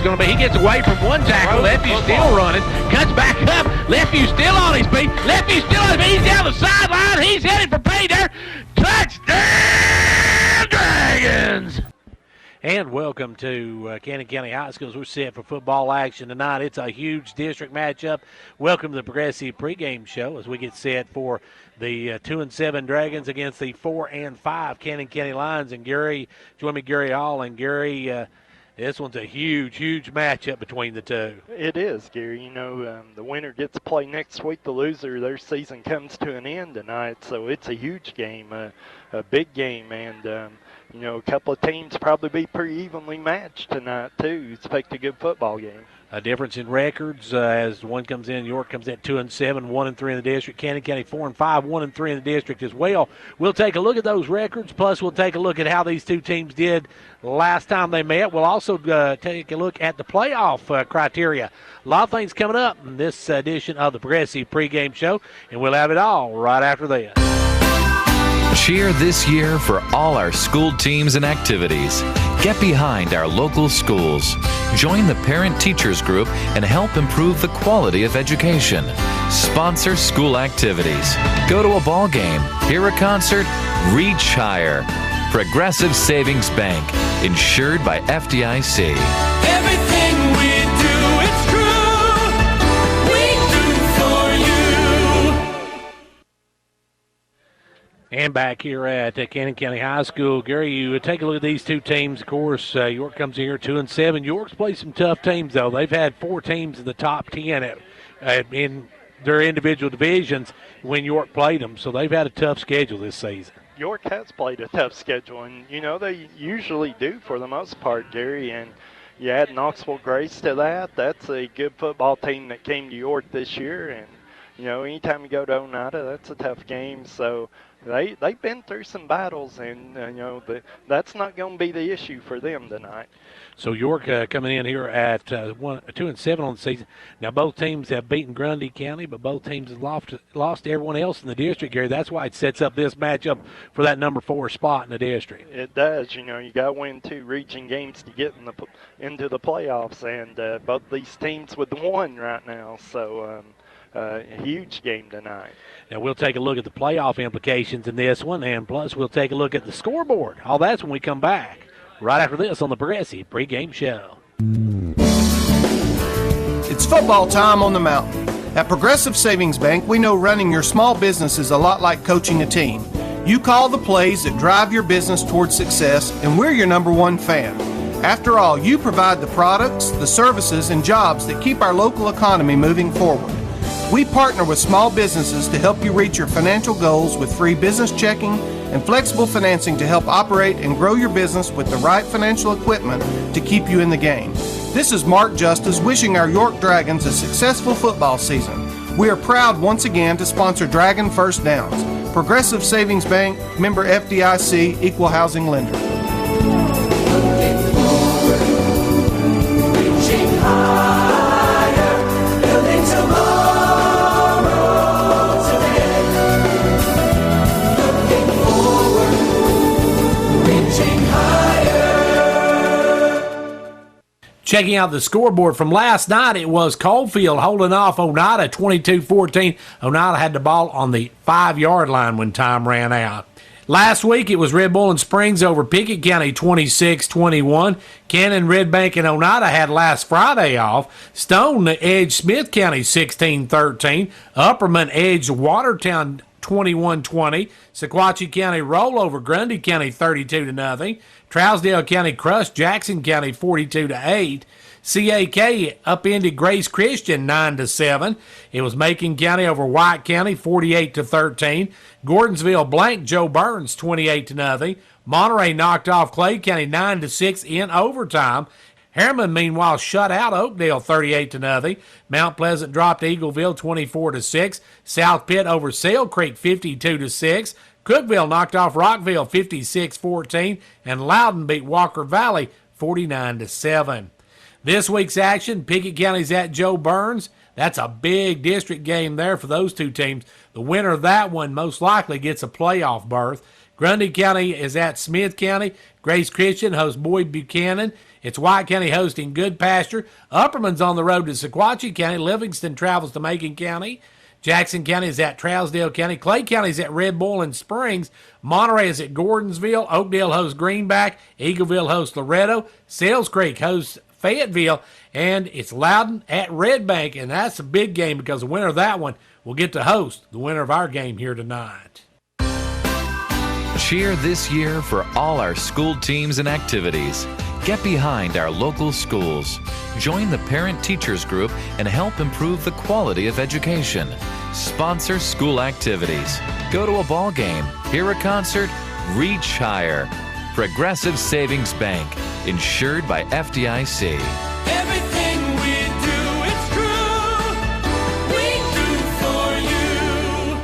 is going to be. He gets away from one tackle. Lefty's still running. Cuts back up. Lefty's still on his feet. Lefty's still on his feet. He's down the sideline. He's headed for pay dirt. Touchdown, Dragons! And welcome to Cannon County High Schools. We're set for football action tonight. It's a huge district matchup. Welcome to the Progressive pregame show as we get set for the 2-7 Dragons against the 4-5 Cannon County Lions. And Gary, join me, Gary Hall. And Gary, this one's a huge, huge matchup between the two. It is, Gary. You know, the winner gets to play next week. The loser, their season comes to an end tonight. So it's a huge game, a big game. And, you know, a couple of teams probably be pretty evenly matched tonight, too. Expect a good football game. A difference in records as one comes in. York comes in 2-7, 1-3 in the district. Cannon County 4-5, 1-3 in the district as well. We'll take a look at those records. Plus, we'll take a look at how these two teams did last time they met. We'll also take a look at the playoff criteria. A lot of things coming up in this edition of the Progressive pregame show, and we'll have it all right after this. Cheer this year for all our school teams and activities. Get behind our local schools. Join the parent-teachers group and help improve the quality of education. Sponsor school activities. Go to a ball game, hear a concert, reach higher. Progressive Savings Bank, insured by FDIC. Everything we do, it's true. We do for you. And back here at Cannon County High School, Gary, you take a look at these two teams. Of course, York comes in here 2-7. York's played some tough teams, though. They've had 4 teams in the top 10 in their individual divisions when York played them. So they've had a tough schedule this season. York has played a tough schedule, and, you know, they usually do for the most part, Gary. And you add Knoxville Grace to that. That's a good football team that came to York this year. And, you know, anytime you go to Oneida, that's a tough game. So they've been through some battles, and, you know, that's not going to be the issue for them tonight. So York coming in here at 2-7 on the season. Now both teams have beaten Grundy County, but both teams have lost everyone else in the district, Gary. That's why it sets up this matchup for that number 4 spot in the district. It does. You know, you got to win 2 region games to get into the playoffs, and both these teams with 1 right now. So a huge game tonight. Now we'll take a look at the playoff implications in this one, and plus we'll take a look at the scoreboard. All that's when we come back. Right after this on the Progressive pregame show. It's football time on the mountain. At Progressive Savings Bank, we know running your small business is a lot like coaching a team. You call the plays that drive your business towards success, and we're your number 1 fan. After all, you provide the products, the services, and jobs that keep our local economy moving forward. We partner with small businesses to help you reach your financial goals with free business checking and flexible financing to help operate and grow your business with the right financial equipment to keep you in the game. This is Mark Justice wishing our York Dragons a successful football season. We are proud once again to sponsor Dragon First Downs. Progressive Savings Bank, member FDIC, equal housing lender. Checking out the scoreboard from last night, it was Coalfield holding off Oneida 22-14. Oneida had the ball on the 5-yard line when time ran out. Last week, it was Red Bull and Springs over Pickett County 26-21. Cannon, Red Bank, and Oneida had last Friday off. Stone edged Smith County 16-13. Upperman edged Watertown 21-20. Sequatchie County roll over Grundy County 32-0. Trousdale County crushed Jackson County 42-8. CAK upended Grace Christian 9-7. It was Macon County over White County 48-13. Gordonsville blanked Joe Burns 28-0. Monterey knocked off Clay County 9-6 in overtime. Harriman, meanwhile, shut out Oakdale 38-0. Mount Pleasant dropped Eagleville 24-6. South Pitt over Sale Creek 52-6. Cookville knocked off Rockville 56-14, and Loudon beat Walker Valley 49-7. This week's action, Pickett County's at Joe Burns. That's a big district game there for those two teams. The winner of that one most likely gets a playoff berth. Grundy County is at Smith County. Grace Christian hosts Boyd Buchanan. It's White County hosting Good Pasture. Upperman's on the road to Sequatchie County. Livingston travels to Macon County. Jackson County is at Trousdale County. Clay County is at Red Bull and Springs. Monterey is at Gordonsville. Oakdale hosts Greenback. Eagleville hosts Loretto. Sales Creek hosts Fayetteville. And it's Loudon at Red Bank. And that's a big game because the winner of that one will get to host the winner of our game here tonight. Cheer this year for all our school teams and activities. Get behind our local schools. Join the Parent Teachers Group and help improve the quality of education. Sponsor school activities. Go to a ball game, hear a concert, reach higher. Progressive Savings Bank, insured by FDIC. Everything we do, it's true. We do for you.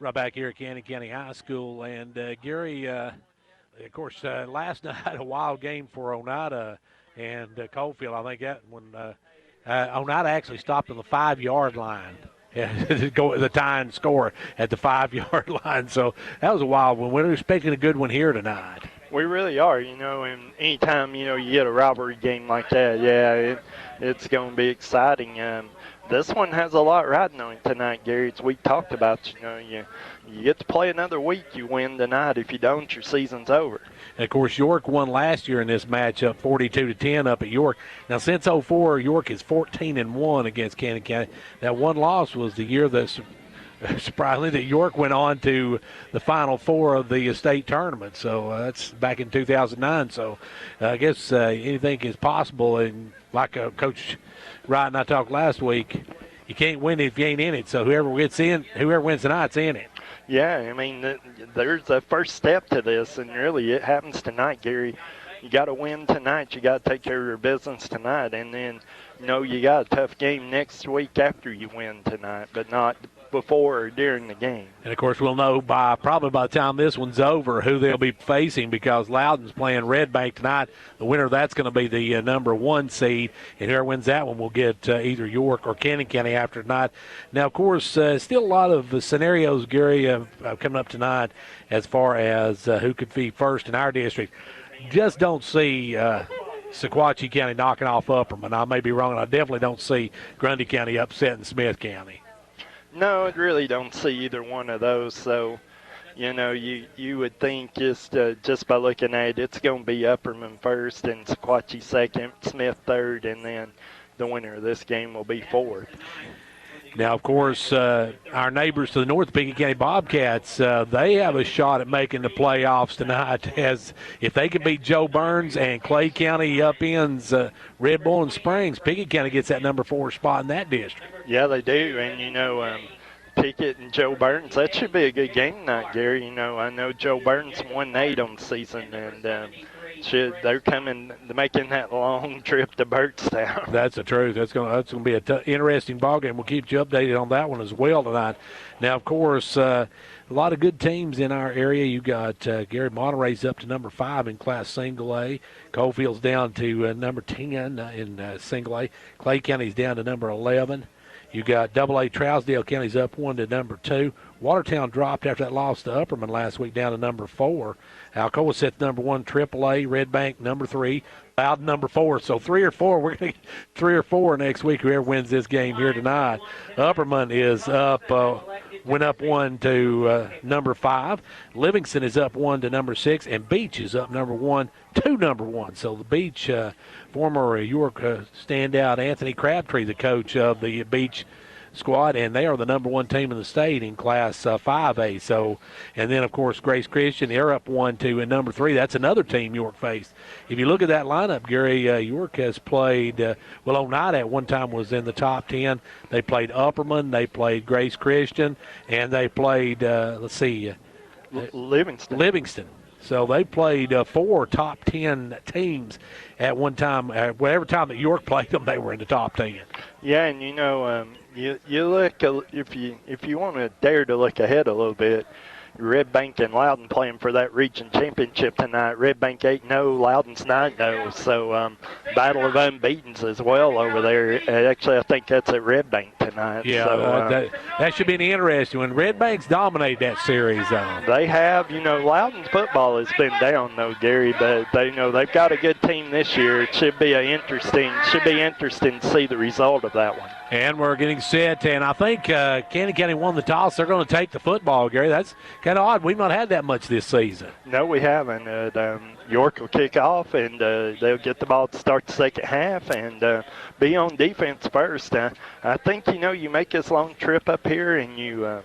Right back here at Cannon County High School. And Gary, of course, last night a wild game for Oneida and Coalfield. I think that when Oneida actually stopped on the 5-yard line. The tying score at the 5-yard line. So that was a wild one. We're expecting a good one here tonight. We really are, and anytime, you get a rivalry game like that, it's going to be exciting. This one has a lot riding on it tonight, Gary. As we talked about, you get to play another week. You win tonight. If you don't, your season's over. And of course, York won last year in this matchup, 42-10 up at York. Now, since 04, York is 14-1 against Cannon County. That one loss was the year that, surprisingly, that York went on to the Final Four of the state tournament. So that's back in 2009. So I guess anything is possible. And like Coach Wright and I talked last week, you can't win it if you ain't in it. So whoever wins tonight's in it. Yeah, there's a first step to this, and really it happens tonight, Gary. You got to win tonight. You got to take care of your business tonight, and then, you got a tough game next week after you win tonight, but not before or during the game. And, of course, we'll know probably by the time this one's over who they'll be facing because Loudon's playing Red Bank tonight. The winner of that's going to be the number 1 seed, and whoever wins that one will get either York or Cannon County after tonight. Now, of course, still a lot of scenarios, Gary, coming up tonight as far as who could be first in our district. Just don't see Sequatchie County knocking off Upperman. I may be wrong, and I definitely don't see Grundy County upsetting Smith County. No, I really don't see either one of those. So, you would think just by looking at it, it's going to be Upperman first and Sequatchie second, Smith third, and then the winner of this game will be fourth. Now, of course, our neighbors to the north, the Pickett County Bobcats, they have a shot at making the playoffs tonight. As if they can beat Joe Burns and Clay County upends Red Bull and Springs, Pickett County gets that number 4 spot in that district. Yeah, they do. And, Pickett and Joe Burns, that should be a good game tonight, Gary. I know Joe Burns 1-8 on the season, and they're making that long trip to Burtstown. That's the truth. That's going to be an interesting ball game. We'll keep you updated on that one as well tonight. Now, of course, a lot of good teams in our area. You got Gary Monterey's up to number 5 in Class Single A. Coalfield's down to number 10 in Single A. Clay County's down to number 11. You got AA Trousdale County's up 1 to number 2. Watertown dropped after that loss to Upperman last week down to number 4. Alcoa set number 1 AAA, Red Bank number 3, Loudon number 4. So 3 or 4. We're going to get 3 or 4 next week, whoever wins this game here tonight. Upperman is up, went up 1 to number 5. Livingston is up 1 to number 6, and Beach is up number 1 to number 1. So the Beach, former York standout Anthony Crabtree, the coach of the Beach squad, and they are the number 1 team in the state in Class 5A. So, and then of course Grace Christian, they're up 1-2 in number 3. That's another team York faced. If you look at that lineup, Gary, York has played. Oneida at one time was in the top 10. They played Upperman, they played Grace Christian, and they played. Livingston. So they played 4 top 10 teams at one time. Whatever time that York played them, they were in the top 10. Yeah, and you look, if you want to dare to look ahead a little bit, Red Bank and Loudon playing for that region championship tonight. Red Bank 8-0, Loudon's 9-0. So battle of unbeatens as well over there. Actually, I think that's at Red Bank tonight. Yeah, so, that should be an interesting one. Red Bank's dominate that series, though. they have, Loudon's football has been down though, Gary, but they've got a good team this year. It should be interesting to see the result of that one. And we're getting set, and I think Cannon County won the toss. They're going to take the football, Gary. That's kind of odd. We've not had that much this season. No, we haven't. York will kick off, and they'll get the ball to start the second half and be on defense first. I think, you make this long trip up here and you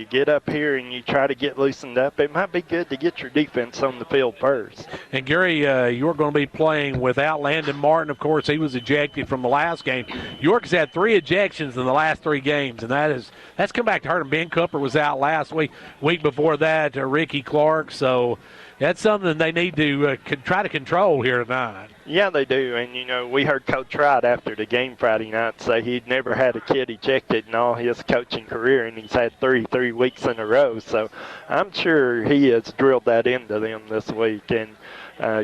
get up here and you try to get loosened up. It might be good to get your defense on the field first. And, Gary, you're going to be playing without Landon Martin. Of course, he was ejected from the last game. York has had 3 ejections in the last 3 games, and that's come back to hurt him. Ben Cooper was out last week. Week before that, Ricky Clark. So that's something they need to try to control here tonight. Yeah, they do. And, we heard Coach Wright after the game Friday night say he'd never had a kid ejected in all his coaching career, and he's had 3 weeks in a row. So I'm sure he has drilled that into them this week. And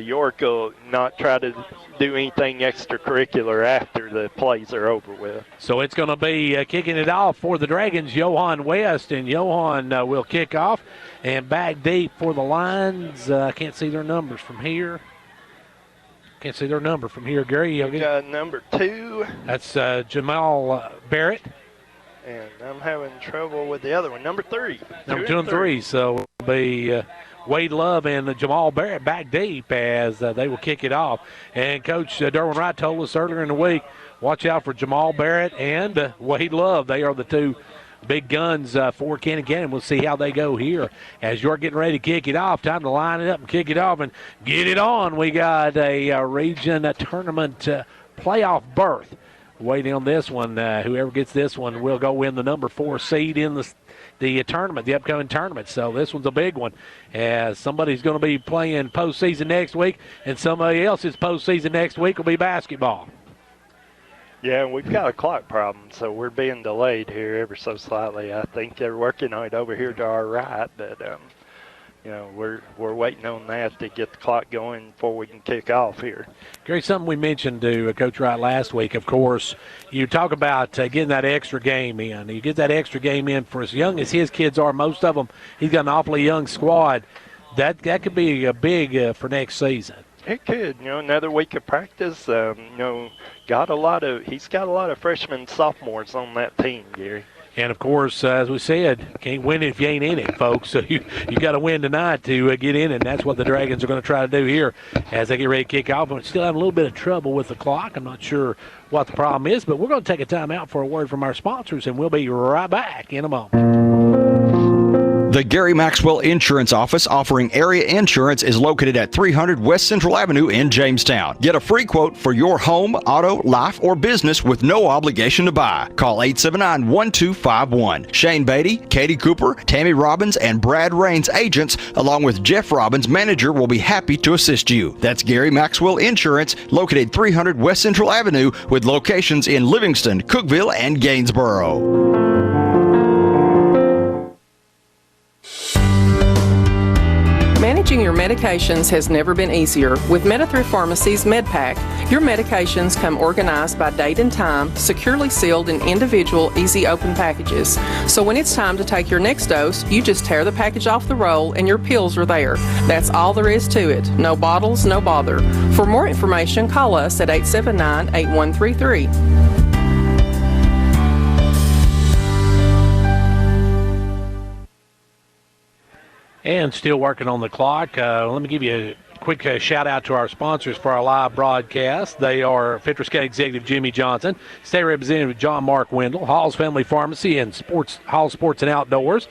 York will not try to do anything extracurricular after the plays are over with. So it's going to be kicking it off for the Dragons, Johan West, and Johan will kick off. And back deep for the Lions. I can't see their numbers from here. Can't see their number from here, Gary. We got number 2. That's Jamal Barrett. And I'm having trouble with the other one. Number 3. Number 2 and 3. So it'll be Wade Love and Jamal Barrett back deep as they will kick it off. And Coach Derwin Wright told us earlier in the week, watch out for Jamal Barrett and Wade Love. They are the 2 big guns for Cannon County. We'll see how they go here as you're getting ready to kick it off. Time to line it up and kick it off and get it on. We got a region tournament playoff berth waiting on this one. Whoever gets this one will go win the number 4 seed in the tournament, the upcoming tournament. So this one's a big one as somebody's going to be playing postseason next week, and somebody else's postseason next week will be basketball. Yeah, we've got a clock problem, so we're being delayed here ever so slightly. I think they're working on it over here to our right, but we're waiting on that to get the clock going before we can kick off here. Gary, something we mentioned to Coach Wright last week, of course, you talk about getting that extra game in. You get that extra game in for as young as his kids are, most of them, he's got an awfully young squad. That could be big for next season. It could, another week of practice. He's got a lot of freshmen and sophomores on that team, Gary. And, of course, as we said, can't win it if you ain't in it, folks. So you got to win tonight to get in it, and that's what the Dragons are going to try to do here as they get ready to kick off. But still having a little bit of trouble with the clock. I'm not sure what the problem is, but we're going to take a time out for a word from our sponsors, and we'll be right back in a moment. The Gary Maxwell Insurance Office, offering area insurance, is located at 300 West Central Avenue in Jamestown. Get a free quote for your home, auto, life, or business with no obligation to buy. Call 879-1251. Shane Beatty, Katie Cooper, Tammy Robbins, and Brad Rains agents, along with Jeff Robbins, manager, will be happy to assist you. That's Gary Maxwell Insurance, located 300 West Central Avenue, with locations in Livingston, Cookeville, and Gainsboro. Managing your medications has never been easier. With Medi-Thrift Pharmacy's MedPack, your medications come organized by date and time, securely sealed in individual, easy open packages. So when it's time to take your next dose, you just tear the package off the roll and your pills are there. That's all there is to it. No bottles, no bother. For more information, call us at 879-8133. And still working on the clock. Let me give you a quick shout out to our sponsors for our live broadcast. They are Fitris County Executive Jimmy Johnson, State Representative John Mark Wendell, Hall's Family Pharmacy and Hall Sports and Outdoors,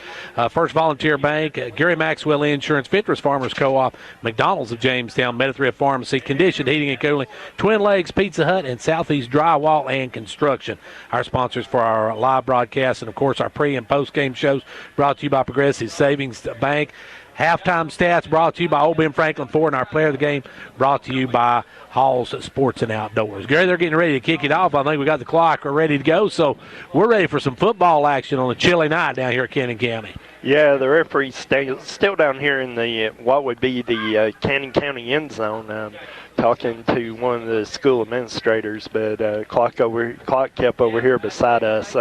First Volunteer Bank, Gary Maxwell Insurance, Fitris Farmers Co-op, McDonald's of Jamestown, Medi-Thrift Pharmacy, Conditioned Heating and Cooling, Twin Lakes Pizza Hut, and Southeast Drywall and Construction. Our sponsors for our live broadcast and, of course, our pre- and post-game shows brought to you by Progressive Savings Bank. halftime stats brought to you by Old Ben Franklin Ford, and our player of the game brought to you by Hall's Sports and Outdoors. Gary, they're getting ready to kick it off. I think we got the clock. We're ready to go, so we're ready for some football action on a chilly night down here at Cannon County. Yeah, the referee's still down here in the what would be the Cannon County end zone, talking to one of the school administrators, but clock kept over here beside us.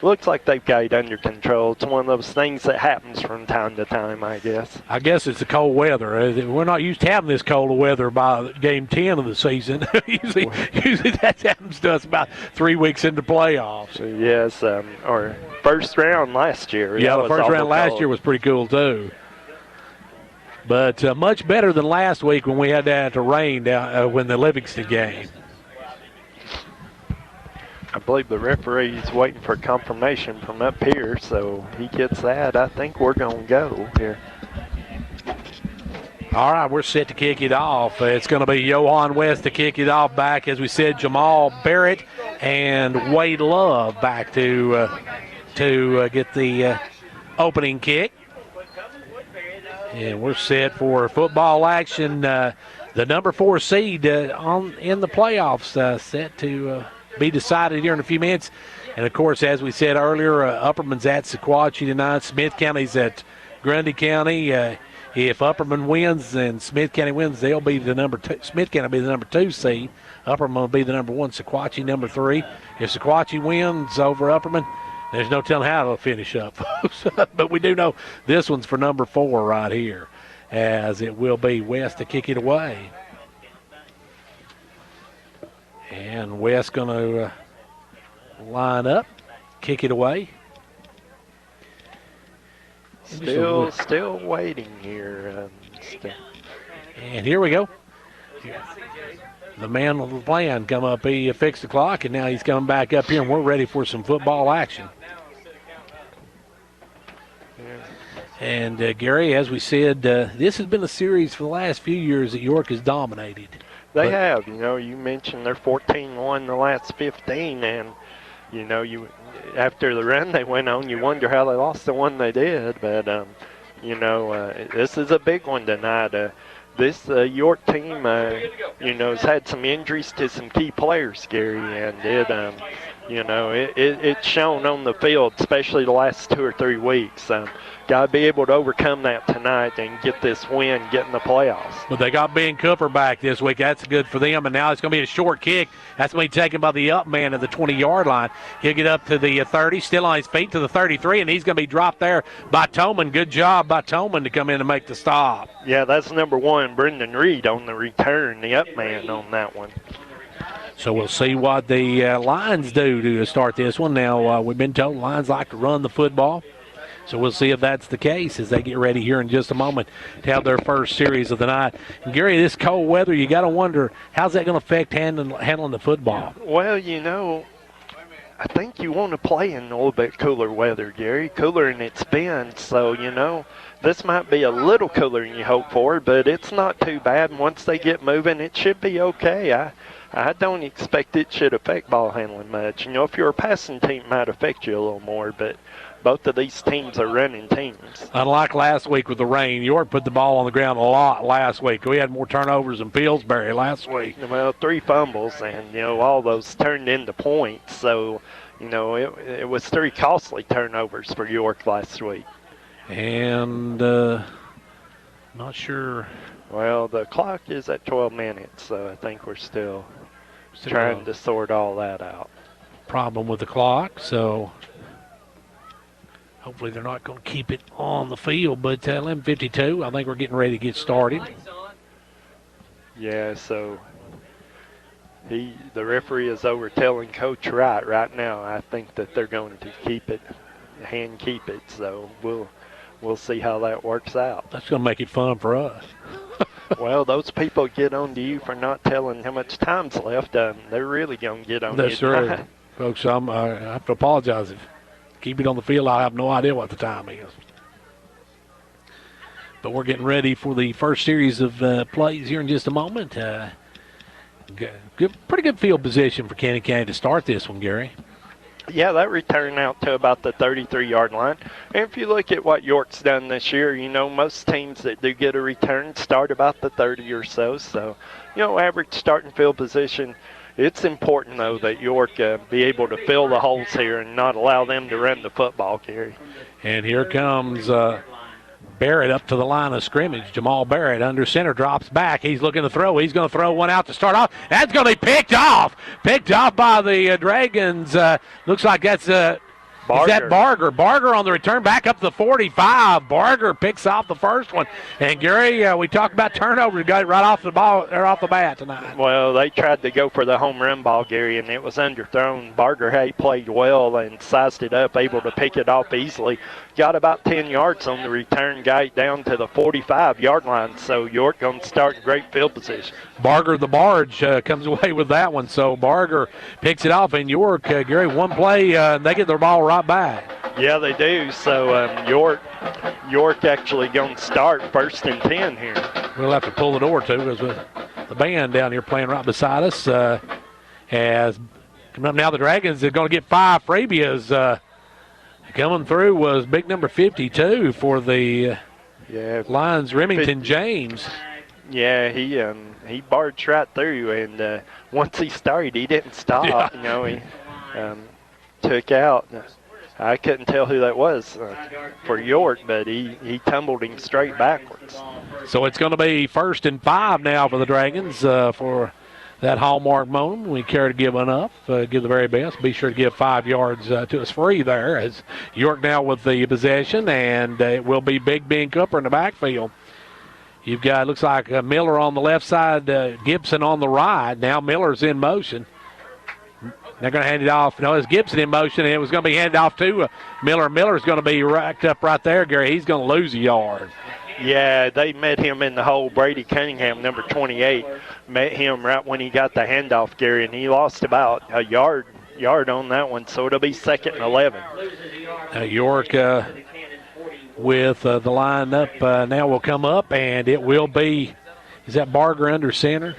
Looks like they've got it under control. It's one of those things that happens from time to time, I guess. I guess it's the cold weather. We're not used to having this cold weather by game 10 of the season. usually that happens to us about 3 weeks into playoffs. Yes, or first round last year. Yeah, That the first was round awful last cold. year was pretty cool, too. But much better than last week when we had that to rain down when the Livingston game. I believe the referee's waiting for confirmation from up here, so he gets that. I think we're going to go here. All right, we're set to kick it off. It's going to be Johan West to kick it off back, as we said, Jamal Barrett and Wade Love back to get the opening kick. And we're set for football action. The number 4 seed in the playoffs set to be decided here in a few minutes. And, of course, as we said earlier, Upperman's at Sequatchie tonight. Smith County's at Grundy County. If Upperman wins and Smith County wins, they'll be the number 2. Smith County will be the number 2 seed. Upperman will be the number 1. Sequatchie number 3. If Sequatchie wins over Upperman, there's no telling how it'll finish up. But we do know this one's for number 4 right here, as it will be West to kick it away. And West going to line up, kick it away. Still waiting here. And here we go. The man with the plan come up. He fixed the clock, and now he's coming back up here, and we're ready for some football action. And, Gary, as we said, this has been a series for the last few years that York has dominated. They have. You know, you mentioned they're 14-1 the last 15, and, you know, after the run they went on, you wonder how they lost the one they did. But, you know, this is a big one tonight. This York team, you know, has had some injuries to some key players, Gary, and you know, it's shown on the field, especially the last 2 or 3 weeks. Got to be able to overcome that tonight and get this win, get in the playoffs. But they got Ben Cooper back this week. That's good for them. And now it's going to be a short kick. That's going to be taken by the up man at the 20-yard line. He'll get up to the 30, still on his feet to the 33, and he's going to be dropped there by Toman. Good job by Toman to come in and make the stop. Yeah, that's number 1, Brendan Reed on the return, the up man on that one. So we'll see what the Lions do to start this one. Now, we've been told Lions like to run the football. So we'll see if that's the case as they get ready here in just a moment to have their first series of the night. And Gary, this cold weather, you got to wonder, how's that going to affect handling the football? Well, you know, I think you want to play in a little bit cooler weather, Gary, cooler than it's been. So, you know, this might be a little cooler than you hope for, but it's not too bad. And once they get moving, it should be okay. I don't expect it should affect ball handling much. You know, if you're a passing team, it might affect you a little more, but both of these teams are running teams. Unlike last week with the rain, York put the ball on the ground a lot last week. We had more turnovers than Pillsbury last week. Well, 3 fumbles, and, you know, all those turned into points. So, you know, it was 3 costly turnovers for York last week. And not sure. Well, the clock is at 12 minutes, so I think we're still trying to sort all that out. Problem with the clock, so hopefully they're not going to keep it on the field. But 11:52, I think we're getting ready to get started. Yeah, so the referee is over telling Coach Wright right now. I think that they're going to keep it, keep it. So we'll see how that works out. That's going to make it fun for us. Well, those people get on to you for not telling how much time's left. They're really going to get on That's you. right. Folks, I have to apologize. If keep it on the field, I have no idea what the time is. But we're getting ready for the first series of plays here in just a moment. Pretty good field position for Cannon County to start this one, Gary. Yeah, that return out to about the 33-yard line. And if you look at what York's done this year, most teams that do get a return start about the 30 or so. So, average starting field position. It's important, though, that York be able to fill the holes here and not allow them to run the football, Gary. And here comes Barrett up to the line of scrimmage. Jamal Barrett under center, drops back. He's looking to throw. He's going to throw one out to start off. That's going to be picked off. Picked off by the Dragons. Looks like that's Is that Barger? Barger on the return back up to the 45. Barger picks off the first one. And Gary, we talked about turnovers. Got it right off the ball or off the bat tonight. Well, they tried to go for the home run ball, Gary, and it was underthrown. Barger had played well and sized it up, able to pick it off easily. Got about 10 yards on the return, got it down to the 45-yard line. So York going to start in great field position. Barger the Barge comes away with that one. So Barger picks it off, and York, Gary, one play, they get their ball right back. Yeah, they do. So York actually going to start 1st and 10 here. We'll have to pull the door, too, because with the band down here playing right beside us. As coming up now, the Dragons are going to get 5 freebies. Coming through was big number 52 for the Lions, Remington James. Yeah, he barged right through, and once he started, he didn't stop. Yeah. He took out. I couldn't tell who that was for York, but he tumbled him straight backwards. So it's going to be 1st and 5 now for the Dragons for that hallmark moment. We care to give enough, give the very best. Be sure to give 5 yards to us free there as York now with the possession, and it will be Big Ben Cooper in the backfield. You've got, looks like Miller on the left side, Gibson on the right. Now Miller's in motion. They're going to hand it off. No, it's Gibson in motion, and it was going to be handed off to Miller. Miller's going to be racked up right there, Gary. He's going to lose a yard. Yeah, they met him in the hole. Brady Cunningham, number 28, met him right when he got the handoff, Gary, and he lost about a yard on that one, so it'll be 2nd and 11. York with the lineup now will come up, and it will be, is that Barger under center?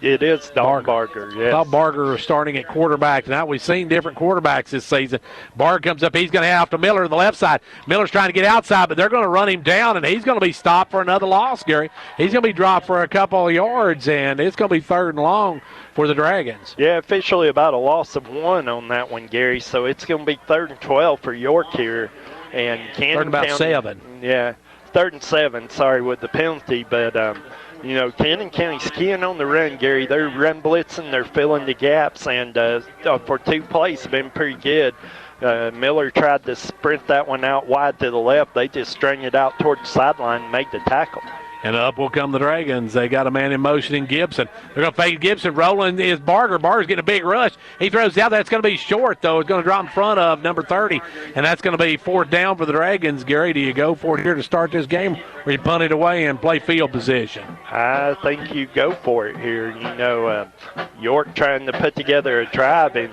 It is Barger, yes. I thought Barger was starting at quarterback tonight. We've seen different quarterbacks this season. Barger comes up. He's going to have to Miller on the left side. Miller's trying to get outside, but they're going to run him down, and he's going to be stopped for another loss, Gary. He's going to be dropped for a couple of yards, and it's going to be 3rd and long for the Dragons. Yeah, officially about a loss of 1 on that one, Gary, so it's going to be 3rd and 12 for York here. And Cannon about County, 7. Yeah, 3rd and 7, sorry, with the penalty, but Cannon County's keying on the run, Gary. They're run blitzing, they're filling the gaps, and for 2 plays have been pretty good. Miller tried to sprint that one out wide to the left. They just strung it out toward the sideline and made the tackle. And up will come the Dragons. They got a man in motion in Gibson. They're going to fade Gibson. Rolling is Barger. Barger's getting a big rush. He throws out. That's going to be short, though. It's going to drop in front of number 30. And that's going to be 4th down for the Dragons. Gary, do you go for it here to start this game, or you punt it away and play field position? I think you go for it here. York trying to put together a drive, and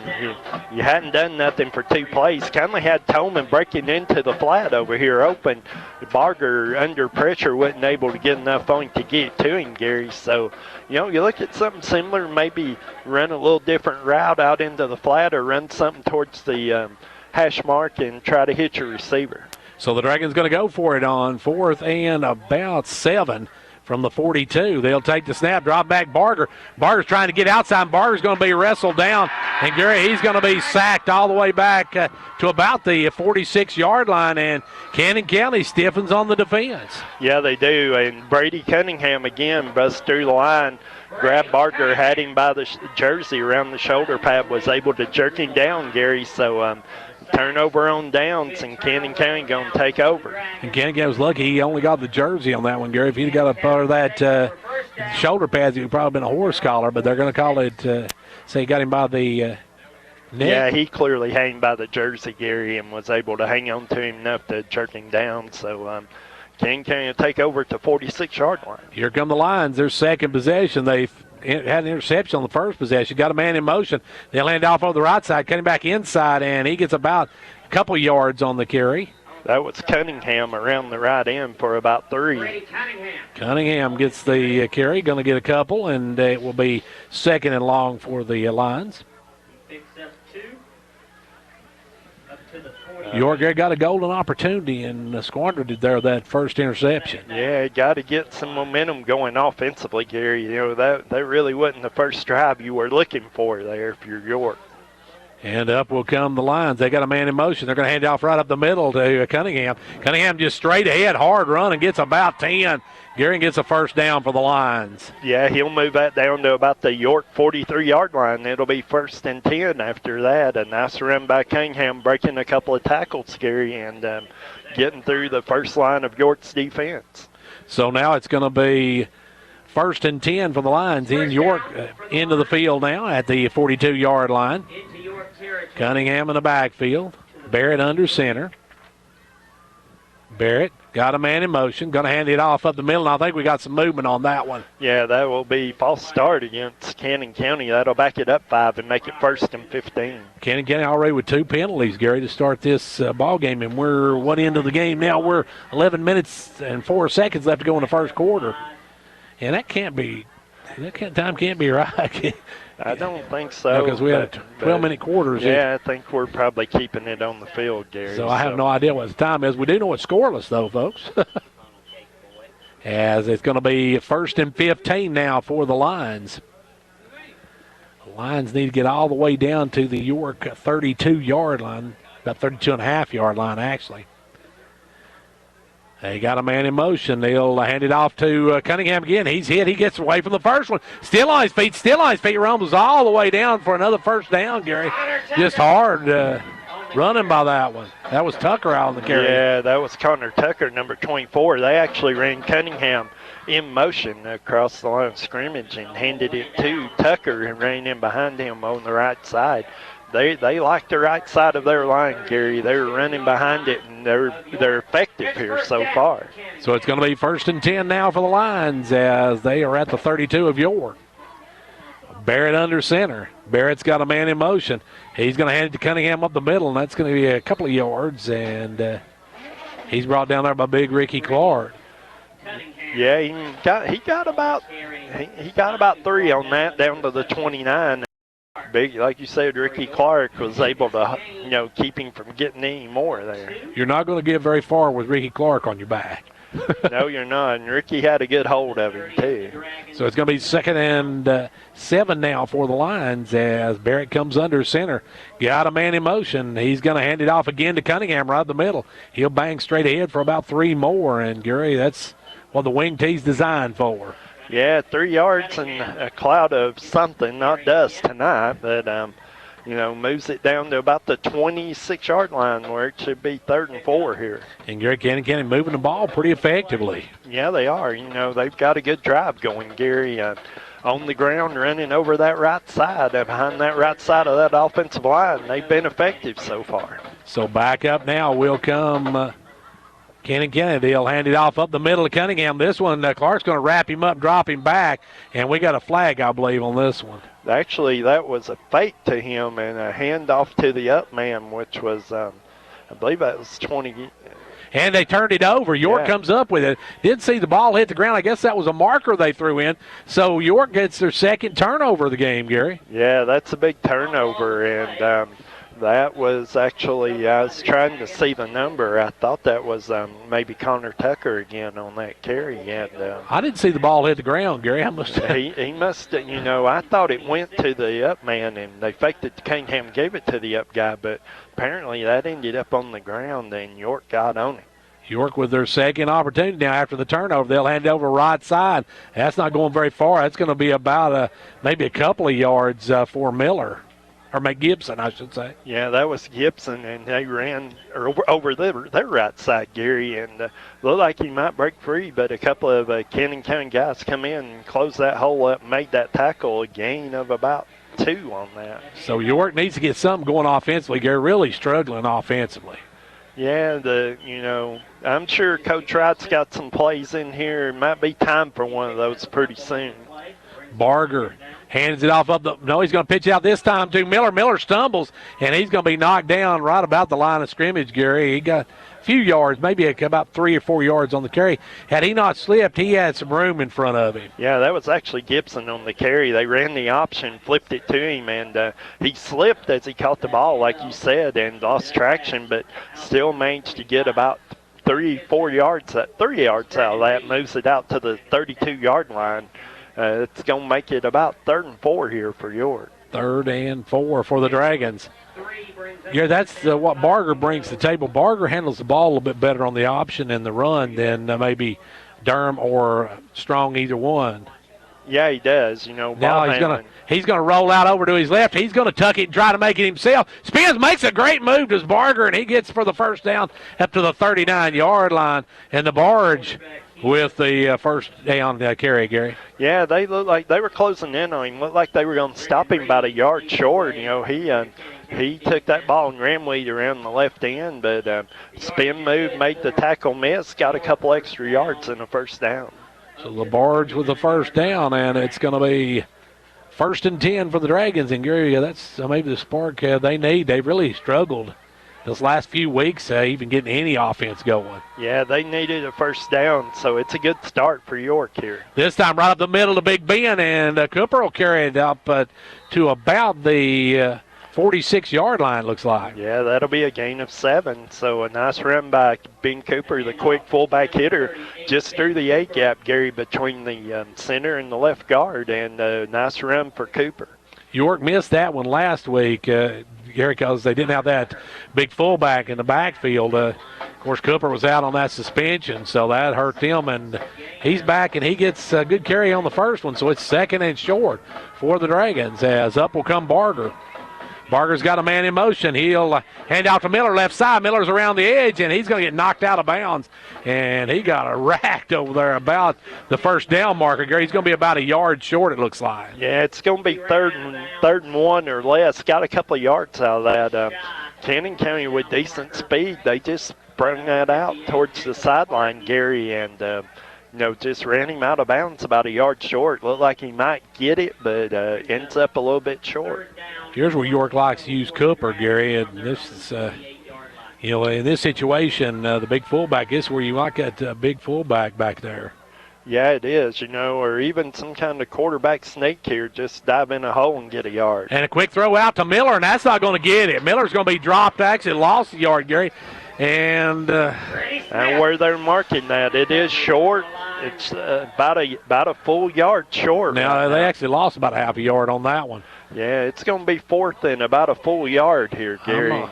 you hadn't done nothing for 2 plays. Kind of had Tolman breaking into the flat over here open. Barger, under pressure, wasn't able to get enough on to get to him, Gary. So, you look at something similar, maybe run a little different route out into the flat or run something towards the hash mark and try to hit your receiver. So the Dragons going to go for it on 4th and about 7 from the 42. They'll take the snap, drop back Barger. Barger's trying to get outside. Barger's going to be wrestled down. And, Gary, he's going to be sacked all the way back to about the 46-yard line. And Cannon County stiffens on the defense. Yeah, they do. And Brady Cunningham, again, busts through the line. Grabbed Barger, had him by the jersey around the shoulder pad, was able to jerk him down, Gary. So, turnover on downs, and Cannon County going to take over. And Cannon County was lucky he only got the jersey on that one, Gary. If he'd got a part of that shoulder pads, it would probably been a horse collar, but they're going to call it, say he got him by the neck. Yeah, he clearly hung by the jersey, Gary, and was able to hang on to him enough to jerk him down. So Cannon County will take over at the 46-yard line. Here come the Lions. Their second possession. They've had an interception on the first possession. Got a man in motion. They'll hand off on the right side, cutting back inside, and he gets about a couple yards on the carry. That was Cunningham around the right end for about 3. Cunningham gets the carry, going to get a couple, and it will be 2nd and long for the Lions. York there got a golden opportunity and squandered it there, that first interception. Yeah, got to get some momentum going offensively, Gary. You know, that really wasn't the first drive you were looking for there if you're York. And up will come the Lions. They got a man in motion. They're going to hand it off right up the middle to Cunningham. Cunningham just straight ahead, hard run, and gets about 10. Gary gets a first down for the Lions. Yeah, he'll move that down to about the York 43-yard line. It'll be 1st and 10 after that. A nice run by Cunningham, breaking a couple of tackles, Gary, and getting through the first line of York's defense. So now it's going to be 1st and 10 for the Lions in York, into the field now at the 42-yard line. Cunningham in the backfield. Barrett under center. Barrett got a man in motion. Going to hand it off up the middle, and I think we got some movement on that one. Yeah, that will be false start against Cannon County. That'll back it up 5 and make it 1st and 15. Cannon County already with 2 penalties, Gary, to start this ball game, and we're what end of the game now? We're 11 minutes and 4 seconds left to go in the first quarter, and that time can't be right. I don't think so. Because we had 12-minute quarters. Yeah, I think we're probably keeping it on the field, Gary. So I have no idea what the time is. We do know it's scoreless, though, folks. As it's going to be 1st and 15 now for the Lions. The Lions need to get all the way down to the York 32-yard line, about 32.5-yard line, actually. They got a man in motion. They'll hand it off to Cunningham again. He's hit. He gets away from the first one. Still on his feet. Rumbles all the way down for another first down, Gary. Just hard running by that one. That was Tucker out on the carry. Yeah, that was Connor Tucker, number 24. They actually ran Cunningham in motion across the line of scrimmage and handed it to Tucker and ran in behind him on the right side. They like the right side of their line, Gary. They're running behind it, and they're effective here so far. So it's going to be 1st and 10 now for the Lions as they are at the 32 of York. Barrett under center. Barrett's got a man in motion. He's going to hand it to Cunningham up the middle, and that's going to be a couple of yards, and he's brought down there by big Ricky Clark. Yeah, he got about 3 on that, down to the 29. Big, like you said, Ricky Clark was able to, keep him from getting any more there. You're not going to get very far with Ricky Clark on your back. No, you're not. And Ricky had a good hold of him, too. So it's going to be 2nd and 7 now for the Lions as Barrett comes under center. Got a man in motion. He's going to hand it off again to Cunningham right in the middle. He'll bang straight ahead for about 3 more. And, Gary, that's what the wing tee's designed for. Yeah, 3 yards and a cloud of something, not dust tonight, but, moves it down to about the 26-yard line where it should be 3rd and 4 here. And Gary Cannon moving the ball pretty effectively. Yeah, they are. They've got a good drive going, Gary. On the ground, running over that right side, behind that right side of that offensive line. They've been effective so far. So back up now will come Cannon County. They'll hand it off up the middle of Cunningham. This one, Clark's going to wrap him up, drop him back, and we got a flag, I believe, on this one. Actually, that was a fake to him and a handoff to the up man, which was, I believe that was 20. And they turned it over. York comes up with it. Didn't see the ball hit the ground. I guess that was a marker they threw in. So York gets their 2nd turnover of the game, Gary. Yeah, that's a big turnover, and that was actually, I was trying to see the number. I thought that was maybe Connor Tucker again on that carry. And I didn't see the ball hit the ground, Gary. I must he must, I thought it went to the up man, and they faked it to Cunningham, gave it to the up guy, but apparently that ended up on the ground, and York got on it. York with their 2nd opportunity now after the turnover. They'll hand it over right side. That's not going very far. That's going to be about maybe a couple of yards for Miller. Or McGibson, I should say. Yeah, that was Gibson, and they ran over their right side, Gary, and looked like he might break free, but a couple of Cannon County guys come in and closed that hole up and made that tackle, a gain of about 2 on that. So York needs to get something going offensively. They're really struggling offensively. Yeah, I'm sure Coach Wright's got some plays in here. It might be time for one of those pretty soon. Barger Hands it off up the. No, he's going to pitch out this time to Miller. Miller stumbles, and he's going to be knocked down right about the line of scrimmage, Gary. He got a few yards, maybe about 3 or 4 yards on the carry. Had he not slipped, he had some room in front of him. Yeah, that was actually Gibson on the carry. They ran the option, flipped it to him, and he slipped as he caught the ball, like you said, and lost traction, but still managed to get about 3 yards out of that, moves it out to the 32-yard line. It's going to make it about 3rd and 4 here for York. 3rd and 4 for the Dragons. Yeah, that's what Barger brings to the table. Barger handles the ball a little bit better on the option and the run than maybe Durham or Strong, either one. Yeah, he does. Now he's gonna roll out over to his left. He's gonna tuck it and try to make it himself. Spins, makes a great move to Barger, and he gets for the first down up to the 39-yard line. And the Barge with the first down carry, Gary. Yeah, they looked like they were closing in on him. Looked like they were going to stop him about a yard short. He took that ball and ran with it around the left end, but spin move made the tackle miss, got a couple extra yards and a first down. So the Barge with the first down, and it's going to be 1st and 10 for the Dragons. And Gary, that's maybe the spark they need. They've really struggled this last few weeks, even getting any offense going. Yeah, they needed a first down, so it's a good start for York here. This time right up the middle to Big Ben, and Cooper will carry it up to about the 46-yard line, looks like. Yeah, that'll be a gain of 7. So a nice run by Ben Cooper, the quick fullback hitter, just through the A-gap, Gary, between the center and the left guard, and a nice run for Cooper. York missed that one last week, Gary, because they didn't have that big fullback in the backfield. Of course, Cooper was out on that suspension, so that hurt them, and he's back, and he gets a good carry on the first one, so it's 2nd and short for the Dragons, as up will come Barger. Barger's got a man in motion. He'll hand out to Miller, left side. Miller's around the edge, and he's going to get knocked out of bounds. And he got racked over there about the first down marker. He's going to be about a yard short, it looks like. Yeah, it's going to be third and 1 or less. Got a couple of yards out of that. Cannon County with decent speed. They just sprung that out towards the sideline, Gary, and just ran him out of bounds about a yard short. Looked like he might get it, but ends up a little bit short. Here's where York likes to use Cooper, Gary, and this is, in this situation, the big fullback is where you like that big fullback back there. Yeah, it is, or even some kind of quarterback snake here, just dive in a hole and get a yard. And a quick throw out to Miller, and that's not going to get it. Miller's going to be dropped, actually lost a yard, Gary. And where they're marking that, it is short. It's about a full yard short. Now, they actually lost about a half a yard on that one. Yeah, it's going to be 4th and about a full yard here, Gary.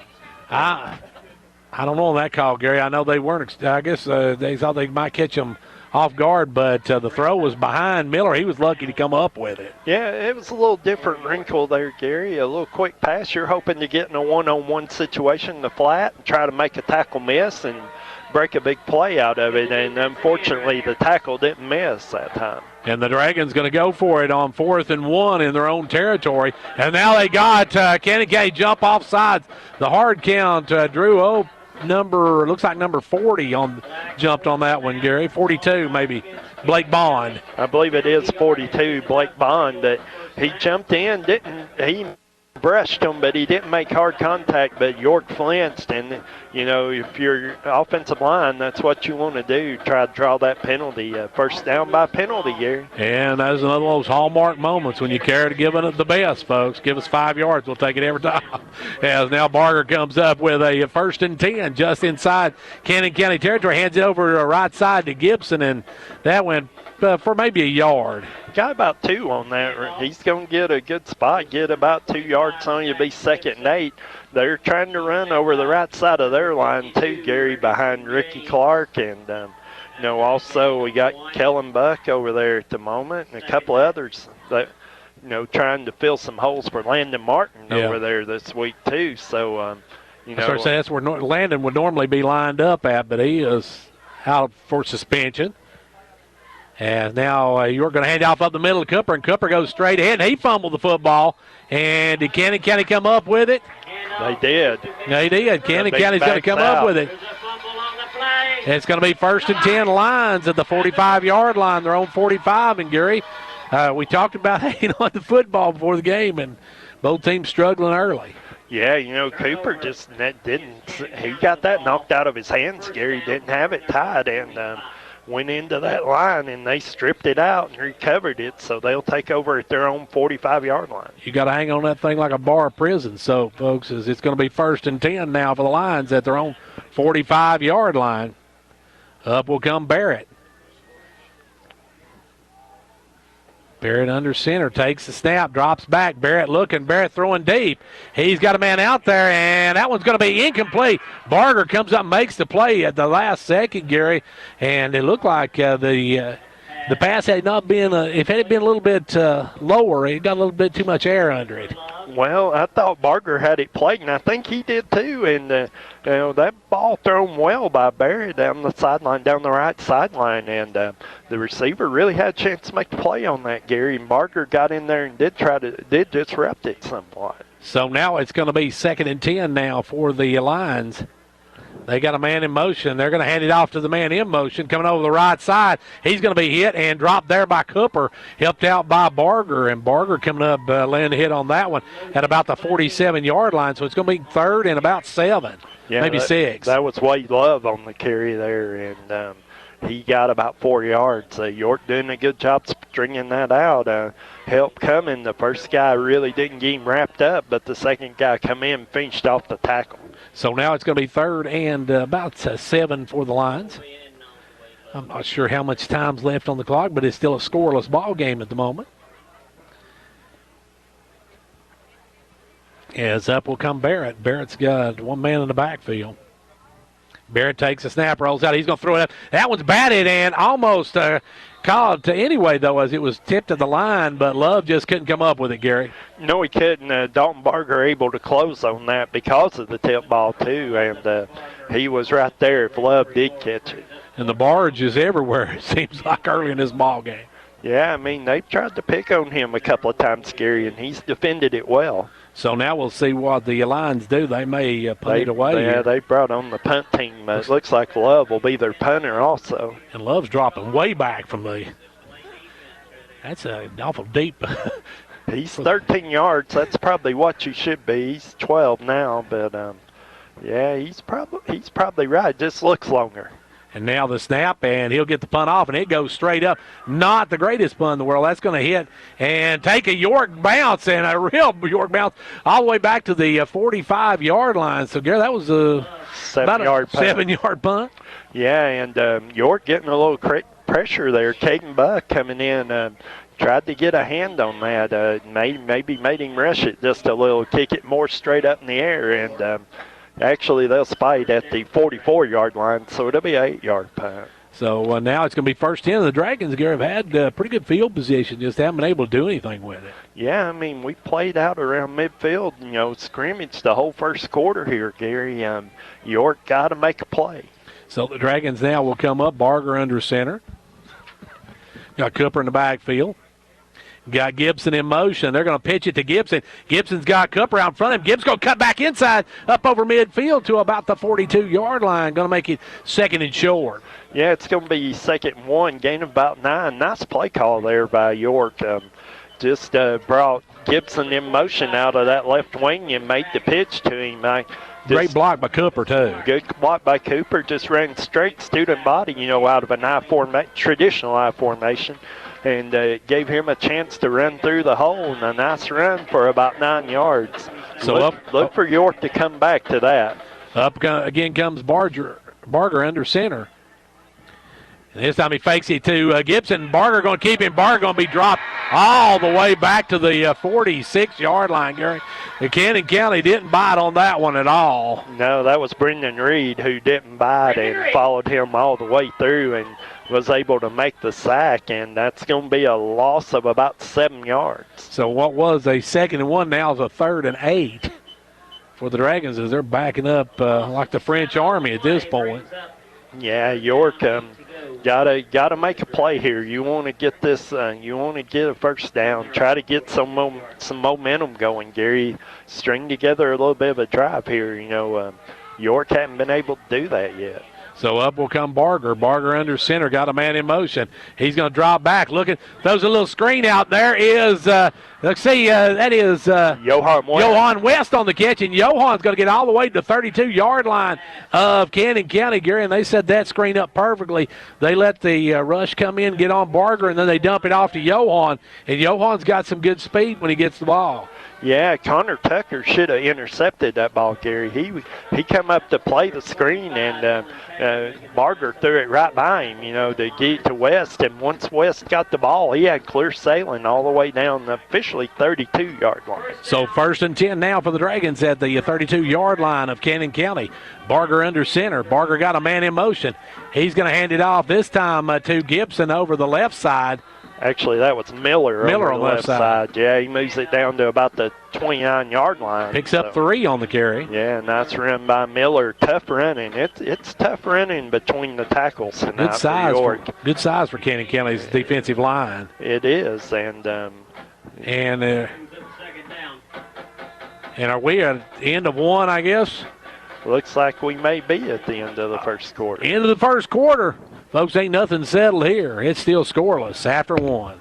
I don't know on that call, Gary. I know they weren't. I guess they thought they might catch them off guard, but the throw was behind Miller. He was lucky to come up with it. Yeah, it was a little different wrinkle there, Gary. A little quick pass. You're hoping to get in a one-on-one situation in the flat and try to make a tackle miss and break a big play out of it, and unfortunately the tackle didn't miss that time. And the Dragons going to go for it on 4th and 1 in their own territory. And now they got Cannon County jump off sides. The hard count drew looks like number 40 jumped on that one, Gary. 42 maybe. Blake Bond. I believe it is 42, Blake Bond. That he jumped in, he brushed him, but he didn't make hard contact, but York flinched, and if you're offensive line, that's what you want to do, try to draw that penalty, first down by penalty, Gary. And that's another one of those hallmark moments when you care to give it the best, folks. Give us 5 yards, we'll take it every time. As now Barger comes up with a 1st and 10 just inside Cannon County territory, hands it over to the right side to Gibson, and that went for maybe a yard. Got about 2 on that. He's going to get a good spot, get about 2 yards on you, be 2nd and 8. They're trying to run over the right side of their line too, Gary, behind Ricky Clark. And, also we got Kellen Buck over there at the moment and a couple others that, trying to fill some holes for Landon Martin over there this week too. So, that's where Landon would normally be lined up at, but he is out for suspension. And now you're going to hand off up the middle to Cooper, and Cooper goes straight ahead, and he fumbled the football. And did Cannon County come up with it? They did. They did. Cannon County's going to come up with it. And it's going to be 1st and 10 Lions at the 45-yard line. Their own 45, and Gary, We talked about the football before the game, and both teams struggling early. Yeah, Cooper just he got that knocked out of his hands. Gary didn't have it tied and went into that line, and they stripped it out and recovered it, so they'll take over at their own 45-yard line. You got to hang on that thing like a bar of prison. So, folks, it's going to be 1st and 10 now for the Lions at their own 45-yard line. Up will come Barrett. Barrett under center, takes the snap, drops back. Barrett looking, Barrett throwing deep. He's got a man out there, and that one's going to be incomplete. Barger comes up and makes the play at the last second, Gary, and it looked like the pass had not been, if it had been a little bit lower, it got a little bit too much air under it. Well, I thought Barger had it played, and I think he did too. And that ball thrown well by Barrett down the sideline, down the right sideline, and the receiver really had a chance to make the play on that, Gary. And Barger got in there and did disrupt it somewhat. So now it's going to be 2nd and 10 now for the Lions. They got a man in motion. They're going to hand it off to the man in motion coming over the right side. He's going to be hit and dropped there by Cooper, helped out by Barger. And Barger coming up, laying a hit on that one at about the 47-yard line. So it's going to be 3rd and about 7, maybe 6. That was Wade Love on the carry there, and he got about 4 yards. York doing a good job stringing that out. Help coming. The first guy really didn't get him wrapped up, but the second guy come in and finished off the tackle. So now it's going to be 3rd and about 7 for the Lions. I'm not sure how much time's left on the clock, but it's still a scoreless ball game at the moment. As up will come Barrett. Barrett's got one man in the backfield. Barrett takes a snap, rolls out. He's going to throw it up. That one's batted and almost called to anyway, though, as it was tipped to the line, but Love just couldn't come up with it, Gary. No, he couldn't. Dalton Barger able to close on that because of the tip ball, too, and he was right there if Love did catch it. And the barge is everywhere, it seems like, early in this ball game. Yeah, I mean, they've tried to pick on him a couple of times, Gary, and he's defended it well. So now we'll see what the Lions do. They may punt it away. Yeah, they brought on the punt team. It looks like Love will be their punter also. And Love's dropping way back from the – that's awful deep. He's 13 yards. That's probably what you should be. He's 12 now, but, yeah, he's probably right. Just looks longer. And now the snap, and he'll get the punt off, and it goes straight up. Not the greatest punt in the world. That's going to hit and take a York bounce, and a real York bounce all the way back to the 45-yard line. So, Gary, that was about a 7-yard punt. Yeah, and York getting a little pressure there. Caden Buck coming in, tried to get a hand on that. Maybe made him rush it just a little, kick it more straight up in the air, and actually, they'll spite at the 44-yard line, so it'll be an 8-yard punt. So now it's going to be 1st 10. The Dragons, Gary, have had pretty good field position, just haven't been able to do anything with it. Yeah, I mean, we played out around midfield, scrimmage the whole first quarter here, Gary. York got to make a play. So the Dragons now will come up. Barger under center. Got Cooper in the backfield. Got Gibson in motion. They're going to pitch it to Gibson. Gibson's got Cooper out in front of him. Gibson's going to cut back inside up over midfield to about the 42-yard line. Going to make it 2nd and short. Yeah, it's going to be 2nd and 1, gain of about 9. Nice play call there by York. Just brought Gibson in motion out of that left wing and made the pitch to him. Great block by Cooper, too. Good block by Cooper. Just ran straight student body, out of an traditional I formation. And gave him a chance to run through the hole, and a nice run for about 9 yards. So look for York to come back to that. Up again comes Barger under center. And this time he fakes it to Gibson. Barger going to keep him. Barger going to be dropped all the way back to the 46-yard line, Gary. The Cannon County didn't bite on that one at all. No, that was Brendan Reed who didn't bite and followed him all the way through and was able to make the sack, and that's going to be a loss of about 7 yards. So what was a 2nd and 1 now is a 3rd and 8 for the Dragons as they're backing up like the French Army at this point. Yeah, York gotta make a play here. You want to get this. You want to get a first down. Try to get some momentum going, Gary. String together a little bit of a drive here. York haven't been able to do that yet. So up will come Barger. Barger under center, got a man in motion. He's going to drop back. Looking, throws a little screen out there. Let's see, that is Johan West on the catch, and Johan's going to get all the way to the 32-yard line of Cannon County, Gary, and they set that screen up perfectly. They let the rush come in, get on Barger, and then they dump it off to Johan, and Johan's got some good speed when he gets the ball. Yeah, Connor Tucker should have intercepted that ball, Gary. He come up to play the screen, and Barger threw it right by him, to get to West. And once West got the ball, he had clear sailing all the way down the officially 32-yard line. So 1st and 10 now for the Dragons at the 32-yard line of Cannon County. Barger under center. Barger got a man in motion. He's going to hand it off this time to Gibson over the left side. Actually, that was Miller on the left side. Yeah, he moves it down to about the 29-yard line. Picks up 3 on the carry. Yeah, nice run by Miller. Tough running. It's tough running between the tackles tonight. Good size for Cannon County's defensive line. It is, and are we at the end of one, I guess? Looks like we may be at the end of the first quarter. End of the first quarter. Folks, ain't nothing settled here. It's still scoreless after 1.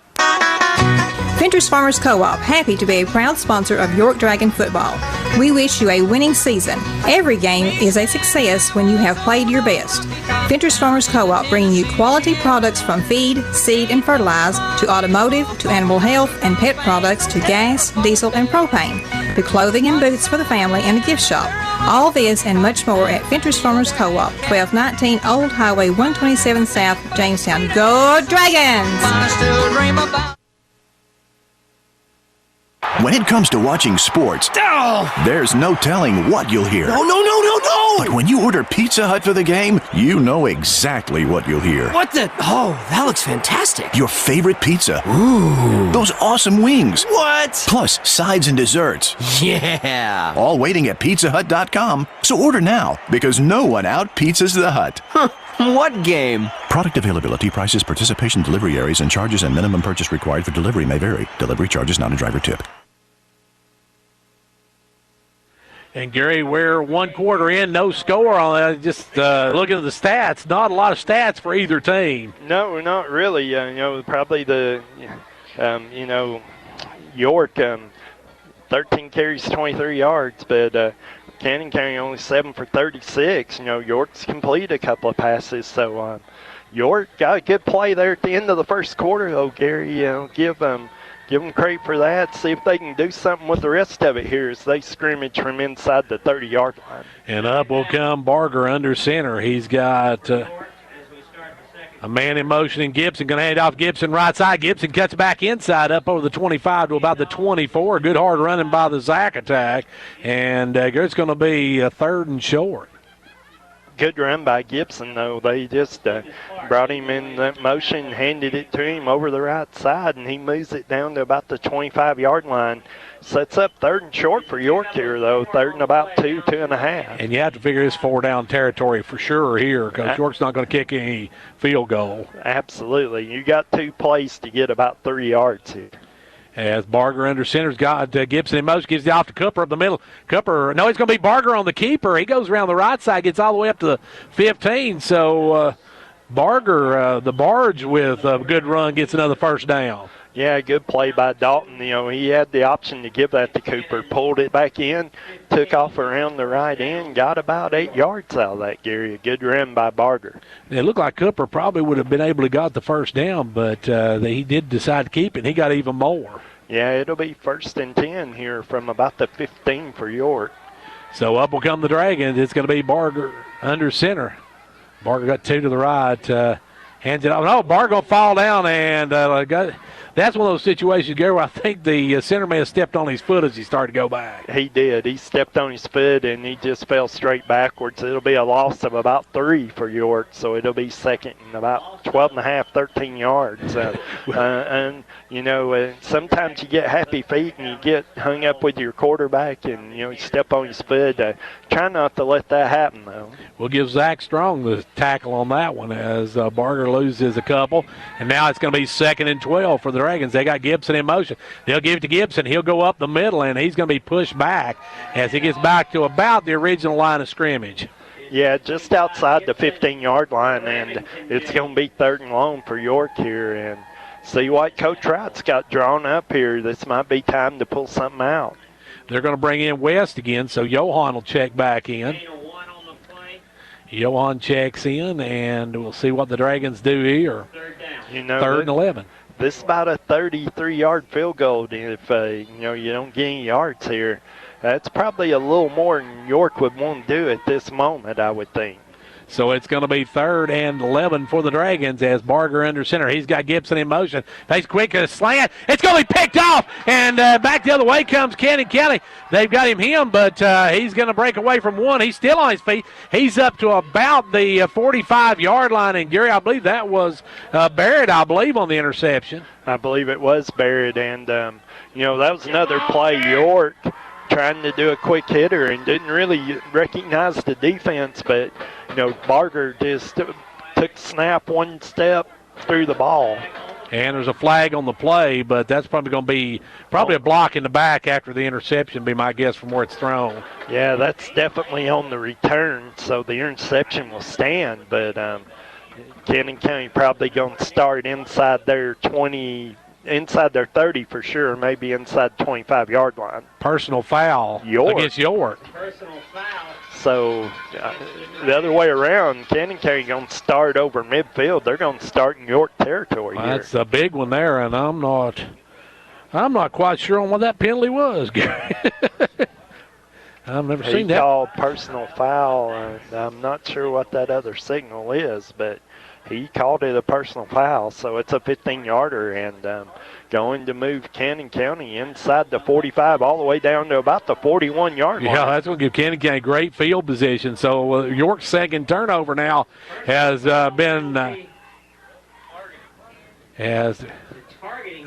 Fentress Farmers Co-op, happy to be a proud sponsor of York Dragon football. We wish you a winning season. Every game is a success when you have played your best. Fentress Farmers Co-op bringing you quality products from feed, seed, and fertilize to automotive, to animal health and pet products to gas, diesel, and propane, to clothing and boots for the family and a gift shop. All this and much more at Fentress Farmers Co-op, 1219 Old Highway 127 South, Jamestown. Go Dragons! When it comes to watching sports, there's no telling what you'll hear. No! But when you order Pizza Hut for the game, you know exactly what you'll hear. What the? Oh, that looks fantastic. Your favorite pizza. Ooh. Those awesome wings. What? Plus sides and desserts. Yeah. All waiting at pizzahut.com. So order now, because no one out-pizzas the Hut. What game? Product availability, prices, participation, delivery areas, and charges and minimum purchase required for delivery may vary. Delivery charge is not a driver tip. And, Gary, we're 1 quarter in, no score on that. Just looking at the stats, not a lot of stats for either team. No, not really. Probably the, York, 13 carries, 23 yards, but Cannon County only 7 for 36. York's completed a couple of passes, so York got a good play there at the end of the first quarter, though, Gary. Give them credit for that. See if they can do something with the rest of it here as they scrimmage from inside the 30-yard line. And up will come Barger under center. He's got a man in motion, and Gibson going to hand it off Gibson right side. Gibson cuts back inside up over the 25 to about the 24. Good hard running by the Zach attack. And it's going to be a 3rd and short. Good run by Gibson, though. They just brought him in that motion, handed it to him over the right side, and he moves it down to about the 25-yard line. Sets up 3rd and short for York here, though. 3rd and about 2.5. And you have to figure it's 4-down territory for sure here, because York's not going to kick any field goal. Absolutely. You got 2 plays to get about 3 yards here. As Barger under center's got Gibson in motion, gives it off to Cooper up the middle. Cooper, no, it's going to be Barger on the keeper. He goes around the right side, gets all the way up to the 15. So Barger, the barge with a good run, gets another 1st down. Yeah, good play by Dalton. He had the option to give that to Cooper, pulled it back in, took off around the right end, got about 8 yards out of that, Gary. A good run by Barger. It looked like Cooper probably would have been able to got the 1st down, but he did decide to keep it, and he got even more. Yeah, it'll be 1st and 10 here from about the 15 for York. So up will come the Dragons. It's going to be Barger under center. Barger got 2 to the right. Hands it off. No, Barger going to fall down, and that's one of those situations, Gary, where I think the center man stepped on his foot as he started to go back. He did. He stepped on his foot, and he just fell straight backwards. It'll be a loss of about 3 for York, so it'll be 2nd and about 12.5, 13 yards. Sometimes you get happy feet and you get hung up with your quarterback and, you step on his foot. Try not to let that happen, though. We'll give Zach Strong the tackle on that one as Barger loses a couple. And now it's going to be 2nd and 12 for the Dragons. They got Gibson in motion. They'll give it to Gibson. He'll go up the middle, and he's going to be pushed back as he gets back to about the original line of scrimmage. Yeah, just outside the 15-yard line, and it's going to be 3rd and long for York here. And see what Coach Wright's got drawn up here. This might be time to pull something out. They're going to bring in West again, so Johan will check back in. Johan checks in, and we'll see what the Dragons do here. You know, 3rd and 11. This is about a 33-yard field goal. If you don't get any yards here, that's probably a little more than York would want to do at this moment, I would think. So it's going to be 3rd and 11 for the Dragons as Barger under center. He's got Gibson in motion. Face quick, a slant. It's going to be picked off, and back the other way comes Cannon County. They've got him, but he's going to break away from one. He's still on his feet. He's up to about the 45-yard line, and Gary, I believe that was Barrett, on the interception. I believe it was Barrett, and, that was another play. York trying to do a quick hitter and didn't really recognize the defense, but Barger just took snap one step through the ball. And there's a flag on the play, but that's probably going to be a block in the back after the interception, be my guess from where it's thrown. Yeah, that's definitely on the return, so the interception will stand, but Cannon County probably going to start inside their 30 for sure, maybe inside the 25-yard line. Personal foul against York. Personal foul. So the other way around, Cannon County going to start over midfield. They're going to start in York territory here. That's a big one there, and I'm not quite sure on what that penalty was, Gary. I've never seen that. He called personal foul, and I'm not sure what that other signal is, but he called it a personal foul, so it's a 15-yarder, and going to move Cannon County inside the 45 all the way down to about the 41-yard line. Yeah, that's going to give Cannon County great field position. So York's second turnover now has been has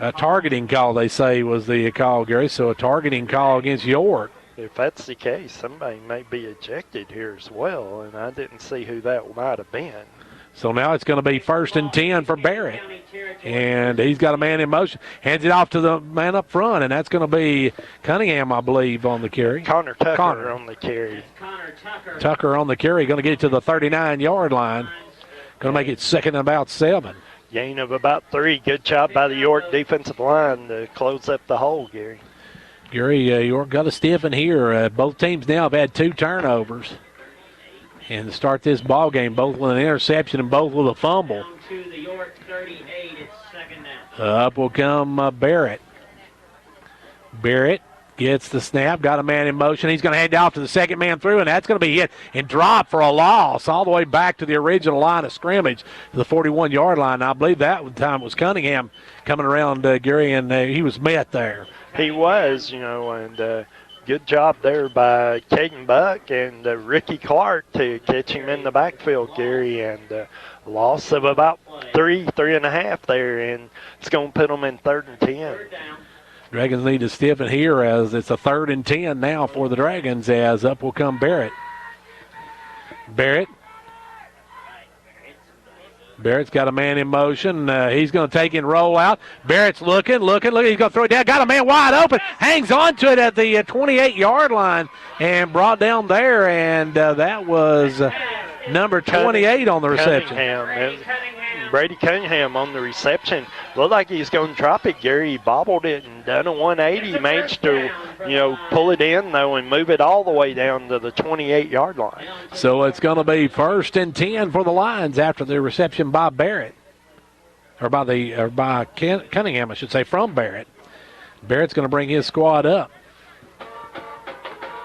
a targeting call, they say, was the call, Gary. So a targeting call against York. If that's the case, somebody may be ejected here as well, and I didn't see who that might have been. So now it's going to be 1st and 10 for Barrett. And he's got a man in motion. Hands it off to the man up front, and that's going to be Cunningham, I believe, on the carry. Connor Tucker on the carry. Tucker on the carry, going to get it to the 39-yard line. Going to make it 2nd and about 7. Gain of about 3. Good job by the York defensive line to close up the hole, Gary. Gary, York got a stiffen here. Both teams now have had 2 turnovers. And to start this ball game, both with an interception and both with a fumble. Up will come Barrett. Barrett gets the snap, got a man in motion. He's going to hand it off to the second man through, and that's going to be hit and dropped for a loss all the way back to the original line of scrimmage, to the 41-yard line. I believe that time was Cunningham coming around, Gary, and he was met there. He was, and good job there by Caden Buck and Ricky Clark to catch him in the backfield, Gary, and loss of about 3.5 there, and it's going to put them in 3rd and 10. Dragons need to stiffen here as it's a 3rd and 10 now for the Dragons, as up will come Barrett. Barrett's got a man in motion. He's going to take and roll out. Barrett's looking. He's going to throw it down. Got a man wide open. Hangs on to it at the 28-yard line and brought down there. And that was number 28 on the reception. Brady Cunningham on the reception. Looked like he's going to drop it, Gary. He bobbled it and done a 180. Managed to, pull it in, though, and move it all the way down to the 28-yard line. So it's going to be 1st and 10 for the Lions after the reception by Barrett. Or by Cunningham, I should say, from Barrett. Barrett's going to bring his squad up.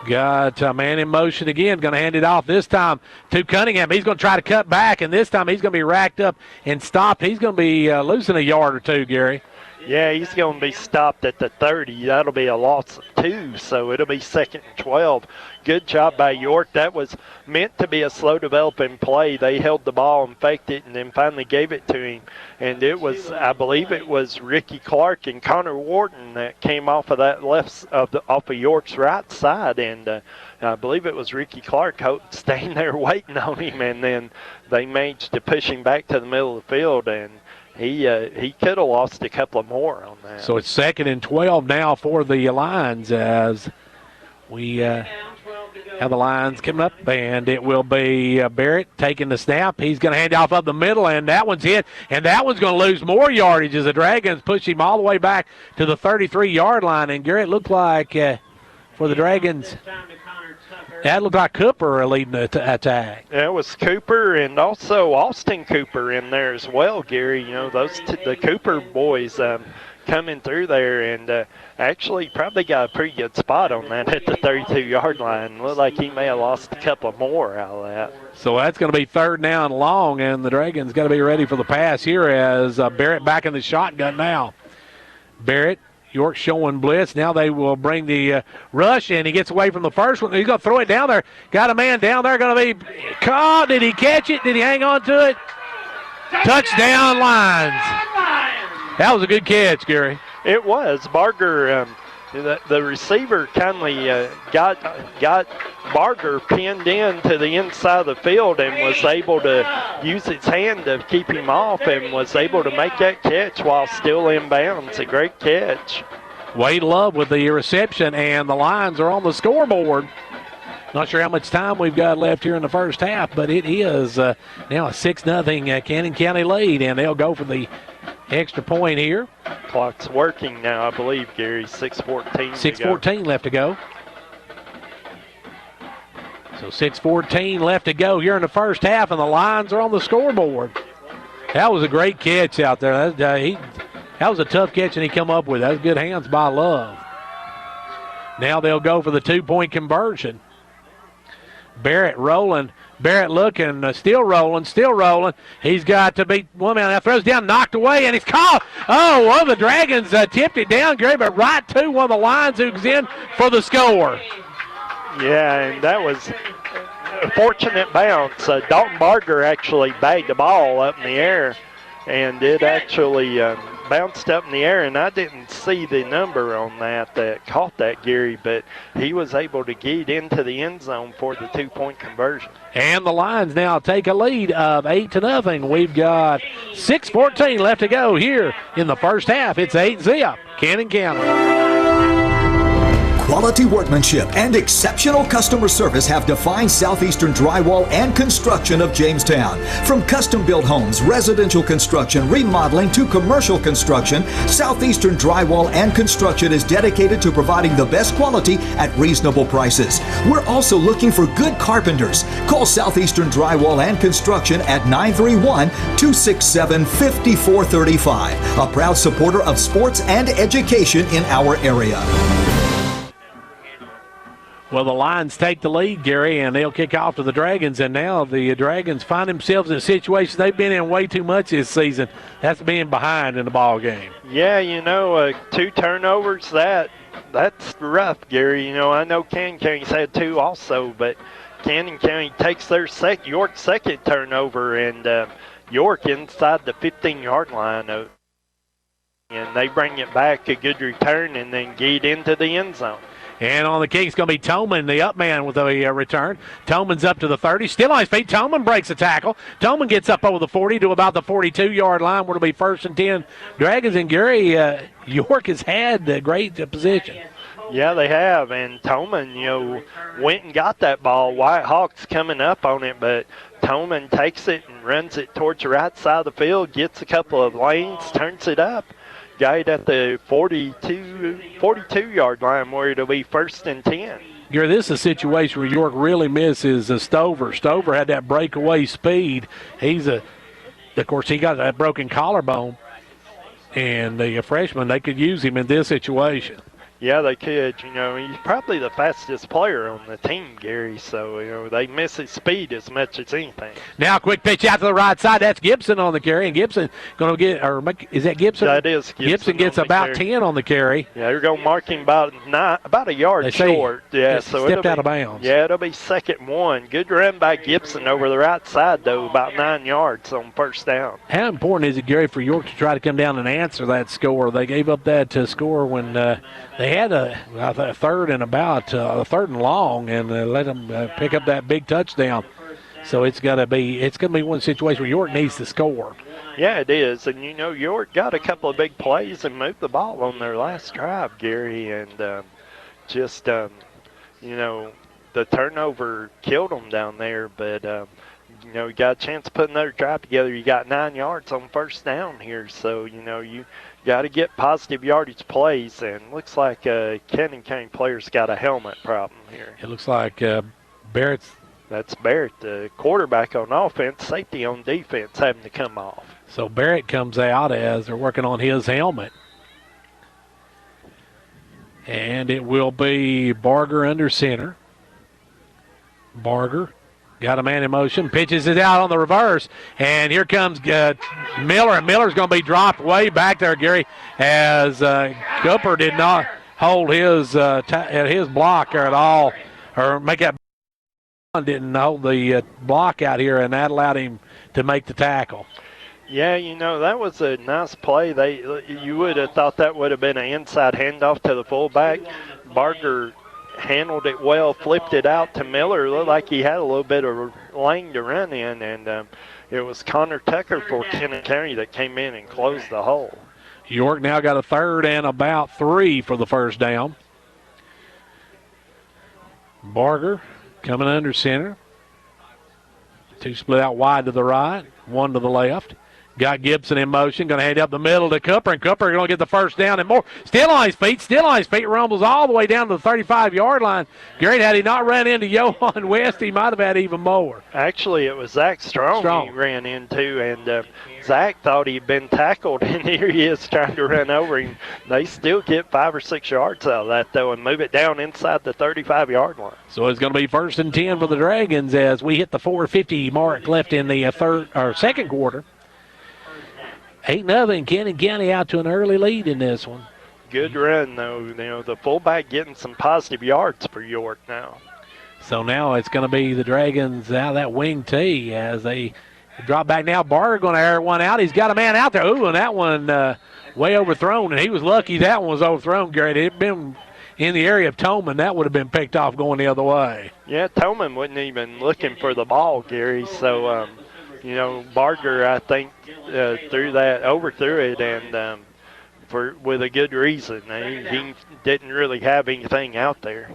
Got a man in motion again. Going to hand it off this time to Cunningham. He's going to try to cut back, and this time he's going to be racked up and stopped. He's going to be losing a yard or 2, Gary. Yeah, he's going to be stopped at the 30. That'll be a loss of 2, so it'll be 2nd and 12. Good job by York. That was meant to be a slow developing play. They held the ball and faked it and then finally gave it to him. And it was, I believe it was Ricky Clark and Connor Wharton that came off of that off of York's right side. And I believe it was Ricky Clark staying there waiting on him. And then they managed to push him back to the middle of the field, and he could have lost a couple of more on that. So it's 2nd and 12 now for the Lions as we Have the lines coming up, and it will be Barrett taking the snap. He's going to hand off up the middle, and that one's hit, and that one's going to lose more yardage as the Dragons push him all the way back to the 33-yard line. And Garrett looked like for the Dragons, that looked like Cooper leading the attack. Yeah, it was Cooper and also Austin Cooper in there as well, Gary. You know, the Cooper boys coming through there, and actually probably got a pretty good spot on that at the 32-yard line. Looked like he may have lost a couple more out of that. So that's going to be 3rd down long, and the Dragons got to be ready for the pass here as Barrett back in the shotgun now. Barrett, York showing blitz. Now they will bring the rush, and he gets away from the first one. He's going to throw it down there. Got a man down there going to be caught. Did he catch it? Did he hang on to it? Touchdown Lions. That was a good catch, Gary. It was. Barger, the receiver kindly got Barger pinned in to the inside of the field and was able to use his hand to keep him off and was able to make that catch while still in bounds. A great catch. Wade Love with the reception, and the Lions are on the scoreboard. Not sure how much time we've got left here in the first half, but it is now a 6-0 Cannon County lead, and they'll go for the extra point here. Clock's working now, I believe, Gary. 6:14. 6:14 left to go. So 6:14 left to go here in the first half, and the Lions are on the scoreboard. That was a great catch out there. That was a tough catch, and he come up with it. That was good hands by Love. Now they'll go for the 2-point conversion. Barrett rolling. Barrett looking, still rolling. He's got to beat one man. Now throws down, knocked away, and he's caught. Oh, one of the Dragons tipped it down, Gary, but right to one of the Lions who's in for the score. Yeah, and that was a fortunate bounce. Dalton Barger actually bagged the ball up in the air, and it actually bounced up in the air, and I didn't see the number on that caught that, Gary, but he was able to get into the end zone for the 2-point conversion. And the Lions now take a lead of 8-0. We've got 6:14 left to go here in the first half. It's 8-0, Cannon County. Quality workmanship and exceptional customer service have defined Southeastern Drywall and Construction of Jamestown. From custom-built homes, residential construction, remodeling to commercial construction, Southeastern Drywall and Construction is dedicated to providing the best quality at reasonable prices. We're also looking for good carpenters. Call Southeastern Drywall and Construction at 931-267-5435. A proud supporter of sports and education in our area. Well, the Lions take the lead, Gary, and they'll kick off to the Dragons. And now the Dragons find themselves in a situation they've been in way too much this season. That's being behind in the ball game. Yeah, 2 turnovers, that's rough, Gary. I know Cannon County's had 2 also, but Cannon County takes their York's second turnover, and York inside the 15-yard line. And they bring it back, a good return, and then get into the end zone. And on the kick, it's going to be Toman, the up man, with a return. Toman's up to the 30, still on his feet. Toman breaks a tackle. Toman gets up over the 40 to about the 42-yard line, where it'll be 1st and 10. Dragons and Gary, York has had a great position. Yeah, they have. And Toman, went and got that ball. White Hawks coming up on it, but Toman takes it and runs it towards the right side of the field, gets a couple of lanes, turns it up. Got it at the 42-yard line where it'll be 1st and 10. Gary, this is a situation where York really misses Stover. Stover had that breakaway speed. Of course, he got that broken collarbone. And the freshman, they could use him in this situation. Yeah, they could. He's probably the fastest player on the team, Gary. So, they miss his speed as much as anything. Now, quick pitch out to the right side. That's Gibson on the carry. And Gibson going to get, is that Gibson? That is Gibson. Gibson gets about 10 on the carry. Yeah, you're going to mark him about a yard short. Yeah, so stepped out of bounds. Yeah, it'll be 2nd and 1. Good run by Gibson over the right side, though, about 9 yards on 1st down. How important is it, Gary, for York to try to come down and answer that score? They gave up that score when they had a 3rd and about a 3rd and long, and let them pick up that big touchdown. So it's going to be one situation where York needs to score. Yeah, it is. And, York got a couple of big plays and moved the ball on their last drive, Gary. And the the turnover killed them down there, but you know, you got a chance to put another drive together. You got 9 yards on first down here, so you know you got to get positive yardage plays. And looks like Cannon County players got a helmet problem here. It looks like Barrett's. That's Barrett, the quarterback on offense, safety on defense, having to come off. So Barrett comes out as they're working on his helmet. And it will be Barger under center. Barger got a man in motion, pitches it out on the reverse, and here comes Miller, and Miller's going to be dropped way back there, Gary, as Cooper did not hold his block at all, or make that. Didn't hold the block out here, and that allowed him to make the tackle. Yeah, you know, that was a nice play. You would have thought that would have been an inside handoff to the fullback. Barger handled it well, flipped it out to Miller. Looked like he had a little bit of lane to run in, and it was Connor Tucker for Cannon County that came in and closed the hole. York now got a 3rd and about 3 for the first down. Barger coming under center. 2 split out wide to the right, 1 to the left. Got Gibson in motion, going to head up the middle to Cooper, and Cooper going to get the first down and more. Still on his feet, rumbles all the way down to the 35-yard line. Gary, had he not ran into Johan West, he might have had even more. Actually, it was Zach Strong he ran into, and Zach thought he'd been tackled, and here he is trying to run over him. They still get 5 or 6 yards out of that, though, and move it down inside the 35-yard line. So it's going to be 1st and 10 for the Dragons as we hit the 4:50 mark left in the second quarter. 8-0, Cannon County out to an early lead in this one. Good run, though. You know, the fullback getting some positive yards for York now. So now it's going to be the Dragons out of that wing tee as they drop back now. Barger going to air one out. He's got a man out there. Ooh, and that one way overthrown, and he was lucky that one was overthrown, Gary. It had been in the area of Tolman. That would have been picked off going the other way. Yeah, Tolman wasn't even looking for the ball, Gary, so you know, Barger, I think, overthrew it, and with a good reason. He didn't really have anything out there.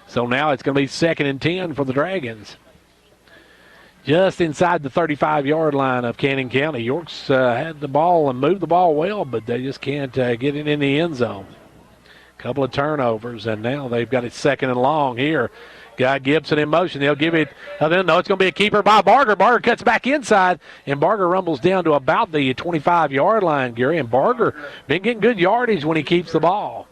So now it's going to be 2nd and 10 for the Dragons. Just inside the 35-yard line of Cannon County. York's had the ball and moved the ball well, but they just can't get it in the end zone. Couple of turnovers, and now they've got it 2nd and long here. Got Gibson in motion. They'll give it. No, it's going to be a keeper by Barger. Barger cuts back inside, and Barger rumbles down to about the 25-yard line, Gary. And Barger been getting good yardage when he keeps the ball.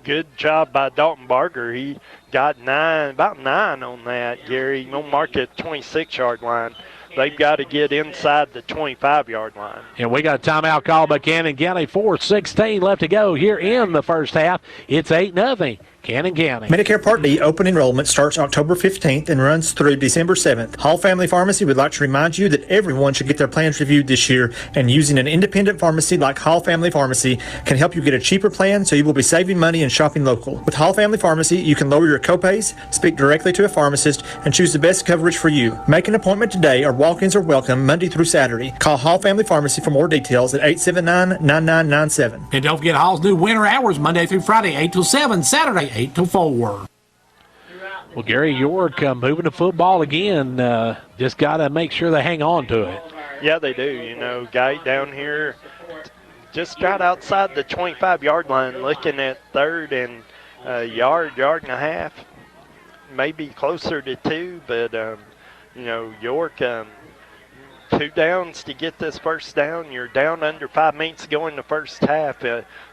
Good job by Dalton Barger. He got about 9 on that, Gary. He'll mark it 26-yard line. They've got to get inside the 25-yard line. And we got a timeout call by Cannon County. 4:16 left to go here in the first half. It's 8-0. Cannon County. Medicare Part D open enrollment starts October 15th and runs through December 7th. Hall Family Pharmacy would like to remind you that everyone should get their plans reviewed this year, and using an independent pharmacy like Hall Family Pharmacy can help you get a cheaper plan so you will be saving money and shopping local. With Hall Family Pharmacy, you can lower your copays, speak directly to a pharmacist, and choose the best coverage for you. Make an appointment today, or walk-ins are welcome Monday through Saturday. Call Hall Family Pharmacy for more details at 879-9997. And don't forget Hall's new winter hours, Monday through Friday, 8 till 7, Saturday, 8 till 4. Well, Gary, York moving the football again. Just got to make sure they hang on to it. Yeah, they do. You know, guy down here just got outside the 25-yard line, looking at 3rd and yard and a half, maybe closer to 2. But, you know, York, 2 downs to get this first down. You're down under 5 minutes to go in the first half.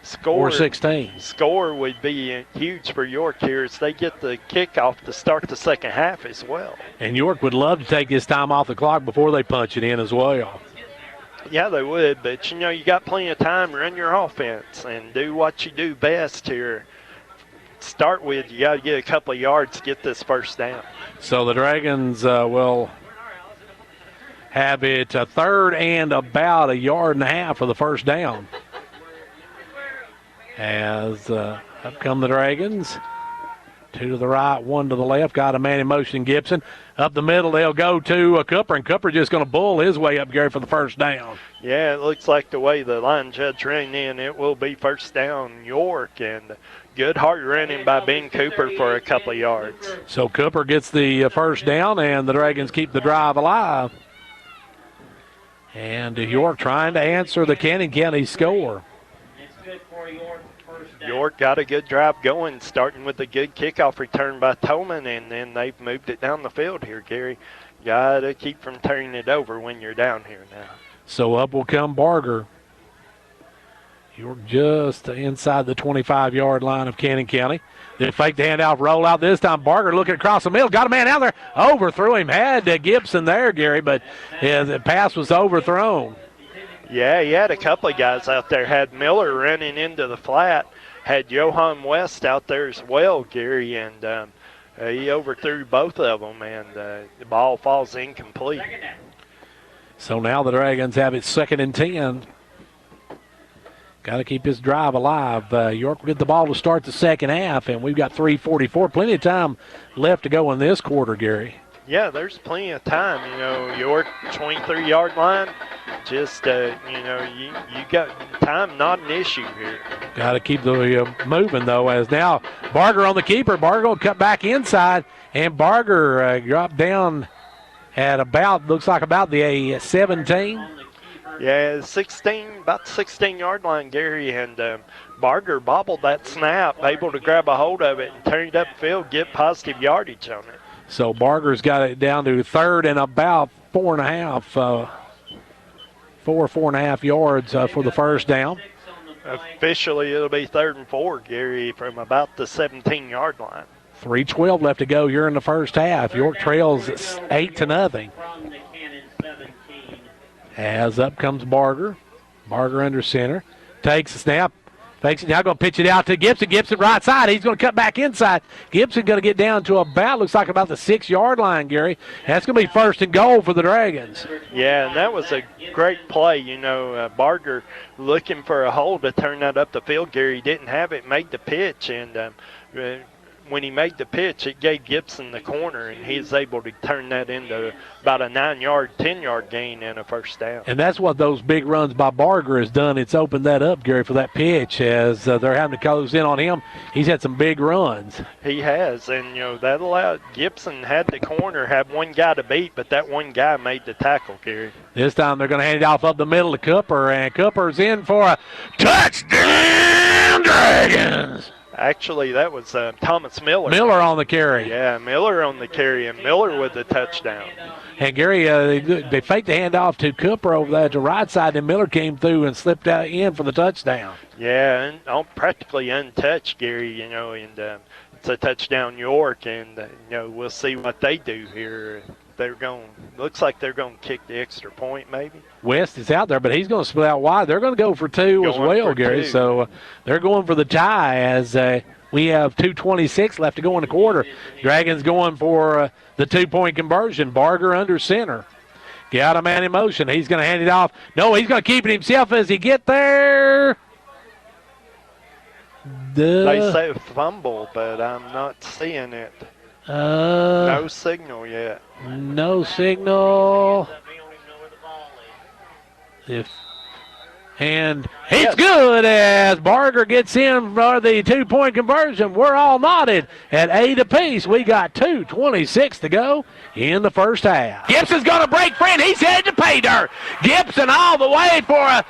Score 4:16. Score would be huge for York here as they get the kickoff to start the second half as well. And York would love to take this time off the clock before they punch it in as well. Yeah, they would, but, you know, you got plenty of time to run your offense and do what you do best here. Start with, you got to get a couple of yards to get this first down. So the Dragons will have it a 3rd and about 1.5 yards for the first down. As up come the Dragons. 2 to the right, 1 to the left. Got a man in motion, Gibson. Up the middle, they'll go to Cooper, and Cooper just going to bull his way up, Gary, for the first down. Yeah, it looks like the way the line judge ran in, it will be first down York. And good hard running by Ben Cooper for a couple of yards. So Cooper gets the first down, and the Dragons keep the drive alive. And York trying to answer the Cannon County score. York got a good drive going, starting with a good kickoff return by Tolman, and then they've moved it down the field here, Gary. Got to keep from turning it over when you're down here now. So up will come Barger. York just inside the 25-yard line of Cannon County. They fake the handoff, roll out this time. Barger looking across the middle, got a man out there, overthrew him. Had Gibson there, Gary, but the pass was overthrown. Yeah, he had a couple of guys out there. Had Miller running into the flat. Had Johan West out there as well, Gary, and he overthrew both of them, and the ball falls incomplete. So now the Dragons have it 2nd and 10. Got to keep this drive alive. York will get the ball to start the second half, and we've got 3:44. Plenty of time left to go in this quarter, Gary. Yeah, there's plenty of time. You know, York 23-yard line. Just, you got time, not an issue here. Got to keep the moving, though, as now Barger on the keeper. Barger will cut back inside, and Barger dropped down at looks like about the 17. Yeah, about the 16-yard line, Gary, and Barger bobbled that snap, able to grab a hold of it and turn it upfield, get positive yardage on it. So Barger's got it down to 3rd and about 4.5 yards for the first down. Officially, it'll be 3rd and 4, Gary, from about the 17-yard line. 3:12 left to go here in the first half. York trails 8-0. As up comes Barger. Barger under center. Takes the snap. Fakes it. Now going to pitch it out to Gibson. Gibson right side. He's going to cut back inside. Gibson going to get down to looks like about the 6-yard line, Gary. That's going to be 1st and goal for the Dragons. Yeah, and that was a great play. You know, Barger looking for a hole to turn that up the field, Gary. He didn't have it, made the pitch, and when he made the pitch, it gave Gibson the corner, and he was able to turn that into about a 9-yard, 10-yard gain and a first down. And that's what those big runs by Barger has done. It's opened that up, Gary, for that pitch as they're having to close in on him. He's had some big runs. He has, and, that allowed Gibson had the corner, had one guy to beat, but that one guy made the tackle, Gary. This time they're going to hand it off up the middle to Cooper, and Cooper's in for a touchdown, Dragons! Actually, that was Thomas Miller. Miller on the carry. Yeah, Miller on the carry, and Miller with the touchdown. And, Gary, they faked the handoff to Cooper over there to the right side, and Miller came through and slipped out in for the touchdown. Yeah, and practically untouched, Gary, and it's a touchdown York, and, we'll see what they do here. Looks like they're going to kick the extra point maybe. West is out there, but he's going to split out wide. They're going to go for 2 as well, Gary. So they're going for the tie as we have 2:26 left to go in the quarter. Dragons going for the 2-point conversion. Barger under center. Got a man in motion. He's going to hand it off. No, he's going to keep it himself as he get there. They say fumble, but I'm not seeing it. No signal yet. No signal. And it's good as Barger gets in for the 2-point conversion. We're all knotted at 8 apiece. We got 2:26 to go in the first half. Gibson's going to break free, and he's headed to pay dirt. Gibson all the way for a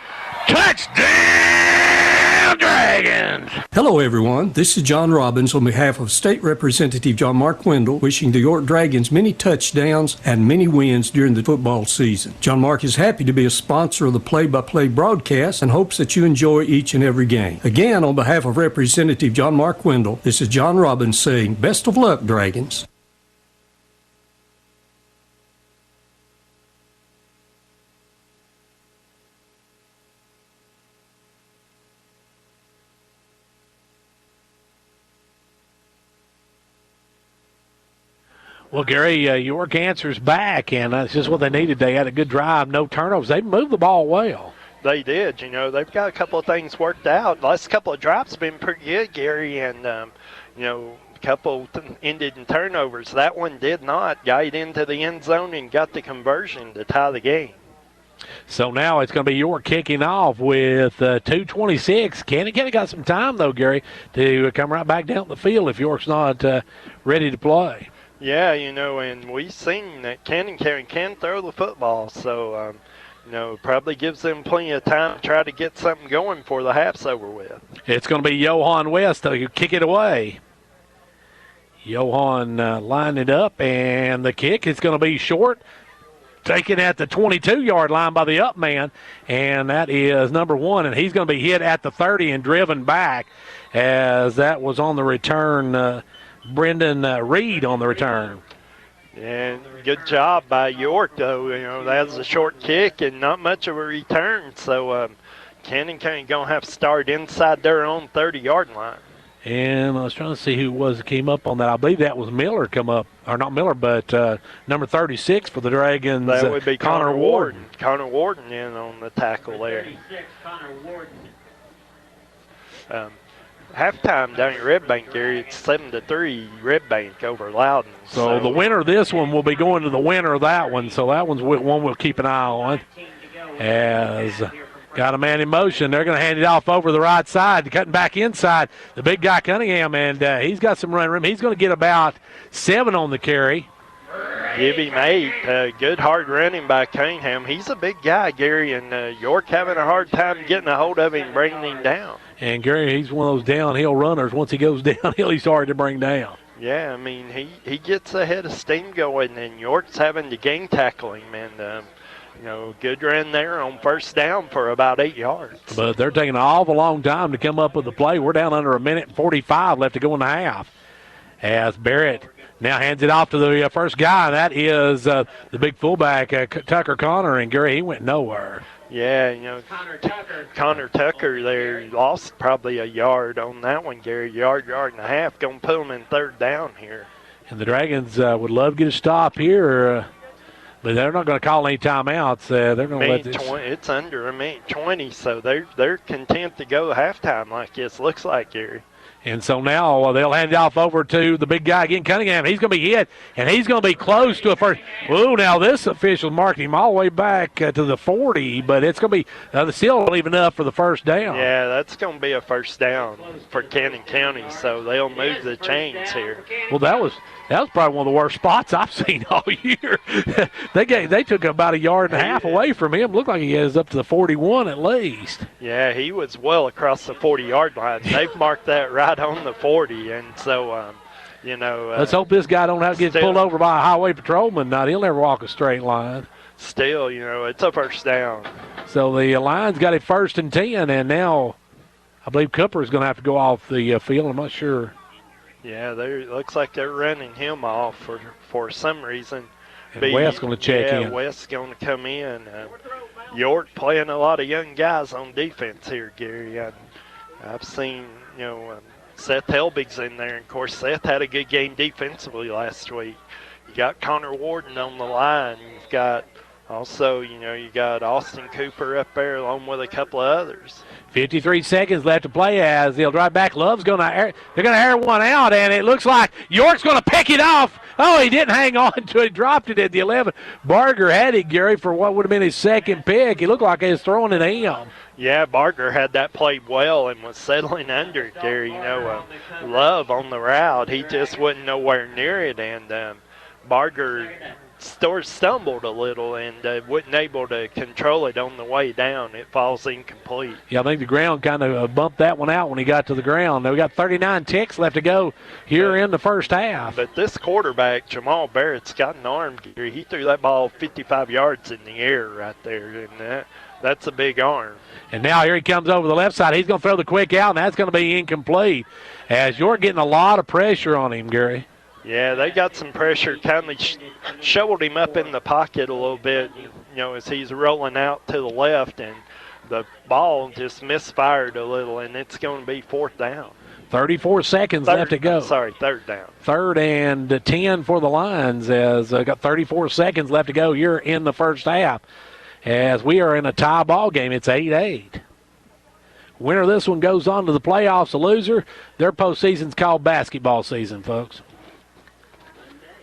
touchdown, Dragons. Hello, everyone. This is John Robbins on behalf of State Representative John Mark Wendell, wishing the York Dragons many touchdowns and many wins during the football season. John Mark is happy to be a sponsor of the play-by-play broadcast and hopes that you enjoy each and every game. Again, on behalf of Representative John Mark Wendell, this is John Robbins saying, best of luck, Dragons. Well, Gary, York answers back, and that's just what they needed. They had a good drive, no turnovers. They moved the ball well. They did. They've got a couple of things worked out. The last couple of drives have been pretty good, Gary, and, a couple ended in turnovers. That one did not. Got into the end zone and got the conversion to tie the game. So now it's going to be York kicking off with 2:26. Cannon got some time, though, Gary, to come right back down the field if York's not ready to play. Yeah, and we've seen that Cannon County can throw the football, so, probably gives them plenty of time to try to get something going before the half's over with. It's going to be Johan West to kick it away. Johan lined it up, and the kick is going to be short. Taken at the 22-yard line by the up man, and that is number 1, and he's going to be hit at the 30 and driven back as that was on the return. Brendan Reed on the return. And good job by York, though. That was a short kick and not much of a return, so Cannon County going to have to start inside their own 30-yard line. And I was trying to see who it was that came up on that. I believe that was Miller come up, or not Miller, but number 36 for the Dragons. That would be Connor Warden. Connor Warden in on the tackle there. Halftime down at Red Bank, Gary, it's 7-3 Red Bank over Loudon. So the winner of this one will be going to the winner of that one. So that one's one we'll keep an eye on. As got a man in motion. They're going to hand it off over the right side, cutting back inside. The big guy, Cunningham, and he's got some run room. He's going to get about 7 on the carry. Give him 8. Good hard running by Cunningham. He's a big guy, Gary, and York having a hard time getting a hold of him, bringing him down. And Gary, he's one of those downhill runners. Once he goes downhill, he's hard to bring down. Yeah, I mean, he gets ahead of steam going, and York's having to gang tackle him, and good run there on first down for about 8 yards. But they're taking an awful long time to come up with the play. We're down under 1:45 left to go in the half. As Barrett now hands it off to the first guy. That is the big fullback, Tucker Connor, and Gary, he went nowhere. Yeah, Connor Tucker there lost probably a yard on that one, Gary. Yard and a half. Going to put them in third down here. And the Dragons would love to get a stop here. But they're not going to call any timeouts. They're going to let this. It's under a minute 20, so they're content to go halftime like this. Looks like, Gary. And so now they'll hand it off over to the big guy again, Cunningham. He's going to be hit, and he's going to be close to a first. Ooh, now this official marked him all the way back to the 40, but it's going to be still not even enough for the first down. Yeah, that's going to be a first down for Cannon County, so they'll move the chains here. Well, that was probably one of the worst spots I've seen all year. They took about a yard and a half away from him. Looked like he is up to the 41 at least. Yeah, he was well across the 40-yard line. They've marked that right on the 40, and so, let's hope this guy don't have to get pulled over by a highway patrolman. Now, he'll never walk a straight line. Still, it's a first down. So the Lions got it 1st and 10, and now I believe Cooper is going to have to go off the field. I'm not sure. Yeah, looks like they're running him off for some reason. And West's going to check in. Yeah, West's going to come in. York playing a lot of young guys on defense here, Gary. I've seen, Seth Helbig's in there. And, of course, Seth had a good game defensively last week. You got Connor Warden on the line. You've got also, you got Austin Cooper up there along with a couple of others. 53 seconds left to play as they'll drive back. They're going to air one out, and it looks like York's going to pick it off. Oh, he didn't hang on to it. Dropped it at the 11. Barger had it, Gary, for what would have been his second pick. He looked like he was throwing it in. Yeah, Barger had that played well and was settling under it, Gary. Love on the route. He just wasn't nowhere near it, and Barger stumbled a little and wasn't able to control it on the way down. It falls incomplete. Yeah, I think the ground kind of bumped that one out when he got to the ground. Now we got 39 ticks left to go here in the first half. But this quarterback, Jamal Barrett's got an arm, Gary. He threw that ball 55 yards in the air right there, and that's a big arm. And now here he comes over the left side. He's going to throw the quick out, and that's going to be incomplete as you're getting a lot of pressure on him, Gary. Yeah, they got some pressure, kind of shoveled him up in the pocket a little bit, as he's rolling out to the left, and the ball just misfired a little, and it's going to be 4th down. 34 seconds left to go. Third down. 3rd and 10 for the Lions as got 34 seconds left to go here in the first half. As we are in a tie ball game, it's 8-8. Winner of this one goes on to the playoffs. The loser, their postseason's called basketball season, folks.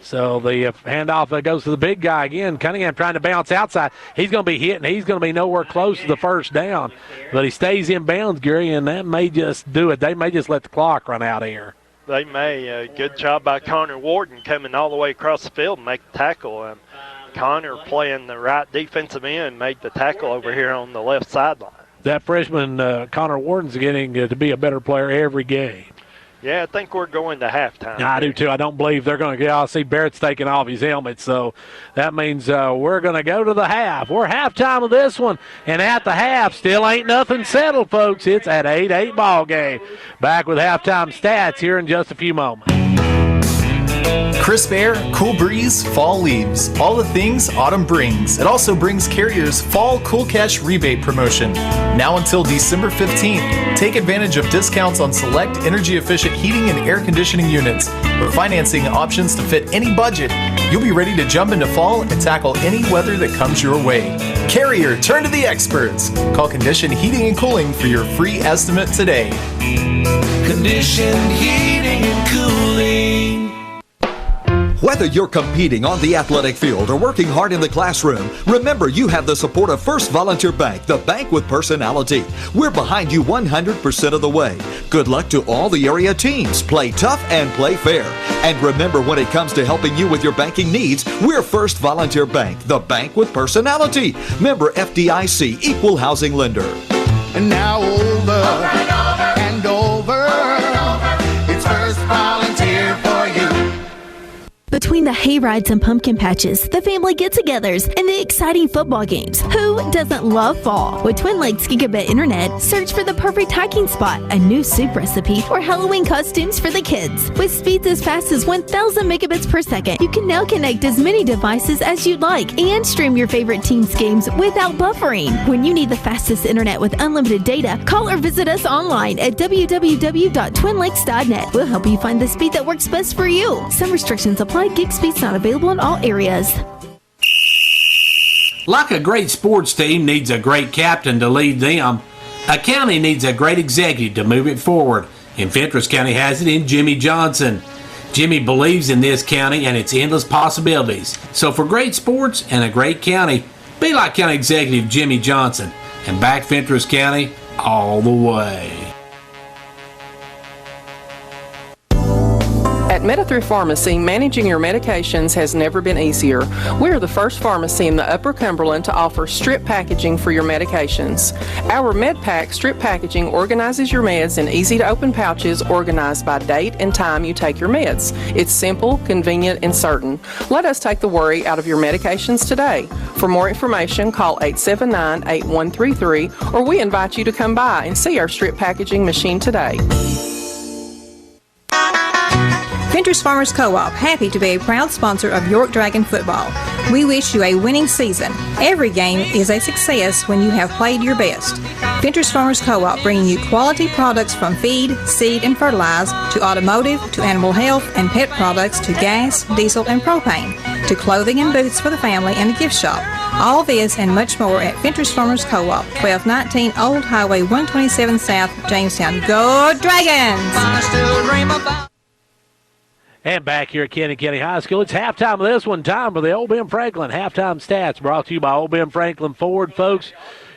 So the handoff goes to the big guy again. Cunningham trying to bounce outside. He's going to be hit, and he's going to be nowhere close to the first down. But he stays in bounds, Gary, and that may just do it. They may just let the clock run out here. They may. Good job by Connor Warden coming all the way across the field and make the tackle. Connor playing the right defensive end made the tackle over here on the left sideline. That freshman, Connor Warden's getting to be a better player every game. Yeah, I think we're going to halftime. I do too. I don't believe they're going to get. I see Barrett's taking off his helmet, so that means we're going to go to the half. We're halftime of this one, and at the half, still ain't nothing settled, folks. It's at 8-8 ball game. Back with halftime stats here in just a few moments. Crisp air, cool breeze, fall leaves. All the things autumn brings. It also brings Carrier's Fall Cool Cash Rebate Promotion. Now until December 15th. Take advantage of discounts on select energy-efficient heating and air conditioning units. With financing options to fit any budget, you'll be ready to jump into fall and tackle any weather that comes your way. Carrier, turn to the experts. Call Condition Heating and Cooling for your free estimate today. Conditioned heating and cooling. Whether you're competing on the athletic field or working hard in the classroom, remember you have the support of First Volunteer Bank, the bank with personality. We're behind you 100% of the way. Good luck to all the area teams. Play tough and play fair. And remember, when it comes to helping you with your banking needs, we're First Volunteer Bank, the bank with personality. Member FDIC, Equal Housing Lender. And now over and over, it's First Volunteer for you. Between the hay rides and pumpkin patches, the family get-togethers, and the exciting football games, who doesn't love fall? With Twin Lakes Gigabit Internet, search for the perfect hiking spot, a new soup recipe, or Halloween costumes for the kids. With speeds as fast as 1,000 megabits per second, you can now connect as many devices as you'd like and stream your favorite team's games without buffering. When you need the fastest internet with unlimited data, call or visit us online at www.twinlakes.net. We'll help you find the speed that works best for you. Some restrictions apply. Gig speed's not available in all areas. Like a great sports team needs a great captain to lead them, a county needs a great executive to move it forward. And Fentress County has it in Jimmy Johnson. Jimmy believes in this county and its endless possibilities. So for great sports and a great county, be like County Executive Jimmy Johnson and back Fentress County all the way. At Meta3 Pharmacy, managing your medications has never been easier. We are the first pharmacy in the Upper Cumberland to offer strip packaging for your medications. Our MedPack strip packaging organizes your meds in easy-to-open pouches organized by date and time you take your meds. It's simple, convenient, and certain. Let us take the worry out of your medications today. For more information, call 879-8133, or we invite you to come by and see our strip packaging machine today. Fentress Farmers Co-op, happy to be a proud sponsor of York Dragon football. We wish you a winning season. Every game is a success when you have played your best. Fentress Farmers Co-op, bringing you quality products from feed, seed, and fertilizer, to automotive, to animal health and pet products, to gas, diesel, and propane, to clothing and boots for the family and the gift shop. All this and much more at Fentress Farmers Co-op, 1219 Old Highway 127 South, Jamestown. Go Dragons! And back here at Kenny County High School, it's halftime of this one. Time for the Old Ben Franklin halftime stats, brought to you by Old Ben Franklin Ford, folks.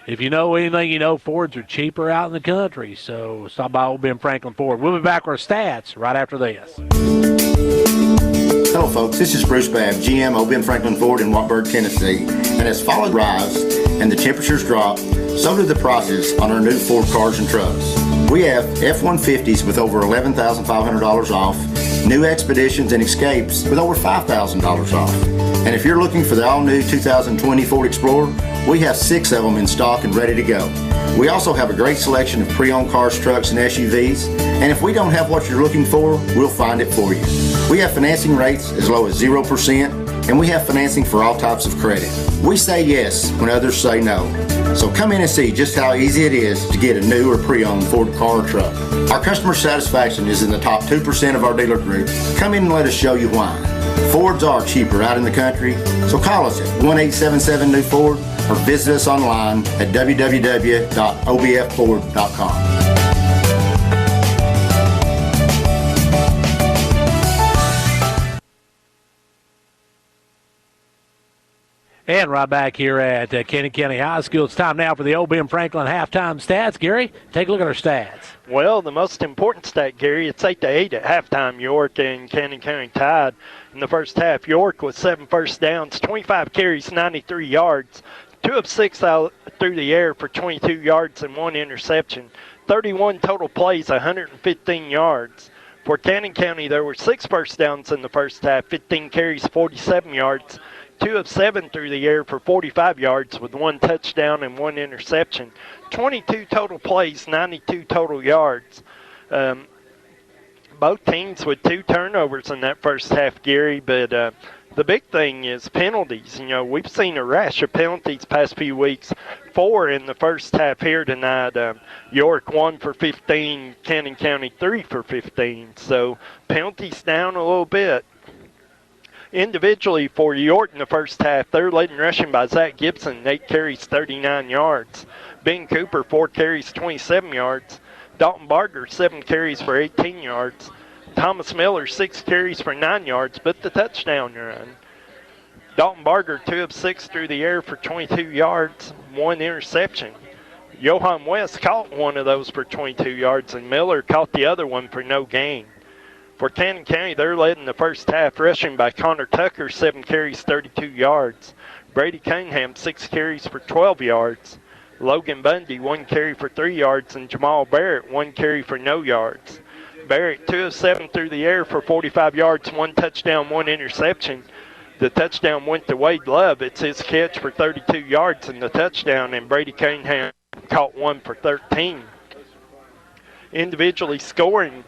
If you know anything, you know Fords are cheaper out in the country, so stop by Old Ben Franklin Ford. We'll be back with our stats right after this. Hello, folks. This is Bruce Babb, GM Old Ben Franklin Ford in Wartburg, Tennessee. And as fall rise and the temperatures drop, so do the prices on our new Ford cars and trucks. We have F-150s with over $11,500 off, new Expeditions and Escapes with over $5,000 off. And if you're looking for the all-new 2020 Ford Explorer, we have 6 of them in stock and ready to go. We also have a great selection of pre-owned cars, trucks, and SUVs. And if we don't have what you're looking for, we'll find it for you. We have financing rates as low as 0%, and we have financing for all types of credit. We say yes when others say no. So come in and see just how easy it is to get a new or pre-owned Ford car or truck. Our customer satisfaction is in the top 2% of our dealer group. Come in and let us show you why. Fords are cheaper out in the country, so call us at 1-877-NEW-FORD or visit us online at www.obfford.com. And right back here at Canyon County High School. It's time now for the Old Ben Franklin halftime stats. Gary, take a look at our stats. Well, the most important stat, Gary, it's 8-8 at halftime. York and Canyon County tied in the first half. York with 7 first downs, 25 carries, 93 yards, 2 of 6 out through the air for 22 yards and 1 interception. 31 total plays, 115 yards. For Canyon County, there were 6 first downs in the first half, 15 carries, 47 yards, 2 of 7 through the air for 45 yards with 1 touchdown and 1 interception. 22 total plays, 92 total yards. Both teams with 2 turnovers in that first half, Gary, but the big thing is penalties. You know, we've seen a rash of penalties past few weeks. 4 in the first half here tonight. York 1 for 15, Canyon County 3 for 15. So penalties down a little bit. Individually for York in the first half, they're leading rushing by Zach Gibson, 8 carries, 39 yards. Ben Cooper, 4 carries, 27 yards. Dalton Barger, 7 carries for 18 yards. Thomas Miller, 6 carries for 9 yards, but the touchdown run. Dalton Barger, 2 of 6 through the air for 22 yards, 1 interception. Johan West caught one of those for 22 yards, and Miller caught the other one for no gain. For Canyon County, they're led in the first half, rushing by Connor Tucker, 7 carries, 32 yards. Brady Cunningham, 6 carries for 12 yards. Logan Bundy, 1 carry for 3 yards, and Jamal Barrett, 1 carry for no yards. Barrett, 2 of 7 through the air for 45 yards, 1 touchdown, 1 interception. The touchdown went to Wade Love. It's his catch for 32 yards and the touchdown, and Brady Cunningham caught 1 for 13. Individually scoring,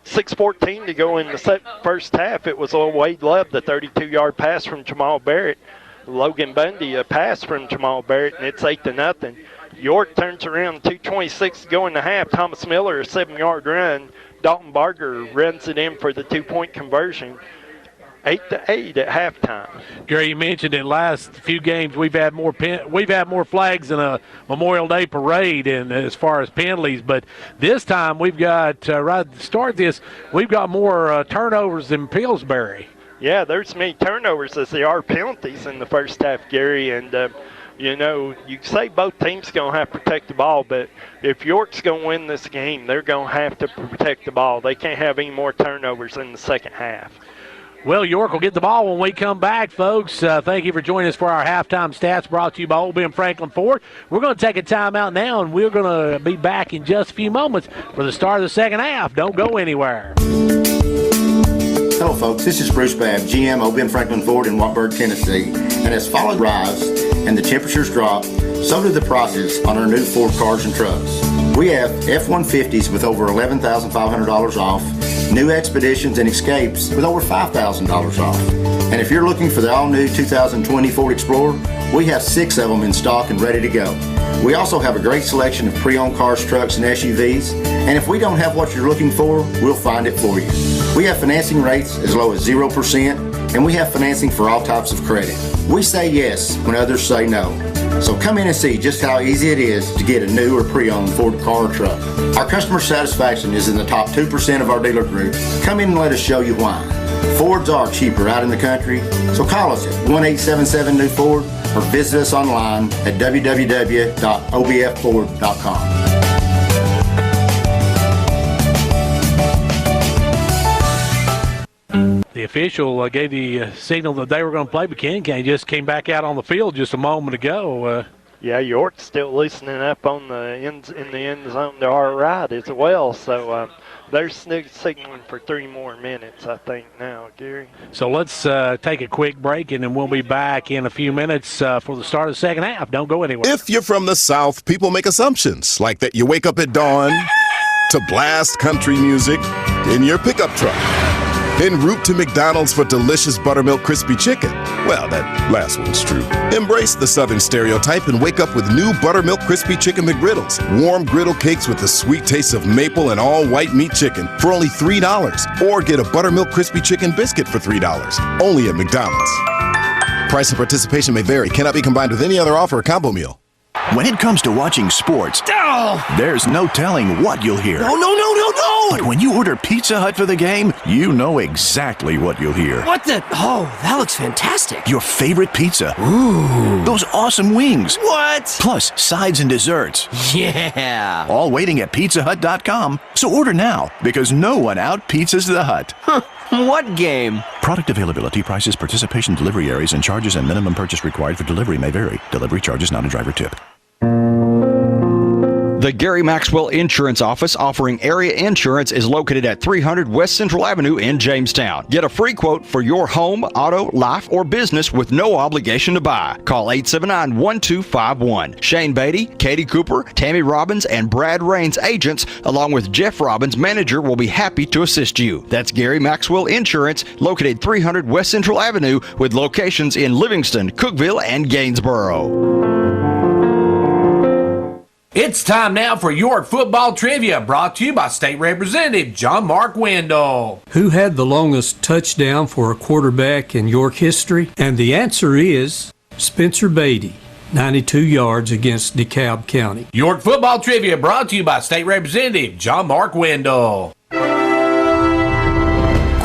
6:14 to go in the first half. It was Wade Love, the 32-yard pass from Jamal Barrett. Logan Bundy, a pass from Jamal Barrett, and it's 8-0. York turns around, 2:26 to go in the half. Thomas Miller, a 7-yard run. Dalton Barger runs it in for the 2-point conversion. 8-8 at halftime. Gary, you mentioned in the last few games we've had more flags in a Memorial Day parade, and as far as penalties, but this time we've got right to start this, we've got more turnovers than Pillsbury. Yeah, there's many turnovers as there are penalties in the first half, Gary, and you know, you say both teams going to have to protect the ball, but if York's going to win this game, they're going to have to protect the ball. They can't have any more turnovers in the second half. Well, York will get the ball when we come back, folks. Thank you for joining us for our halftime stats brought to you by Old Ben Franklin Ford. We're going to take a timeout now, and we're going to be back in just a few moments for the start of the second half. Don't go anywhere. Hello, folks. This is Bruce Babb, GM, Old Ben Franklin Ford in Watburg, Tennessee. And as fall arrives and the temperatures drop, so do the prices on our new Ford cars and trucks. We have F-150s with over $11,500 off, new Expeditions and Escapes with over $5,000 off. And if you're looking for the all-new 2020 Ford Explorer, we have 6 of them in stock and ready to go. We also have a great selection of pre-owned cars, trucks, and SUVs. And if we don't have what you're looking for, we'll find it for you. We have financing rates as low as 0%, and we have financing for all types of credit. We say yes when others say no. So come in and see just how easy it is to get a new or pre-owned Ford car or truck. Our customer satisfaction is in the top 2% of our dealer group. Come in and let us show you why. Fords are cheaper out in the country, so call us at 1-877-NEW-FORD or visit us online at www.obfford.com. The official gave the signal that they were going to play, but Canyon County just came back out on the field just a moment ago. Yeah, York's still listening up on the in the end zone to our right as well. So they're signaling for 3 more minutes, I think, now, Gary. So let's take a quick break, and then we'll be back in a few minutes for the start of the second half. Don't go anywhere. If you're from the South, people make assumptions, like that you wake up at dawn to blast country music in your pickup truck. En route to McDonald's for delicious buttermilk crispy chicken. Well, that last one's true. Embrace the Southern stereotype and wake up with new buttermilk crispy chicken McGriddles. Warm griddle cakes with the sweet taste of maple and all white meat chicken for only $3. Or get a buttermilk crispy chicken biscuit for $3. Only at McDonald's. Price and participation may vary. Cannot be combined with any other offer or combo meal. When it comes to watching sports, there's no telling what you'll hear. No! Oh! But when you order Pizza Hut for the game, you know exactly what you'll hear. What the? Oh, that looks fantastic. Your favorite pizza. Ooh. Those awesome wings. What? Plus, sides and desserts. Yeah. All waiting at pizzahut.com. So order now, because no one out-pizzas the Hut. Huh. What game? Product availability, prices, participation, delivery areas, and charges and minimum purchase required for delivery may vary. Delivery charges not a driver tip. The Gary Maxwell Insurance Office offering area insurance is located at 300 West Central Avenue in Jamestown. Get a free quote for your home, auto, life, or business with no obligation to buy. Call 879-1251. Shane Beatty, Katie Cooper, Tammy Robbins, and Brad Rains agents, along with Jeff Robbins, manager, will be happy to assist you. That's Gary Maxwell Insurance, located 300 West Central Avenue, with locations in Livingston, Cookeville, and Gainesboro. It's time now for York football trivia, brought to you by State Representative John Mark Wendell. Who had the longest touchdown for a quarterback in York history? And the answer is Spencer Beatty, 92 yards against DeKalb County. York football trivia, brought to you by State Representative John Mark Wendell.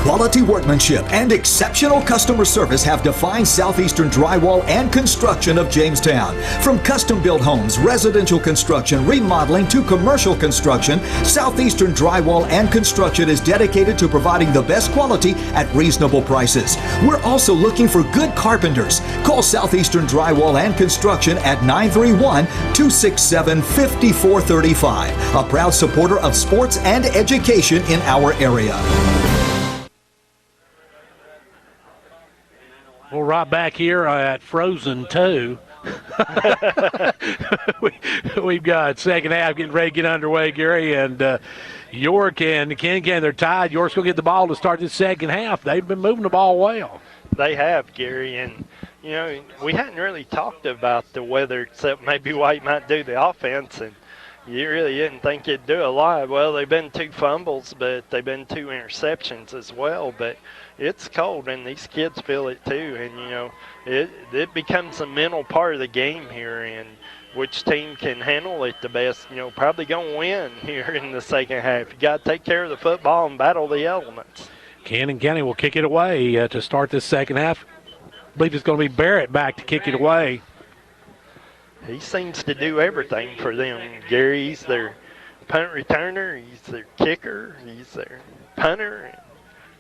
Quality workmanship and exceptional customer service have defined Southeastern Drywall and Construction of Jamestown. From custom-built homes, residential construction, remodeling to commercial construction, Southeastern Drywall and Construction is dedicated to providing the best quality at reasonable prices. We're also looking for good carpenters. Call Southeastern Drywall and Construction at 931-267-5435. A proud supporter of sports and education in our area. Well, right back here at Frozen 2. We've got second half getting ready to get underway, Gary, and York and Ken, they're tied. York's going to get the ball to start this second half. They've been moving the ball well. They have, Gary, and, you know, we hadn't really talked about the weather except maybe White might do the offense, and you really didn't think it'd do a lot. Well, they've been 2 fumbles, but they've been 2 interceptions as well, but it's cold, and these kids feel it too. And, you know, it becomes a mental part of the game here, and which team can handle it the best, you know, probably going to win here in the second half. You got to take care of the football and battle the elements. Cannon County will kick it away to start this second half. I believe it's going to be Barrett back to kick it away. He seems to do everything for them, Gary. He's their punt returner, he's their kicker, he's their punter, and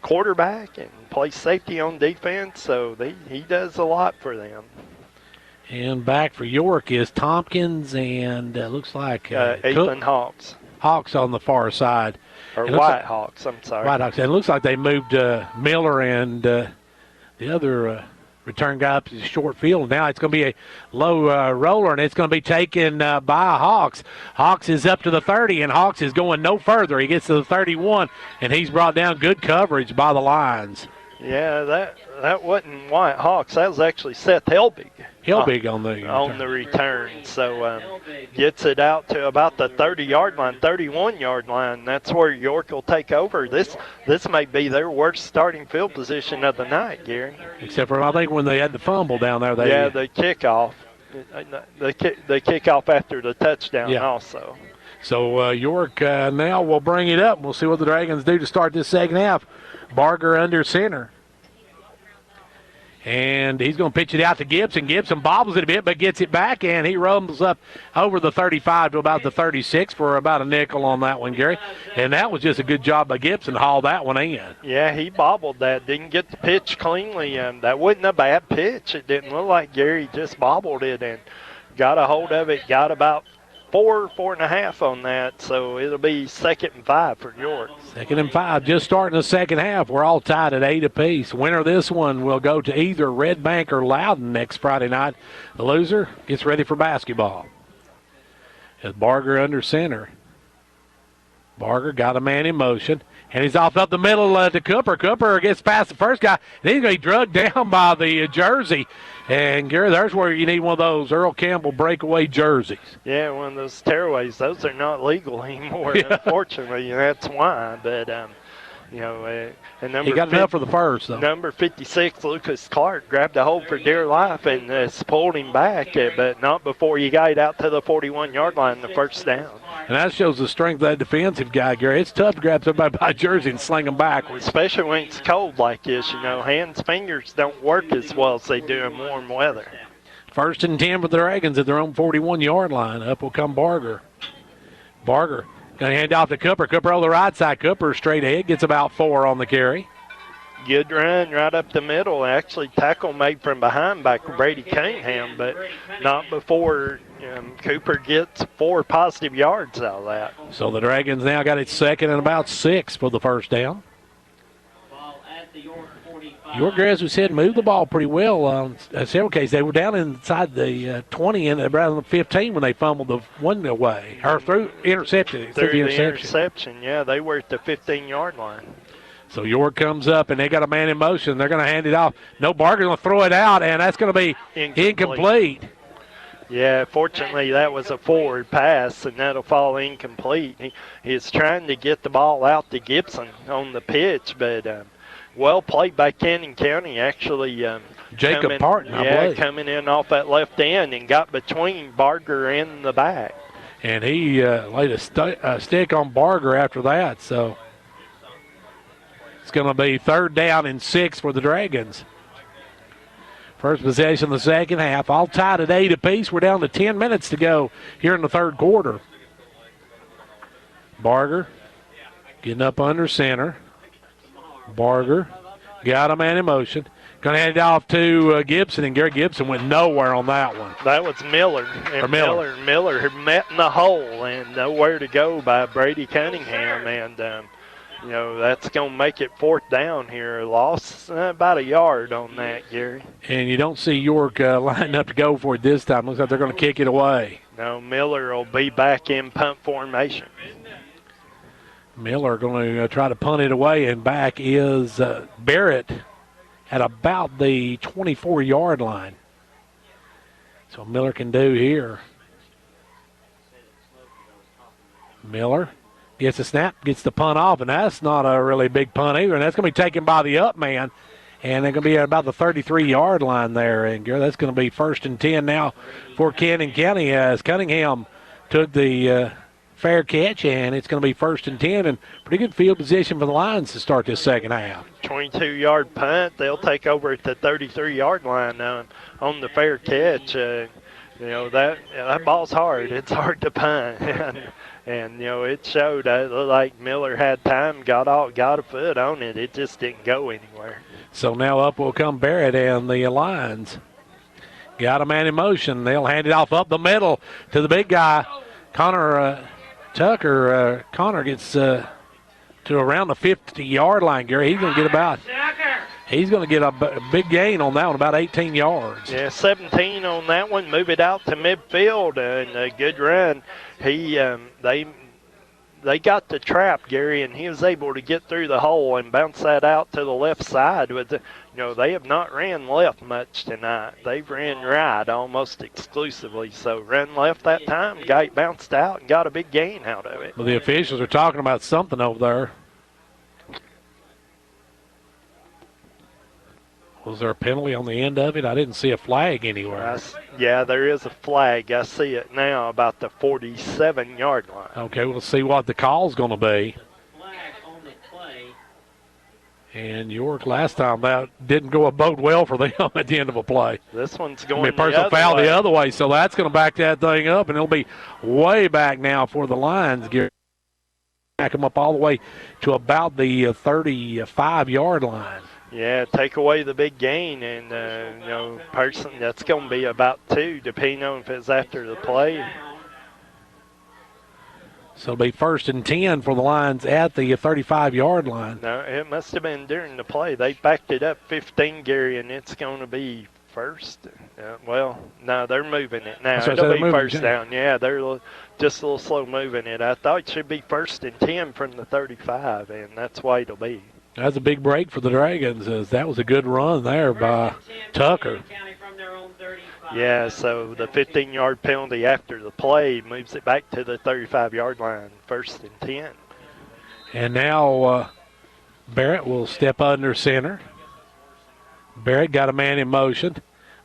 quarterback, and plays safety on defense, so he does a lot for them. And back for York is Tompkins and looks like Ethan Hawks. Hawks on the far side. Or White Hawks, I'm sorry. White Hawks. And it looks like they moved Miller and the other return guy up to the short field. Now it's going to be a low roller, and it's going to be taken by Hawks. Hawks is up to the 30, and Hawks is going no further. He gets to the 31, and he's brought down good coverage by the lines. Yeah, that wasn't White Hawks. That was actually Seth Helbig. Helbig on the return. So gets it out to about the 30-yard line, 31-yard line. That's where York will take over. This may be their worst starting field position of the night, Gary. Except for, I think, when they had the fumble down there. The kickoff. The kickoff after the touchdown also. So York now will bring it up. We'll see what the Dragons do to start this second half. Barger under center. And he's going to pitch it out to Gibson. Gibson bobbles it a bit, but gets it back, and he rumbles up over the 35 to about the 36 for about a nickel on that one, Gary. And that was just a good job by Gibson to haul that one in. Yeah, he bobbled that. Didn't get the pitch cleanly. That wasn't a bad pitch. It didn't look like Gary just bobbled it and got a hold of it, got about 4.5 on that, so it'll be 2nd and 5 for York. 2nd and 5, just starting the second half. We're all tied at 8 apiece. Winner of this one will go to either Red Bank or Loudon next Friday night. The loser gets ready for basketball. As Barger under center. Barger got a man in motion, and he's off up the middle to Cooper. Cooper gets past the first guy, and he's going to be drugged down by the jersey. And, Gary, there's where you need one of those Earl Campbell breakaway jerseys. Yeah, one of those tearaways. Those are not legal anymore, unfortunately, and that's why. But, And He got enough for the first, though. Number 56, Lucas Clark, grabbed a hold for dear life and pulled him back, but not before he got out to the 41-yard line, the first down. And that shows the strength of that defensive guy, Gary. It's tough to grab somebody by jersey and sling them backwards. Especially when it's cold like this, hands, fingers don't work as well as they do in warm weather. 1st and 10 for the Dragons at their own 41-yard line. Up will come Barger. Barger going to hand off to Cooper. Cooper on the right side. Cooper straight ahead, gets about 4 on the carry. Good run right up the middle. Actually, tackle made from behind by Brady Cunningham, but not before Cooper gets 4 positive yards out of that. So the Dragons now got it 2nd and about 6 for the first down. York, as we said, moved the ball pretty well on several cases. They were down inside the 20 and around the 15 when they fumbled the one away, or through intercepted. Through the interception, yeah. They were at the 15-yard line. So York comes up, and they got a man in motion. They're going to hand it off. No, Barker's going to throw it out, and that's going to be incomplete. Yeah, fortunately, that was a forward pass, and that'll fall incomplete. He's trying to get the ball out to Gibson on the pitch, but well played by Cannon County, actually. Jacob Parton, I believe. Coming in off that left end and got between Barger and the back. And he laid a stick on Barger after that, so it's going to be 3rd down and 6 for the Dragons. First possession of the second half. All tied at 8 apiece. We're down to 10 minutes to go here in the third quarter. Barger getting up under center. Barger got a man in motion. Going to hand it off to Gibson, and Gary Gibson went nowhere on that one. That was Miller. And Miller met in the hole and nowhere to go by Brady Cunningham. And, that's going to make it 4th down here. Lost about a yard on that, Gary. And you don't see York lining up to go for it this time. Looks like they're going to kick it away. No, Miller will be back in punt formation. Miller going to try to punt it away, and back is Barrett at about the 24-yard line. So Miller can do here. Miller gets a snap, gets the punt off, and that's not a really big punt either, and that's going to be taken by the up man, and they're going to be at about the 33-yard line there, and that's going to be 1st and 10 now for Cannon County as Cunningham took the fair catch, and it's going to be 1st and 10, and pretty good field position for the Lions to start this second half. 22-yard punt. They'll take over at the 33-yard line on the fair catch. That ball's hard. It's hard to punt. And it showed. It looked like Miller had time, got a foot on it. It just didn't go anywhere. So now up will come Barrett and the Lions. Got a man in motion. They'll hand it off up the middle to the big guy, Connor Tucker. Connor gets to around the 50-yard line, Gary. He's going to get a big gain on that one, about 18 yards. Yeah, 17 on that one. Move it out to midfield, and a good run. They got the trap, Gary, and he was able to get through the hole and bounce that out to the left side. They have not ran left much tonight. They've ran right almost exclusively. So run left that time, guy bounced out and got a big gain out of it. Well, the officials are talking about something over there. Was there a penalty on the end of it? I didn't see a flag anywhere. Yeah, there is a flag. I see it now about the 47-yard line. Okay, we'll see what the call's going to be. And York last time that didn't go bode well for them at the end of a play. This one's going personal foul the other way, so that's going to back that thing up, and it'll be way back now for the Lions. Back them up all the way to about the 35-yard line. Yeah, take away the big gain, and person that's going to be about 2, depending on if it's after the play. So it'll be 1st and 10 for the Lions at the 35-yard line. No, it must have been during the play. They backed it up 15, Gary, and it's going to be 1st. No, they're moving it now. It'll be 1st down. Yeah, they're just a little slow moving it. I thought it should be 1st and 10 from the 35, and that's why it'll be. That's a big break for the Dragons, as that was a good run there by Tucker. Yeah, so the 15-yard penalty after the play moves it back to the 35-yard line, 1st and 10. And now Barrett will step under center. Barrett got a man in motion.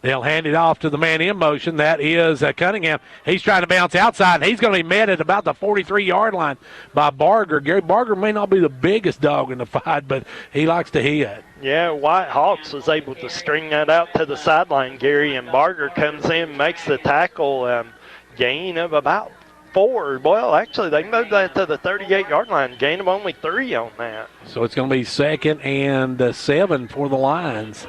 They'll hand it off to the man in motion. That is Cunningham. He's trying to bounce outside, and he's going to be met at about the 43-yard line by Barger. Gary Barger may not be the biggest dog in the fight, but he likes to hit. Yeah, White Hawks was able to string that out to the sideline, Gary, and Barger comes in, makes the tackle, gain of about 4. Well, actually, they moved that to the 38-yard line, gain of only 3 on that. So it's going to be 2nd and 7 for the Lions.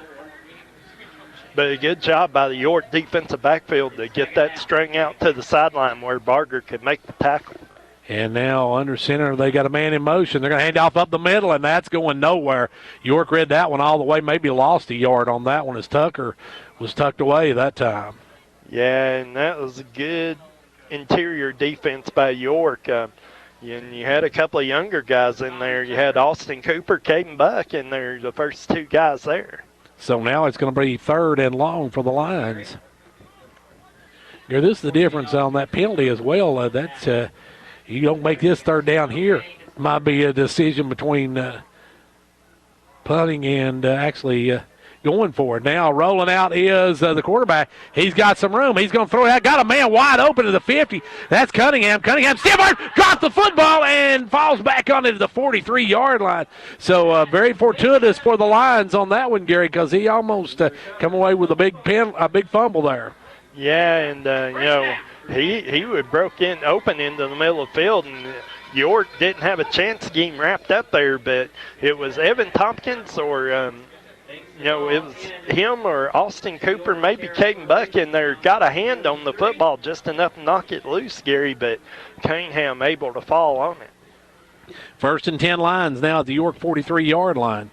But a good job by the York defensive backfield to get that string out to the sideline where Barger could make the tackle. And now under center, they got a man in motion. They're going to hand off up the middle, and that's going nowhere. York read that one all the way, maybe lost a yard on that one as Tucker was tucked away that time. Yeah, and that was a good interior defense by York. And you had a couple of younger guys in there. You had Austin Cooper, Caden Buck in there, the first 2 guys there. So now it's going to be 3rd and long for the Lions. Here, this is the difference on that penalty as well. That's you don't make this 3rd down here. Might be a decision between punting and actually going for it. Now rolling out is the quarterback. He's got some room. He's going to throw it out. Got a man wide open to the 50. That's Cunningham. Cunningham Stibart dropped the football and falls back onto the 43-yard line. So very fortuitous for the Lions on that one, Gary, because he almost come away with a big fumble there. Yeah, and he would broke in open into the middle of the field, and York didn't have a chance to get him wrapped up there, but it was Evan Tompkins or it was him or Austin Cooper, maybe Caden Buck in there, got a hand on the football just enough to knock it loose, Gary, but Cunningham able to fall on it. 1st and 10 Lions now at the York 43-yard line.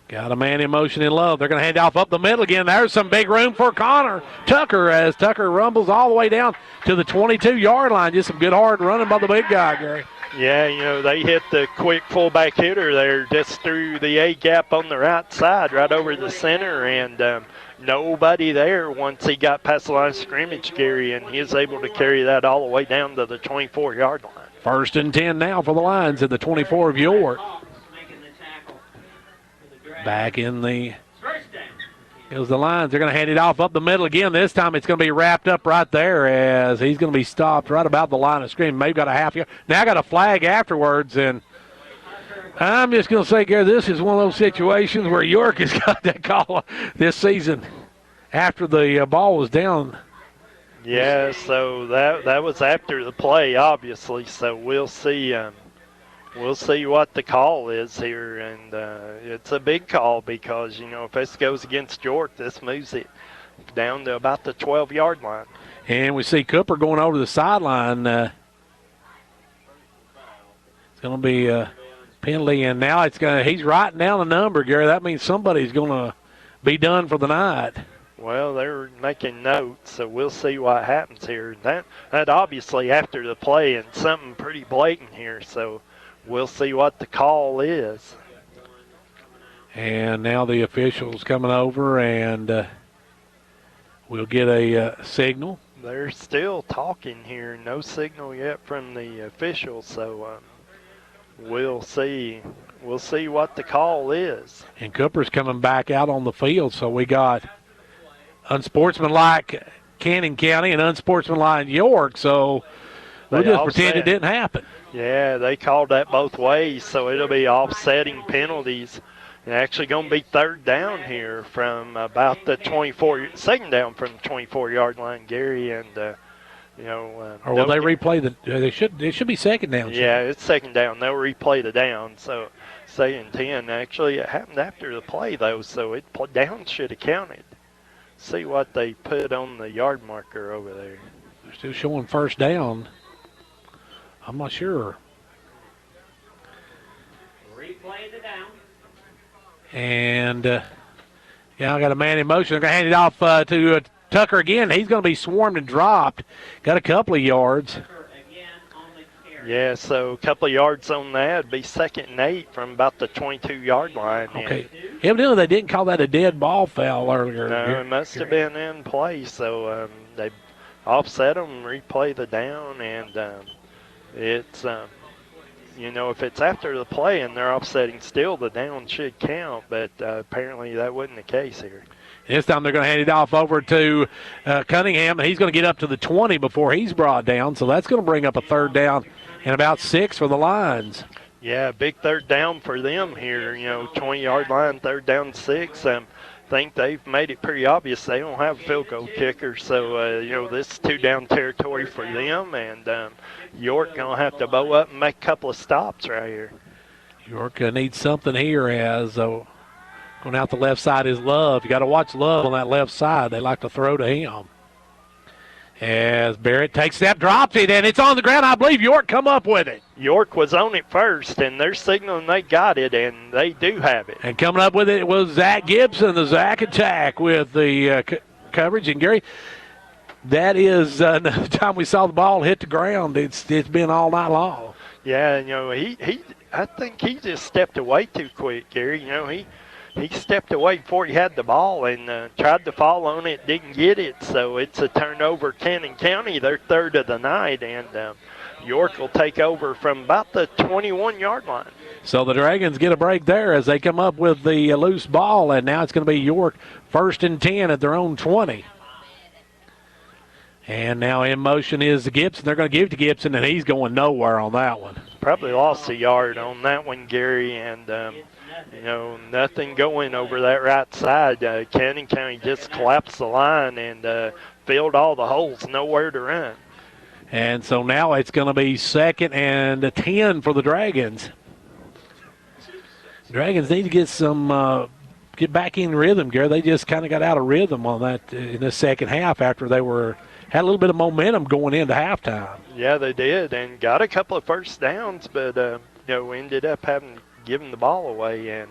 Got a man in motion in Love. They're going to hand off up the middle again. There's some big room for Connor Tucker as Tucker rumbles all the way down to the 22-yard line. Just some good hard running by the big guy, Gary. Yeah, they hit the quick fullback hitter there just through the A-gap on the right side, right over the center, and nobody there once he got past the line of scrimmage, Gary, and he was able to carry that all the way down to the 24-yard line. 1st and 10 now for the Lions at the 24 of York. Back in the goes the Lions. They're going to hand it off up the middle again. This time it's going to be wrapped up right there as he's going to be stopped right about the line of scrimmage. Maybe got a half yard. Now got a flag afterwards, and I'm just going to say, Gary, this is one of those situations where York has got that call this season after the ball was down. Yeah, so that was after the play, obviously. So we'll see. We'll see what the call is here, and it's a big call because, if this goes against York, this moves it down to about the 12-yard line. And we see Cooper going over the sideline. It's going to be a penalty, and now he's writing down a number, Gary. That means somebody's going to be done for the night. Well, they're making notes, so we'll see what happens here. That obviously after the play and something pretty blatant here, so we'll see what the call is. And now the officials coming over, and we'll get a signal. They're still talking here. No signal yet from the officials, so we'll see. We'll see what the call is. And Cooper's coming back out on the field, so we got unsportsmanlike Cannon County and unsportsmanlike York, so we'll just pretend it didn't happen. Yeah, they called that both ways, so it'll be offsetting penalties. And actually going to be 3rd down here from about the 2nd down from the 24-yard line, Gary, and or will they replay it should be 2nd down. Yeah, it's 2nd down. They'll replay the down. So 2nd and 10. Actually, it happened after the play though, so down should have counted. See what they put on the yard marker over there. They're still showing 1st down. I'm not sure. Replay the down. And, I got a man in motion. They're going to hand it off to Tucker again. He's going to be swarmed and dropped. Got a couple of yards. Yeah, so a couple of yards on that. It'd be 2nd and 8 from about the 22-yard line. Okay. Evidently, they didn't call that a dead ball foul earlier. No, it must have been in play. So they offset them, replay the down, and it's if it's after the play and they're offsetting still, the down should count, but apparently that wasn't the case here. This time they're going to hand it off over to Cunningham. He's going to get up to the 20 before he's brought down, so that's going to bring up a third down and about 6 for the Lions. Yeah, big third down for them here. 20-yard line, third down 6. Think they've made it pretty obvious they don't have a field goal kicker, so this is 2-down territory for them, and York going to have to bow up and make a couple of stops right here. York needs something here as going out the left side is Love. You got to watch Love on that left side. They like to throw to him. As Barrett takes step, drops it, and it's on the ground. I believe York come up with it. York was on it first, and they're signaling they got it, and they do have it. And coming up with it was Zach Gibson, the Zach attack with the coverage. And, Gary, that is another time we saw the ball hit the ground. It's been all night long. Yeah, I think he just stepped away too quick, Gary. He stepped away before he had the ball and tried to fall on it, didn't get it. So it's a turnover. Cannon County, their third of the night, and York will take over from about the 21-yard line. So the Dragons get a break there as they come up with the loose ball, and now it's going to be York 1st and 10 at their own 20. And now in motion is Gibson. They're going to give it to Gibson, and he's going nowhere on that one. Probably lost a yard on that one, Gary, and nothing going over that right side. Cannon County just collapsed the line and filled all the holes, nowhere to run. And so now it's going to be 2nd and 10 for the Dragons. Dragons need to get back in rhythm, Gary. They just kind of got out of rhythm on that in the second half after they had a little bit of momentum going into halftime. Yeah, they did, and got a couple of first downs, but ended up having giving the ball away and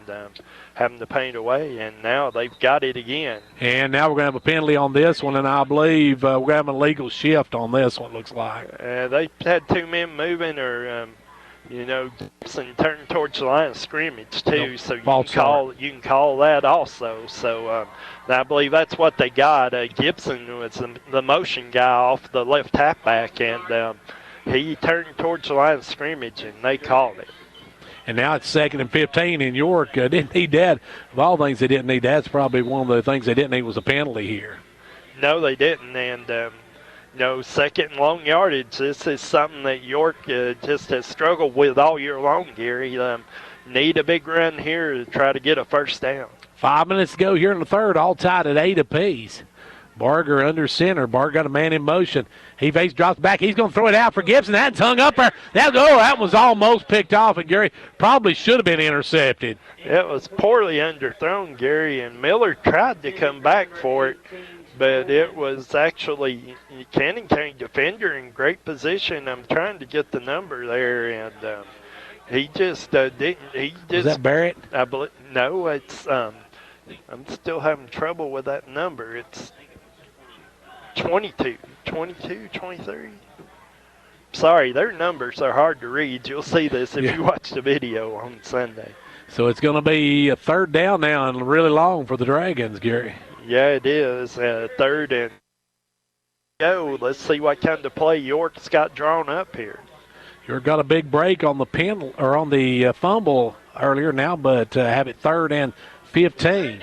having to paint away, and now they've got it again. And now we're going to have a penalty on this one, and I believe we're going to have an illegal shift on this one, looks like. They had 2 men moving, or Gibson turned towards the line of scrimmage too, so you can call that also. So I believe that's what they got. Gibson was the motion guy off the left halfback, and he turned towards the line of scrimmage, and they called it. And now it's 2nd and 15, and York didn't need that. Of all things they didn't need, that's probably one of the things they didn't need was a penalty here. No, they didn't, and 2nd and long yardage. This is something that York just has struggled with all year long, Gary. Need a big run here to try to get a first down. 5 minutes to go here in the third, all tied at 8 apiece. Barger under center. Barger got a man in motion. He drops back. He's going to throw it out for Gibson. That's hung up there. That was almost picked off, and Gary probably should have been intercepted. It was poorly underthrown, Gary, and Miller tried to come back for it, but it was actually Cannon County defender in great position. I'm trying to get the number there, and he just didn't. Was that Barrett? I believe no. It's I'm still having trouble with that number. It's 22, 23. Sorry, their numbers are hard to read. You'll see this if you watch the video on Sunday. So it's going to be a third down now and really long for the Dragons, Gary. Yeah, it is. 3rd and go. Let's see what kind of play York's got drawn up here. York got a big break on the fumble earlier now, but have it 3rd and 15.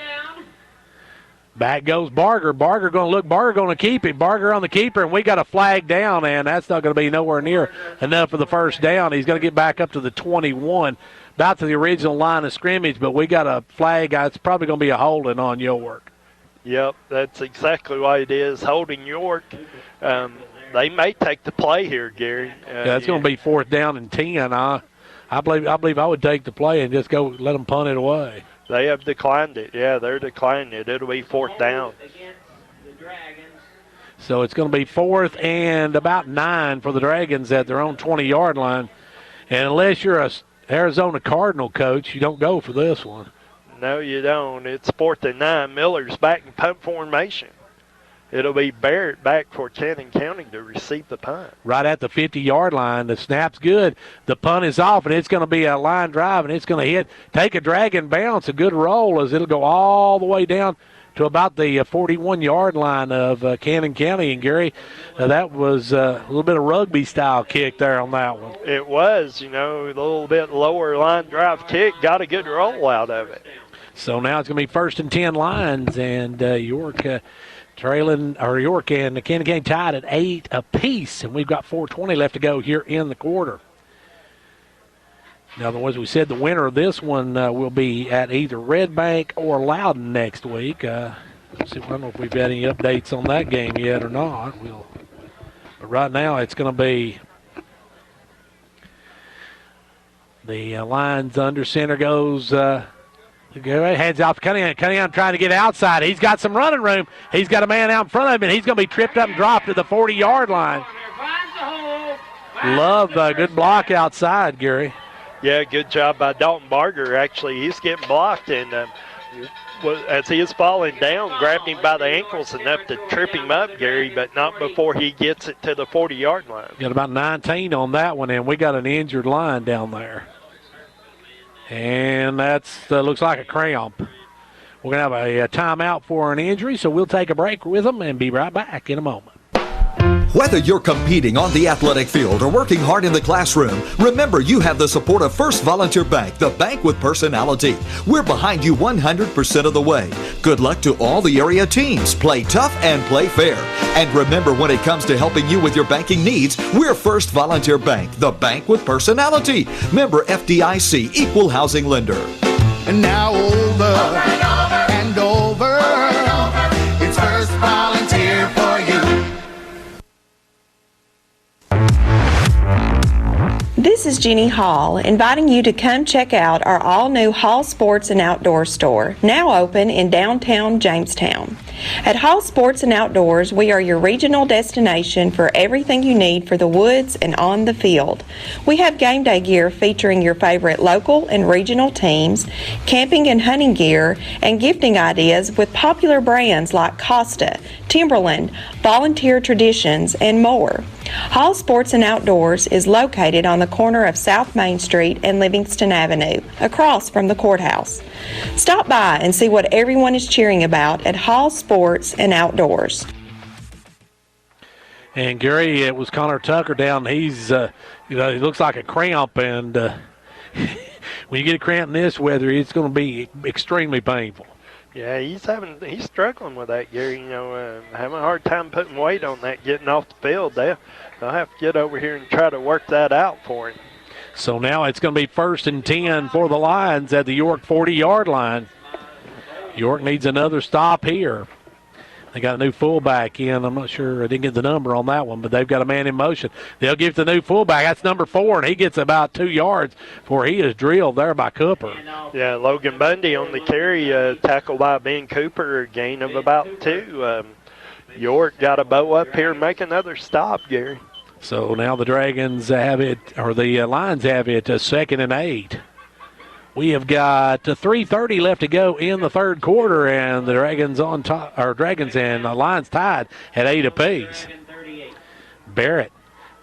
Back goes Barger. Barger going to look. Barger going to keep it. Barger on the keeper, and we got a flag down, and that's not going to be nowhere near enough for the first down. He's going to get back up to the 21, about to the original line of scrimmage, but we got a flag. It's probably going to be a holding on York. Yep, that's exactly what it is, holding York. They may take the play here, Gary. It's going to be 4th down and 10. I believe I would take the play and just go let them punt it away. They have declined it. Yeah, they're declining it. It'll be 4th down. So it's going to be 4th and about 9 for the Dragons at their own 20-yard line. And unless you're a Arizona Cardinal coach, you don't go for this one. No, you don't. It's 4th and 9. Miller's back in punt formation. It'll be Barrett back for Cannon County to receive the punt. Right at the 50-yard line. The snap's good. The punt is off, and it's going to be a line drive, and it's going to take a drag and bounce, a good roll as it'll go all the way down to about the 41-yard line of Cannon County. And, Gary, that was a little bit of rugby-style kick there on that one. It was, a little bit lower line drive kick. Got a good roll out of it. So now it's going to be 1st and 10 Lions, and York York and Cannon County tied at 8 apiece, and we've got 4:20 left to go here in the quarter. Now, as we said, the winner of this one will be at either Red Bank or Loudon next week. I don't know if we've got any updates on that game yet or not. But right now it's going to be the Lions under center goes. Heads off to Cunningham. Cunningham trying to get outside. He's got some running room. He's got a man out in front of him, and he's going to be tripped up and dropped to the 40-yard line. Love the good block outside, Gary. Yeah, good job by Dalton Barger. Actually, he's getting blocked, and as he is falling down, grabbed him by the ankles enough to trip him up, Gary, but not before he gets it to the 40-yard line. Got about 19 on that one, and we got an injured line down there. And that looks like a cramp. We're going to have a timeout for an injury, so we'll take a break with them and be right back in a moment. Whether you're competing on the athletic field or working hard in the classroom, remember you have the support of First Volunteer Bank, the bank with personality. We're behind you 100% of the way. Good luck to all the area teams. Play tough and play fair. And remember, when it comes to helping you with your banking needs, we're First Volunteer Bank, the bank with personality. Member FDIC, Equal Housing Lender. And now over and over, it's First Volunteer for you. This is Jeannie Hall, inviting you to come check out our all-new Hall Sports and Outdoor store, now open in downtown Jamestown. At Hall Sports and Outdoors, we are your regional destination for everything you need for the woods and on the field. We have game day gear featuring your favorite local and regional teams, camping and hunting gear, and gifting ideas with popular brands like Costa, Timberland, Volunteer Traditions, and more. Hall Sports and Outdoors is located on the corner of South Main Street and Livingston Avenue, across from the courthouse. Stop by and see what everyone is cheering about at Hall Sports and Outdoors. And Gary, it was Connor Tucker down. He's, he looks like a cramp, and when you get a cramp in this weather, it's going to be extremely painful. Yeah, he's struggling with that, Gary. Having a hard time putting weight on that, getting off the field. They'll have to get over here and try to work that out for him. So now it's going to be 1st and 10 for the Lions at the York 40-yard line. York needs another stop here. They got a new fullback in. I'm not sure. I didn't get the number on that one, but they've got a man in motion. They'll give the new fullback. That's number 4, and he gets about 2 yards before he is drilled there by Cooper. Yeah, Logan Bundy on the carry, tackled by Ben Cooper, a gain of about 2. York got a bow up here and make another stop, Gary. So now the Dragons have it, or the Lions have it, 2nd and 8. We have got 3:30 left to go in the third quarter, and the Dragons on top, or Dragons and the Lions tied at 8 apiece. Barrett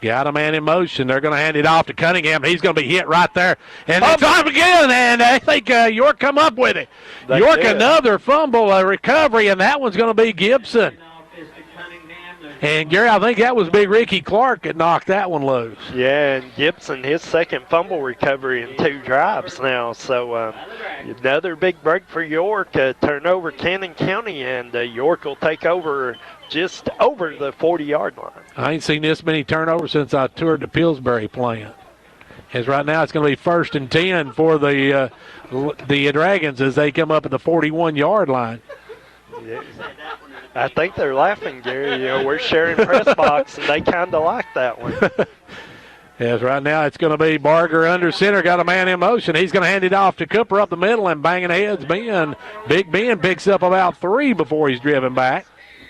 got a man in motion. They're going to hand it off to Cunningham. He's going to be hit right there. And it's time again, and I think York come up with it. York another fumble, a recovery, and that one's going to be Gibson. And, Gary, I think that was Big Ricky Clark that knocked that one loose. Yeah, and Gibson, his second fumble recovery in 2 drives now. So another big break for York. Turnover Cannon County, and York will take over just over the 40-yard line. I ain't seen this many turnovers since I toured the Pillsbury plant. As right now it's going to be 1st and 10 for the Dragons as they come up at the 41-yard line. Yeah. I think they're laughing, Gary. We're sharing press box, and they kind of like that one. Yes, right now it's going to be Barger under center. Got a man in motion. He's going to hand it off to Cooper up the middle and banging heads. Big Ben picks up about 3 before he's driven back.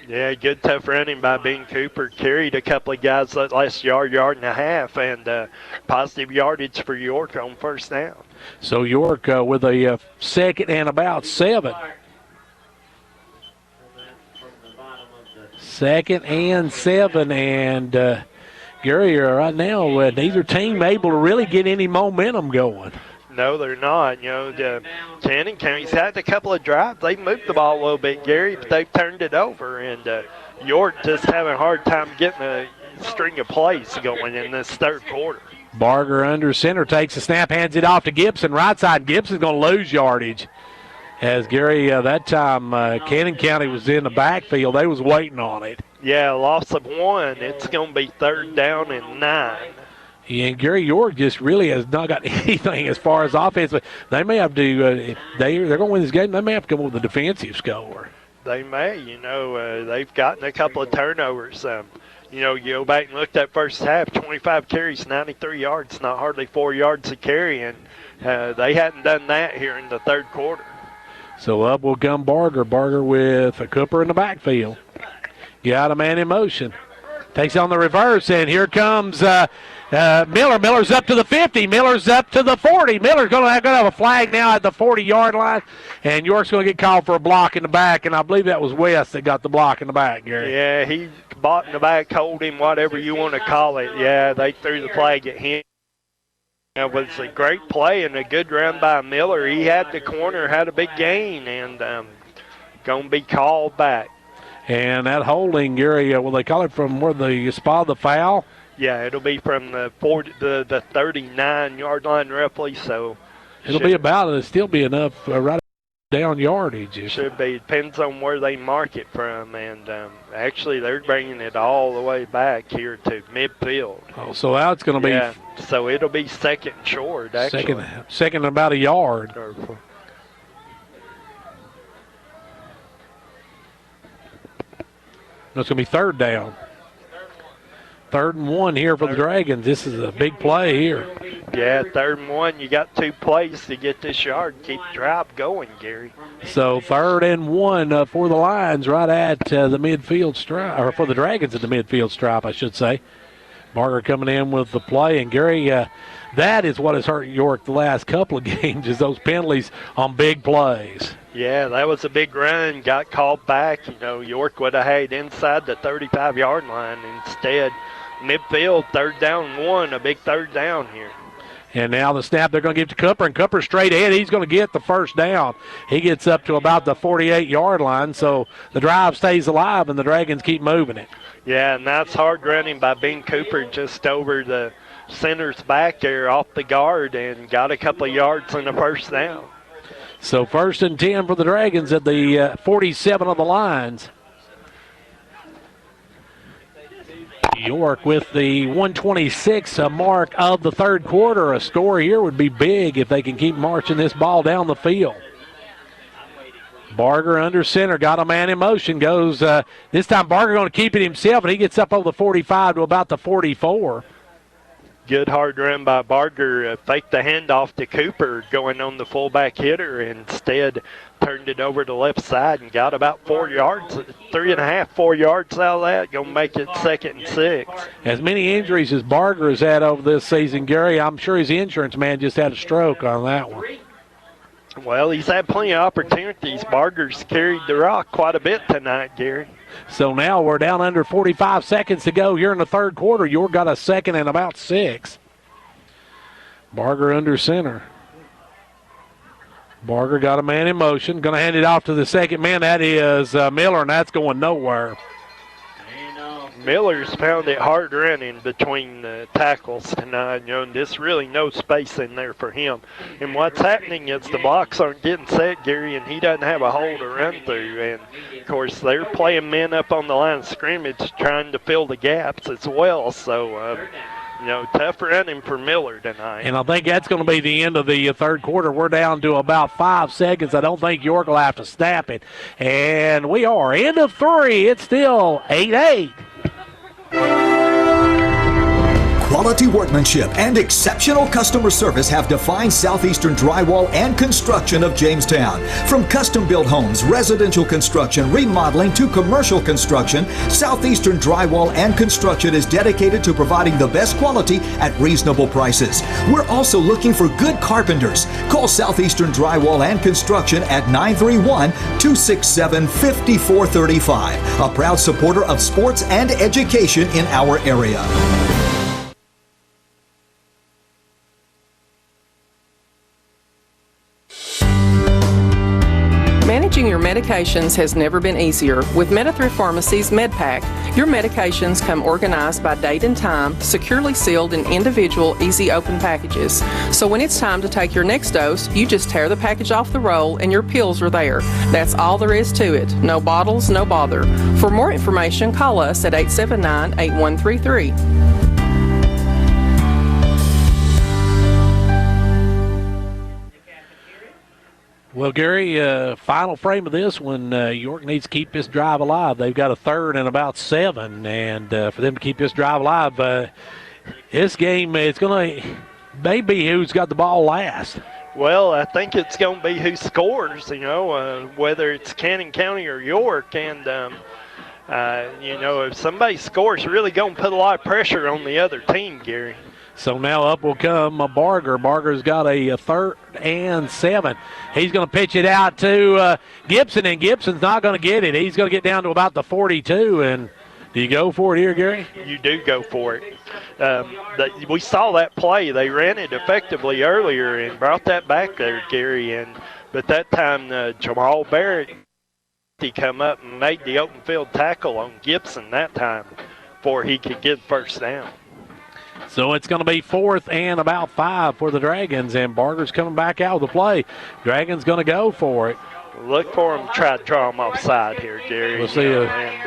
Yeah, good tough running by Ben Cooper. Carried a couple of guys that last yard and a half, and positive yardage for York on 1st down. So York with a 2nd and about 7. 2nd and 7, and Gary, right now, neither team able to really get any momentum going. No, they're not. You know, Cannon County's had a couple of drives. They've moved the ball a little bit, Gary, but they've turned it over. And York just having a hard time getting a string of plays going in this third quarter. Barger under center takes the snap, hands it off to Gibson. Right side, Gibson's going to lose yardage. As Gary, that time Cannon County was in the backfield. They was waiting on it. Yeah, loss of 1. It's going to be 3rd down and 9. And Gary York just really has not got anything as far as offense. But they may have to, if they're going to win this game, they may have to come up with a defensive score. They may. You know, they've gotten a couple of turnovers. You know, you go back and look at that first half, 25 carries, 93 yards, not hardly 4 yards a carry. And they hadn't done that here in the third quarter. So up will come Barger. Barger with a Cooper in the backfield. Got a man in motion. Takes on the reverse, and here comes Miller. Miller's up to the 50. Miller's up to the 40. Miller's going to have a flag now at the 40-yard line, and York's going to get called for a block in the back, and I believe that was West that got the block in the back, Gary. Yeah, he bought in the back, hold him, whatever you want to call it. Yeah, they threw the flag at him. It was a great play and a good run by Miller. He had the corner, had a big gain, and going to be called back. And that holding, Gary, will they call it from where the spot of the foul? Yeah, it'll be from the 39-yard line roughly. So it'll be about, it'll still be enough right down yardage. Should be. Depends on where they mark it from. And actually, they're bringing it all the way back here to midfield. Oh, so now it's going to be. Yeah, so it'll be second short, actually. Second about a yard. No, it's going to be third down. 3rd and 1 here for the Dragons. This is a big play here. Yeah, 3rd and 1. You got 2 plays to get this yard. Keep the drive going, Gary. So 3rd and 1 for the Lions right at the midfield stripe, or for the Dragons at the midfield stripe, I should say. Barger coming in with the play. And, Gary, that is what has hurt York the last couple of games, is those penalties on big plays. Yeah, that was a big run, got called back. You know, York would have had inside the 35-yard line. Instead, midfield, 3rd down 1, a big 3rd down here. And now the snap they're going to give to Cooper, and Cooper straight ahead. He's going to get the first down. He gets up to about the 48-yard line, so the drive stays alive, and the Dragons keep moving it. Yeah, and that's hard running by Ben Cooper just over the center's back there off the guard and got a couple of yards on the first down. So 1st and 10 for the Dragons at the 47 of the Lions. York with the 126 mark of the third quarter. A score here would be big if they can keep marching this ball down the field. Barger under center, got a man in motion, goes, this time Barger going to keep it himself, and he gets up over the 45 to about the 44. Good hard run by Barger. Faked the handoff to Cooper going on the fullback hitter. Instead, turned it over to the left side and got about 4 yards, 3.5, 4 yards out of that. Going to make it 2nd and 6. As many injuries as Barger has had over this season, Gary, I'm sure his insurance man just had a stroke on that one. Well, he's had plenty of opportunities. Barger's carried the rock quite a bit tonight, Gary. So now we're down under 45 seconds to go here in the third quarter. York got a 2nd and about 6. Barger under center. Barger got a man in motion. Going to hand it off to the second man. That is Miller, and that's going nowhere. Miller's found it hard running between the tackles tonight. You know, and there's really no space in there for him. And what's happening is the blocks aren't getting set, Gary, and he doesn't have a hole to run through. And, of course, they're playing men up on the line of scrimmage trying to fill the gaps as well. So, you know, tough running for Miller tonight. And I think that's going to be the end of the third quarter. We're down to about 5 seconds. I don't think York will have to snap it. And we are end of 3. It's still 8-8. Quality workmanship and exceptional customer service have defined Southeastern Drywall and Construction of Jamestown. From custom-built homes, residential construction, remodeling to commercial construction, Southeastern Drywall and Construction is dedicated to providing the best quality at reasonable prices. We're also looking for good carpenters. Call Southeastern Drywall and Construction at 931-267-5435, a proud supporter of sports and education in our area. medications has never been easier. With MetaThrift Pharmacy's MedPack, your medications come organized by date and time, securely sealed in individual, easy open packages. So when it's time to take your next dose, you just tear the package off the roll and your pills are there. That's all there is to it. No bottles, no bother. For more information, call us at 879-8133. Well, Gary, final frame of this one, York needs to keep this drive alive. They've got a third and about 7, and for them to keep this drive alive, this game, it's going to maybe who's got the ball last. Well, I think it's going to be who scores, whether it's Cannon County or York. And, if somebody scores, really going to put a lot of pressure on the other team, Gary. So now up will come Barger. Barger's got a third and 7. He's going to pitch it out to Gibson, and Gibson's not going to get it. He's going to get down to about the 42. And do you go for it here, Gary? You do go for it. We saw that play. They ran it effectively earlier and brought that back there, Gary. But that time, Jamal Barrett, he come up and made the open field tackle on Gibson that time before he could get first down. So it's going to be 4th and about 5 for the Dragons, and Barger's coming back out of the play. Dragons going to go for it. Look for them to try to draw them offside here, Gary. We'll see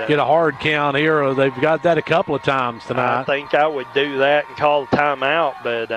get a hard count here. They've got that a couple of times tonight. I think I would do that and call the timeout, but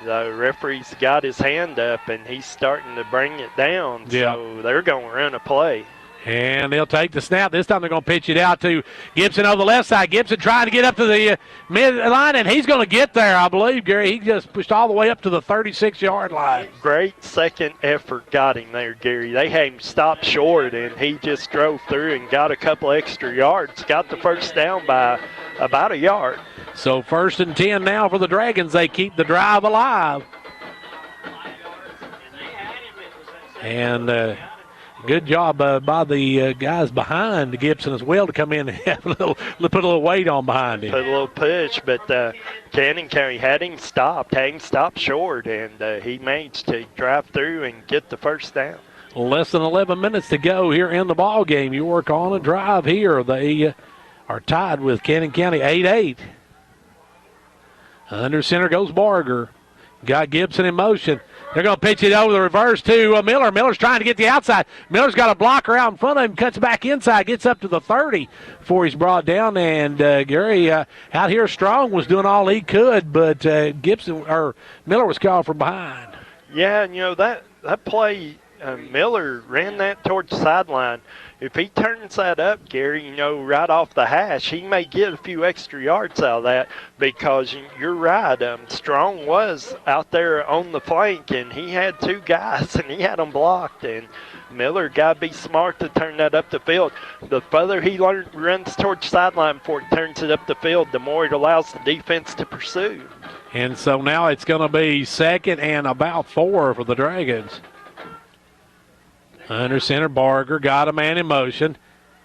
the referee's got his hand up, and he's starting to bring it down. Yep. So they're going to run a play. And they'll take the snap. This time they're going to pitch it out to Gibson over the left side. Gibson trying to get up to the midline, and he's going to get there, I believe, Gary. He just pushed all the way up to the 36-yard line. Great second effort got him there, Gary. They had him stopped short, and he just drove through and got a couple extra yards. Got the first down by about a yard. So 1st and 10 now for the Dragons. They keep the drive alive. And good job by the guys behind Gibson as well to come in and have put a little weight on behind him. Put a little push, but Cannon County had him stopped short, and he managed to drive through and get the first down. Less than 11 minutes to go here in the ball game. York on a drive here. They are tied with Cannon County 8-8. Under center goes Barger. Got Gibson in motion. They're going to pitch it over the reverse to Miller. Miller's trying to get the outside. Miller's got a blocker out in front of him, cuts back inside, gets up to the 30 before he's brought down. And Gary out here strong was doing all he could, but Miller was called from behind. Yeah, and that play, Miller ran that towards the sideline. If he turns that up, Gary, right off the hash, he may get a few extra yards out of that because you're right. Strong was out there on the flank, and he had 2 guys, and he had them blocked. And Miller got to be smart to turn that up the field. The further he runs towards the sideline before he turns it up the field, the more it allows the defense to pursue. And so now it's going to be 2nd and about 4 for the Dragons. Under center, Barger got a man in motion,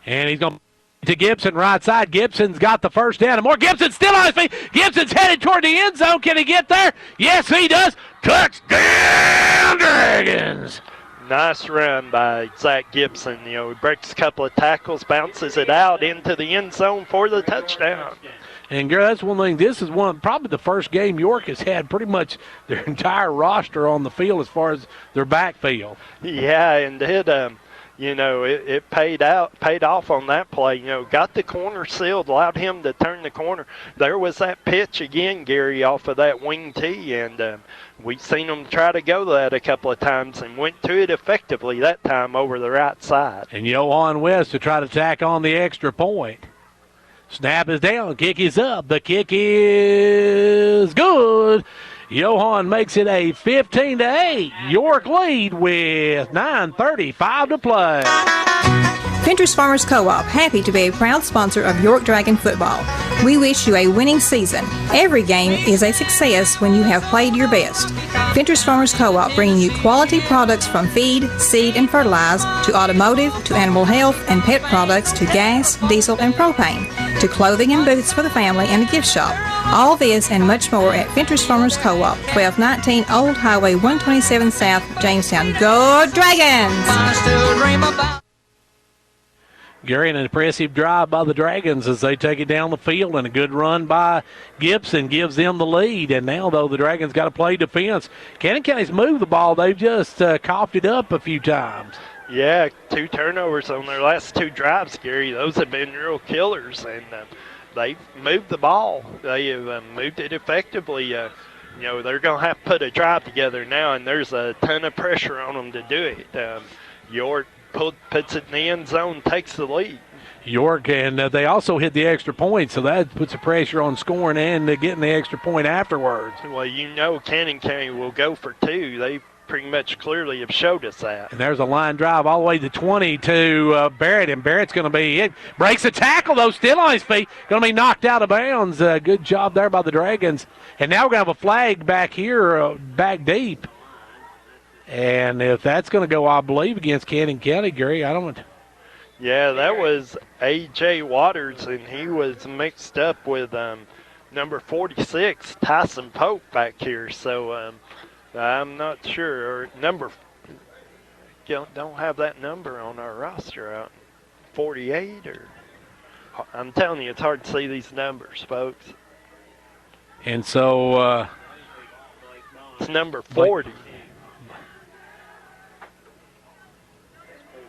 and he's going to Gibson right side. Gibson's got the first down, and more. Gibson's still on his feet. Gibson's headed toward the end zone. Can he get there? Yes, he does. Touchdown, Dragons. Nice run by Zach Gibson. He breaks a couple of tackles, bounces it out into the end zone for the touchdown. And, Gary, that's one thing. This is probably the first game York has had pretty much their entire roster on the field as far as their backfield. Yeah, and it paid off on that play. Got the corner sealed, allowed him to turn the corner. There was that pitch again, Gary, off of that wing tee, and we've seen them try to go that a couple of times and went to it effectively that time over the right side. And Johan West to try to tack on the extra point. Snap is down. Kick is up. The kick is good. Johan makes it a 15-8 York lead with 9:35 to play. Fentress Farmers Co-op, happy to be a proud sponsor of York Dragon football. We wish you a winning season. Every game is a success when you have played your best. Fentress Farmers Co-op bringing you quality products from feed, seed, and fertilize to automotive, to animal health and pet products, to gas, diesel, and propane, to clothing and boots for the family and a gift shop. All this and much more at Fentress Farmers Co-op, 1219 Old Highway 127 South, Jamestown. Go Dragons! Gary, an impressive drive by the Dragons as they take it down the field, and a good run by Gibson gives them the lead. And now, though, the Dragons got to play defense. Cannon County's moved the ball. They've just coughed it up a few times. Yeah, 2 turnovers on their last 2 drives, Gary. Those have been real killers, and they've moved the ball. They have moved it effectively. They're going to have to put a drive together now, and there's a ton of pressure on them to do it. York puts it in the end zone, takes the lead. York, and they also hit the extra point, so that puts the pressure on scoring and getting the extra point afterwards. Well, Cannon County will go for 2. They pretty much clearly have showed us that. And there's a line drive all the way to 20 to Barrett, and Barrett's going to be it. Breaks a tackle, though, still on his feet. Going to be knocked out of bounds. Good job there by the Dragons. And now we're going to have a flag back here, back deep. And if that's going to go, I believe, against Cannon County, Gary, I don't. Yeah, that was A.J. Waters, and he was mixed up with number 46, Tyson Pope, back here. So I'm not sure. Or don't have that number on our roster. 48 or I'm telling you, it's hard to see these numbers, folks. And so it's number 40.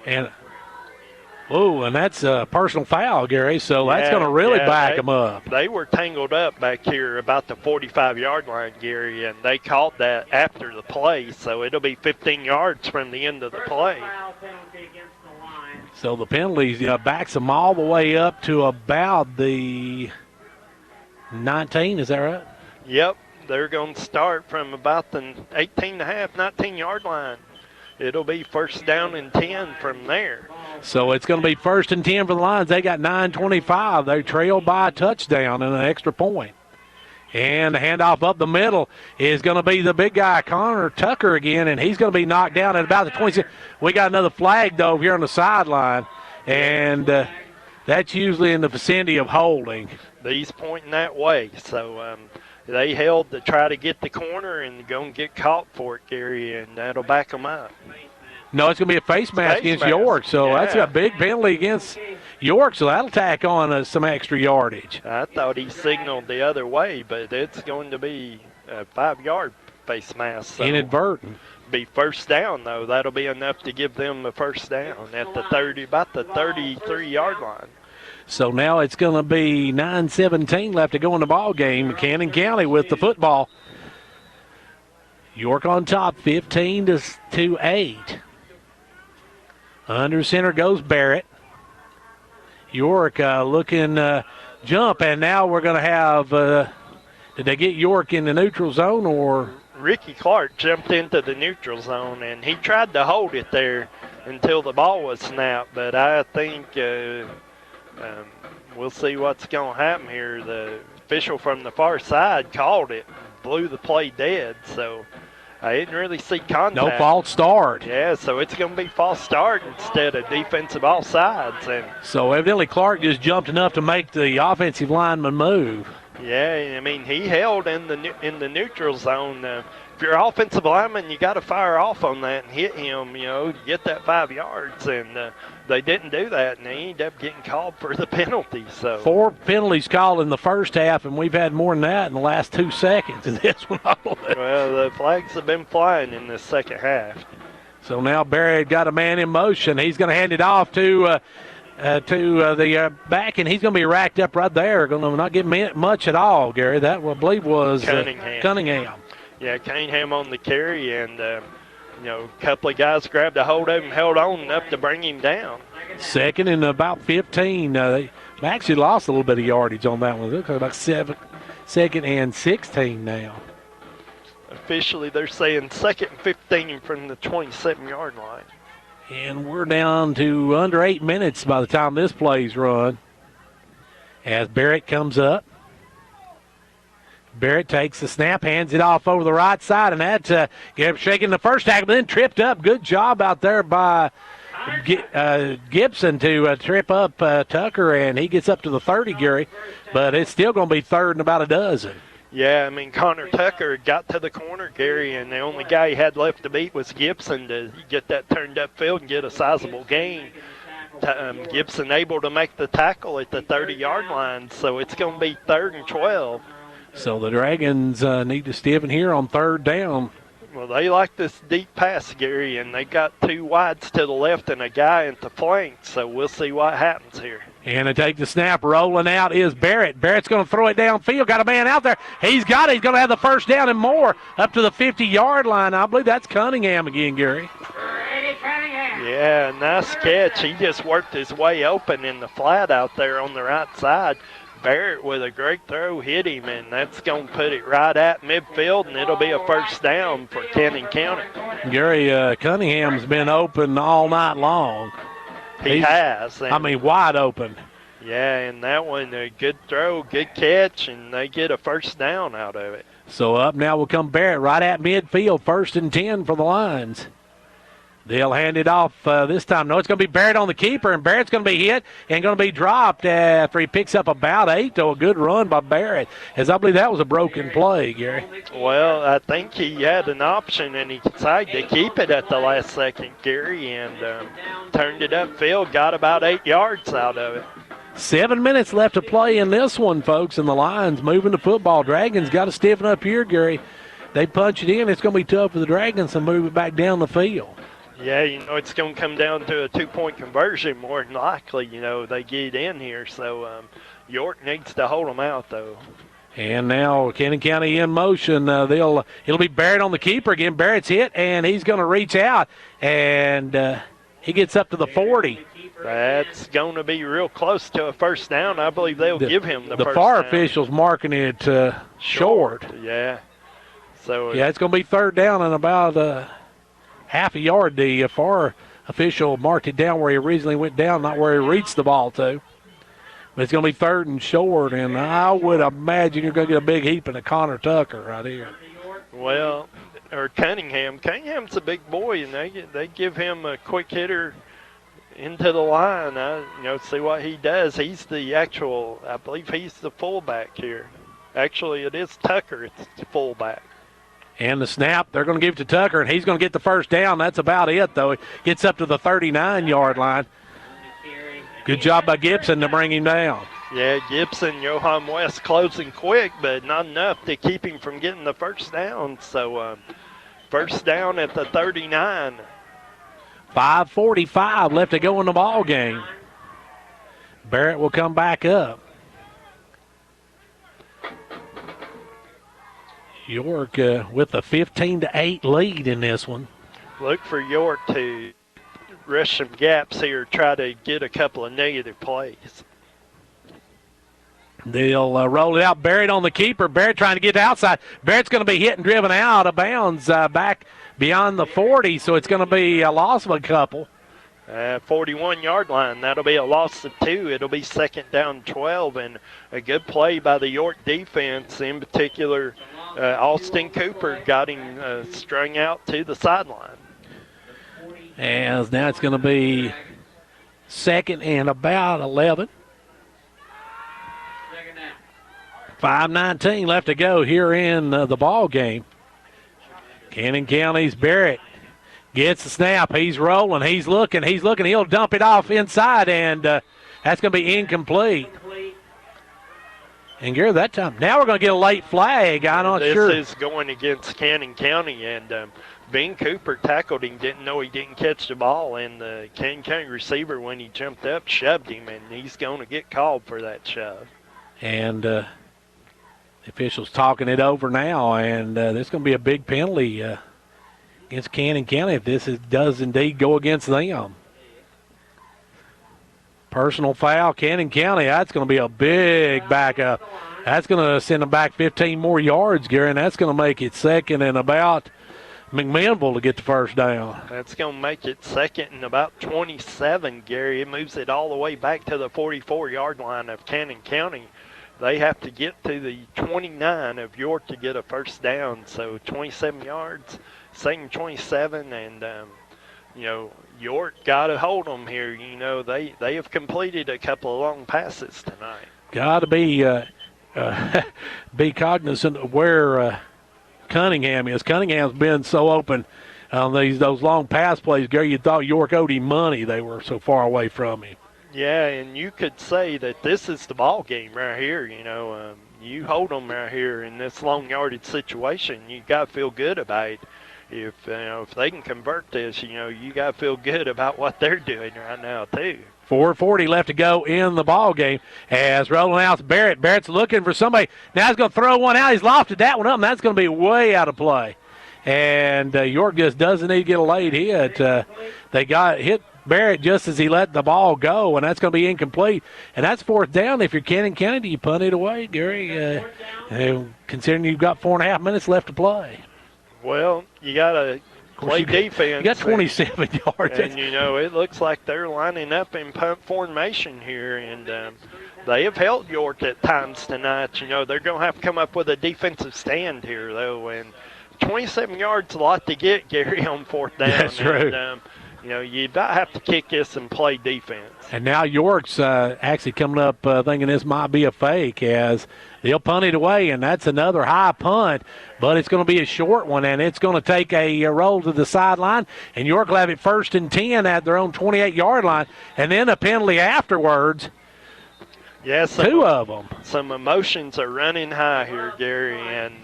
And that's a personal foul, Gary, so that's going to really back them up. They were tangled up back here about the 45-yard line, Gary, and they caught that after the play, so it'll be 15 yards from the end of the play. So the penalty backs them all the way up to about the 19, is that right? Yep, they're going to start from about the 18.5, 19-yard line. It'll be first down and 10 from there. So it's going to be first and 10 for the Lions. They got 9:25. They trail by a touchdown and an extra point. And the handoff up the middle is going to be the big guy, Connor Tucker, again, and he's going to be knocked down at about the 26. We got another flag, though, here on the sideline, and that's usually in the vicinity of holding. He's pointing that way, so they held to try to get the corner and going to get caught for it, Gary, and that'll back them up. No, it's going to be a face mask against York, so that's a big penalty against York, so that'll tack on some extra yardage. I thought he signaled the other way, but it's going to be a 5-yard face mask. So inadvertent. Be first down, though. That'll be enough to give them the first down at the 30, about the 33-yard line. So now it's going to be 9:17 left to go in the ball game. Cannon County with the football. York on top, 15-8. Under center goes Barrett. York looking jump, and now we're going to have. Did they get York in the neutral zone or? Ricky Clark jumped into the neutral zone, and he tried to hold it there until the ball was snapped. But I think. We'll see what's going to happen here. The official from the far side called it, blew the play dead, so I didn't really see contact. No false start. Yeah, so it's going to be false start instead of defensive offsides. And so evidently Clark just jumped enough to make the offensive lineman move. Yeah, I mean, he held in the neutral zone. If you're an offensive lineman, you got to fire off on that and hit him, get that 5 yards. And they didn't do that, and they ended up getting called for the penalty. So 4 penalties called in the first half, and we've had more than that in the last 2 seconds in this one. Well, the flags have been flying in the second half. So now Barrett got a man in motion. He's going to hand it off to the back, and he's going to be racked up right there. Going to not get much at all, Gary. That, I believe, was Cunningham. Yeah, Cunningham on the carry, and a couple of guys grabbed a hold of him, held on enough to bring him down. Second and about 15. They actually lost a little bit of yardage on that one. It looks like about 2nd and 16 now. Officially, they're saying 2nd and 15 from the 27-yard line. And we're down to under 8 minutes by the time this play's run. As Barrett comes up. Barrett takes the snap, hands it off over the right side, and that's shaking the first tackle, but then tripped up. Good job out there by Gibson to trip up Tucker, and he gets up to the 30, Gary. But it's still going to be 3rd and about a dozen. Yeah, I mean, Connor Tucker got to the corner, Gary, and the only guy he had left to beat was Gibson to get that turned up field and get a sizable gain. Gibson able to make the tackle at the 30-yard line, so it's going to be 3rd and 12. So the Dragons need to stiffen here on 3rd down. Well, they like this deep pass, Gary, and they got 2 wides to the left and a guy at the flank, so we'll see what happens here. And to take the snap, rolling out is Barrett. Barrett's going to throw it downfield. Got a man out there. He's got it. He's going to have the first down and more up to the 50-yard line. I believe that's Cunningham again, Gary. Yeah, nice catch. He just worked his way open in the flat out there on the right side. Barrett with a great throw hit him, and that's going to put it right at midfield, and it'll be a first down for Cannon County. Gary, Cunningham's been open all night long. He has. I mean, wide open. Yeah, and that one, a good throw, good catch, and they get a first down out of it. So up now will come Barrett right at midfield, 1st and 10 for the Lions. They'll hand it off this time. No, it's going to be Barrett on the keeper, and Barrett's going to be hit and going to be dropped after he picks up about 8. So a good run by Barrett, as I believe that was a broken play, Gary. Well, I think he had an option, and he decided to keep it at the last second, Gary, and turned it upfield, got about 8 yards out of it. 7 minutes left to play in this one, folks, and the Lions moving the football. Dragons got to stiffen up here, Gary. They punch it in. It's going to be tough for the Dragons to move it back down the field. Yeah, it's going to come down to a 2-point conversion more than likely. They get in here. So York needs to hold them out, though. And now Cannon County in motion. It'll be Barrett on the keeper again. Barrett's hit, and he's going to reach out, and he gets up to the 40. That's going to be real close to a first down. I believe they'll give him the first down. The far official's marking it short. Yeah. So yeah, it's going to be 3rd down and about half a yard. The far official marked it down where he originally went down, not where he reached the ball to. But it's going to be 3rd and short, and I would imagine you're going to get a big heap of Connor Tucker right here. Well, or Cunningham. Cunningham's a big boy, and they give him a quick hitter into the line. See what he does. He's the actual, I believe he's the fullback here. Actually, it is Tucker. It's the fullback. And the snap, they're going to give it to Tucker, and he's going to get the first down. That's about it, though. He gets up to the 39-yard line. Good job by Gibson to bring him down. Yeah, Gibson, Johan West closing quick, but not enough to keep him from getting the first down. So first down at the 39. 5:45 left to go in the ball game. Barrett will come back up. York with a 15-8 lead in this one. Look for York to rush some gaps here, try to get a couple of negative plays. They'll roll it out. Barrett on the keeper. Barrett trying to get to outside. Barrett's going to be hit and driven out of bounds back beyond the 40, so it's going to be a loss of a couple. 41-yard line. That'll be a loss of 2. It'll be 2nd down 12, and a good play by the York defense. In particular, Austin Cooper got him strung out to the sideline. As now it's going to be 2nd and about 11. 5:19 left to go here in the ball game. Cannon County's Barrett gets the snap. He's rolling. He's looking. He'll dump it off inside, and that's going to be incomplete. And Gary, that time, now we're going to get a late flag. I'm not sure. This is going against Cannon County, and Ben Cooper tackled him, didn't know he didn't catch the ball, and the Cannon County receiver, when he jumped up, shoved him, and he's going to get called for that shove. And the officials talking it over now, and there's going to be a big penalty against Cannon County if this does indeed go against them. Personal foul, Cannon County. That's going to be a big backup. That's going to send them back 15 more yards, Gary, and that's going to make it 2nd and about McMinnville to get the first down. That's going to make it 2nd and about 27, Gary. It moves it all the way back to the 44-yard line of Cannon County. They have to get to the 29 of York to get a first down, so 27 yards, 2nd 27, and York got to hold them here. They have completed a couple of long passes tonight. Got to be cognizant of where Cunningham is. Cunningham's been so open on those long pass plays, Gary, you thought York owed him money. They were so far away from him. Yeah, and you could say that this is the ball game right here. You hold them right here in this long yardage situation. You got to feel good about it. If they can convert this, you got to feel good about what they're doing right now too. 4:40 left to go in the ball game as rolling out Barrett. Barrett's looking for somebody. Now he's going to throw one out. He's lofted that one up, and that's going to be way out of play. And York just doesn't need to get a late hit. They got hit Barrett just as he let the ball go, and that's going to be incomplete. And that's 4th down. If you're Cannon County, you punt it away, Gary, considering you've got 4.5 minutes left to play. Well, you got to play defense. You got 27 yards. And, it looks like they're lining up in punt formation here, and they have held York at times tonight. They're going to have to come up with a defensive stand here, though, and 27 yards is a lot to get, Gary, on 4th down. That's true. And, you about have to kick this and play defense. And now York's actually coming up thinking this might be a fake as they'll punt it away, and that's another high punt, but it's going to be a short one, and it's going to take a roll to the sideline, and York will have it 1st and 10 at their own 28-yard line, and then a penalty afterwards. Yes, two of them. Some emotions are running high here, Gary, and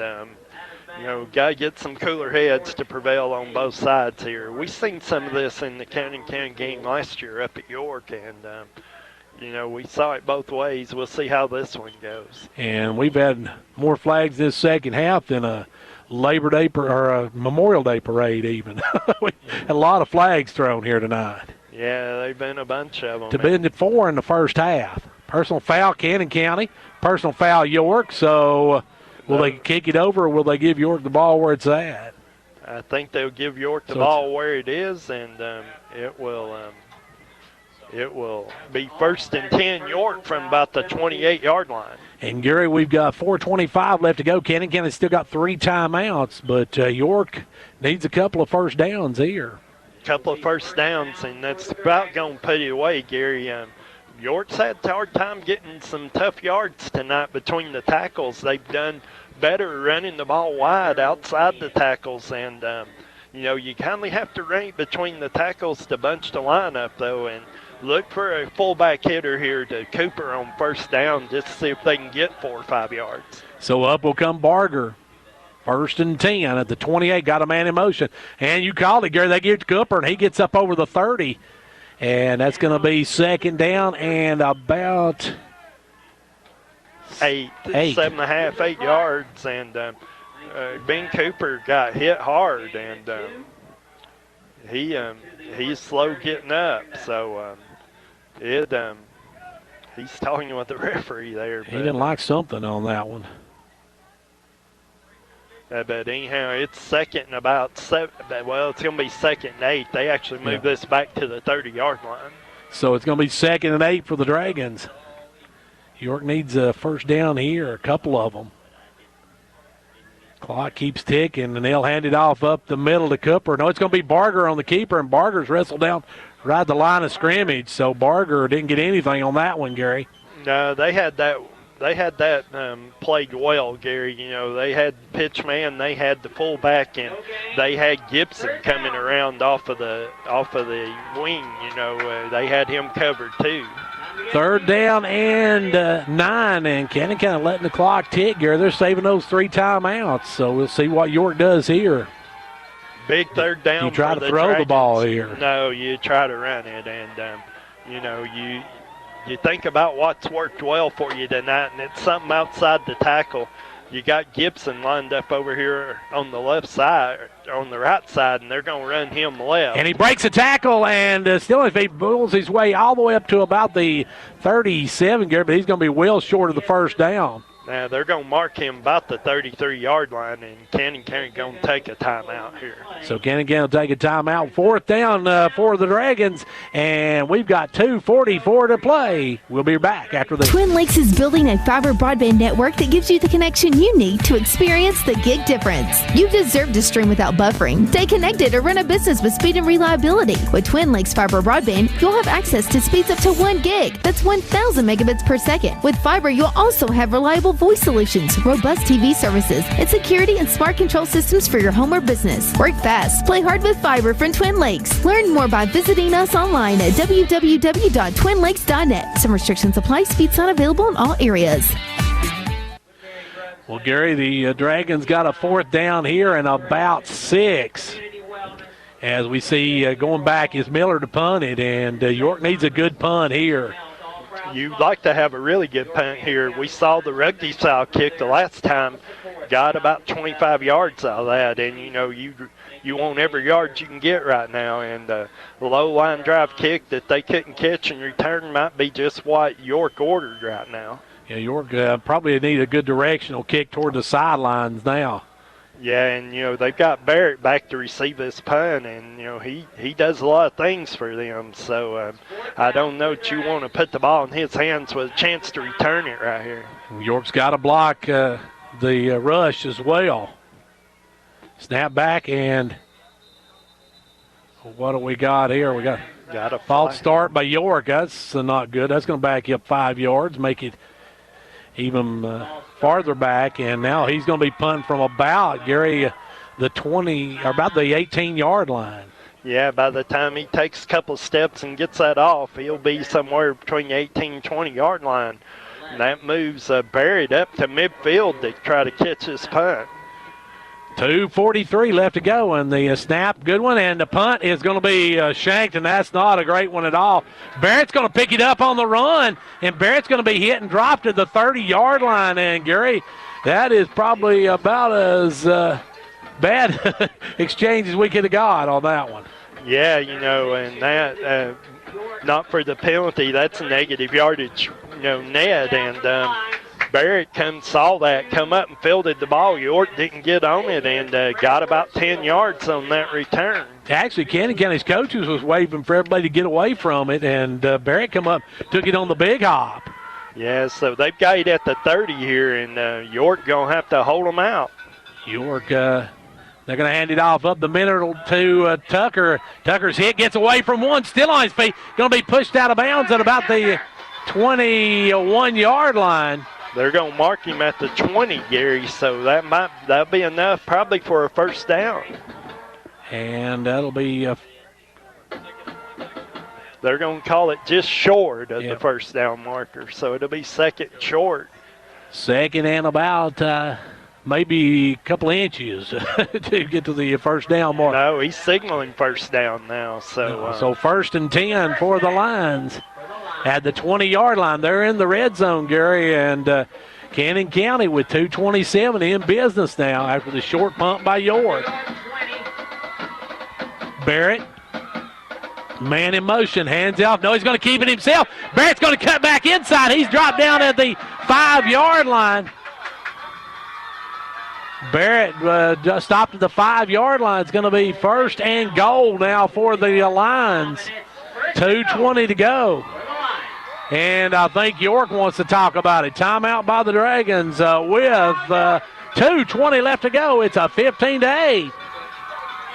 got to get some cooler heads to prevail on both sides here. We seen some of this in the Cannon County game last year up at York, and we saw it both ways. We'll see how this one goes. And we've had more flags this second half than a Labor Day or a Memorial Day parade even. We had a lot of flags thrown here tonight. Yeah, they've been a bunch of them. To been 4 in the first half. Personal foul, Cannon County. Personal foul, York. So will they kick it over, or will they give York the ball where it's at? I think they'll give York the ball where it is, and it will be 1st and 10 York from about the 28-yard line. And, Gary, we've got 4:25 left to go. Cannon County's still got 3 timeouts, but York needs a couple of first downs here. Couple of first downs, and that's about going to put it away, Gary. York's had a hard time getting some tough yards tonight between the tackles. They've done better running the ball wide outside the tackles, and you kind of have to run it between the tackles to bunch the lineup, though, and look for a fullback hitter here to Cooper on 1st down just to see if they can get 4 or 5 yards. So up will come Barger. 1st and 10 at the 28, got a man in motion. And you called it, Gary. They give it to Cooper, and he gets up over the 30. And that's going to be 2nd down and about 7.5, 8 yards. And Ben Cooper got hit hard, and he's slow getting up. So he's talking with the referee there. He didn't like something on that one. But anyhow, it's 2nd and about 7. Well, it's going to be 2nd and 8. They actually moved this back to the 30-yard line. So it's going to be 2nd and 8 for the Dragons. York needs a first down here, a couple of them. Clock keeps ticking, and they'll hand it off up the middle to Cooper. No, it's going to be Barger on the keeper, and Barger's wrestled down right at the line of scrimmage. So Barger didn't get anything on that one, Gary. No, they had that played well, Gary. They had pitch man, they had the fullback, and they had Gibson coming around off of the wing. They had him covered too. 3rd down and 9, and Cannon kind of letting the clock tick, Gary. They're saving those 3 timeouts, so we'll see what York does here. Big 3rd down. You try for to the throw Dragons. the ball here. No, you try to run it, and you think about what's worked well for you tonight, and it's something outside the tackle. You got Gibson lined up over here on the left side, on the right side, and they're going to run him left. And he breaks a tackle, and still if he pulls his way all the way up to about the 37, Gary, but he's going to be well short of the first down. Now they're going to mark him about the 33-yard line, and Cannon County going to take a timeout here. So Cannon County will take a timeout. 4th down for the Dragons, and we've got 2:44 to play. We'll be back after this. Twin Lakes is building a fiber broadband network that gives you the connection you need to experience the gig difference. You deserve to stream without buffering, stay connected, or run a business with speed and reliability. With Twin Lakes fiber broadband, you'll have access to speeds up to 1 gig. That's 1,000 megabits per second. With fiber, you'll also have reliable reliable voice solutions, robust TV services, and security and smart control systems for your home or business. Work fast, play hard with fiber from Twin Lakes. Learn more by visiting us online at www.twinlakes.net. Some restrictions apply. Speeds not available in all areas. Well, Gary, the Dragons got a 4th down here and about 6. As we see going back is Miller to punt it, and York needs a good punt here. You'd like to have a really good punt here. We saw the rugby style kick the last time, got about 25 yards out of that, and you want every yard you can get right now, and the low line drive kick that they couldn't catch and return might be just what York ordered right now. Yeah, York probably need a good directional kick toward the sidelines now. Yeah, and they've got Barrett back to receive this punt, and he does a lot of things for them. So I don't know that you want to put the ball in his hands with a chance to return it right here. York's got to block the rush as well. Snap back, and what do we got here? We got a false start by York. That's not good. That's going to back you up 5 yards, make it even farther back, and now he's going to be punting from about, Gary, the 20 or about the 18-yard line. Yeah, by the time he takes a couple steps and gets that off, he'll be somewhere between the 18 and 20-yard line. And that moves Barrett up to midfield to try to catch his punt. 2:43 left to go, and the snap, good one, and the punt is going to be shanked, and that's not a great one at all. Barrett's going to pick it up on the run, and Barrett's going to be hit and dropped to the 30-yard line, and Gary, that is probably about as bad exchange as we could have got on that one. Yeah, and that, not for the penalty, that's a negative yardage, net, and Barrett saw that, come up and fielded the ball. York didn't get on it and got about 10 yards on that return. Actually, Cannon County's coaches was waving for everybody to get away from it, and Barrett come up, took it on the big hop. Yeah, so they've got it at the 30 here, and York going to have to hold them out. York, they're going to hand it off up the middle to Tucker. Tucker's hit, gets away from one, still on his feet. Going to be pushed out of bounds at about the 21-yard line. They're going to mark him at the 20, Gary, so that'll be enough probably for a first down. And that'll be they're going to call it just short of the first down marker, so it'll be second short. Second and about maybe a couple of inches to get to the first down mark. No, he's signaling first down now. So first and 10 for the Lions. At the 20-yard line, they're in the red zone, Gary, and Cannon County with 2:27 in business now after the short punt by York. Barrett, man in motion, hands off. No, he's going to keep it himself. Barrett's going to cut back inside. He's dropped down at the 5-yard line. Barrett just stopped at the 5-yard line. It's going to be first and goal now for the Lions. 2:20 to go. And I think York wants to talk about it. Timeout by the Dragons with 2:20 left to go. It's a 15-8.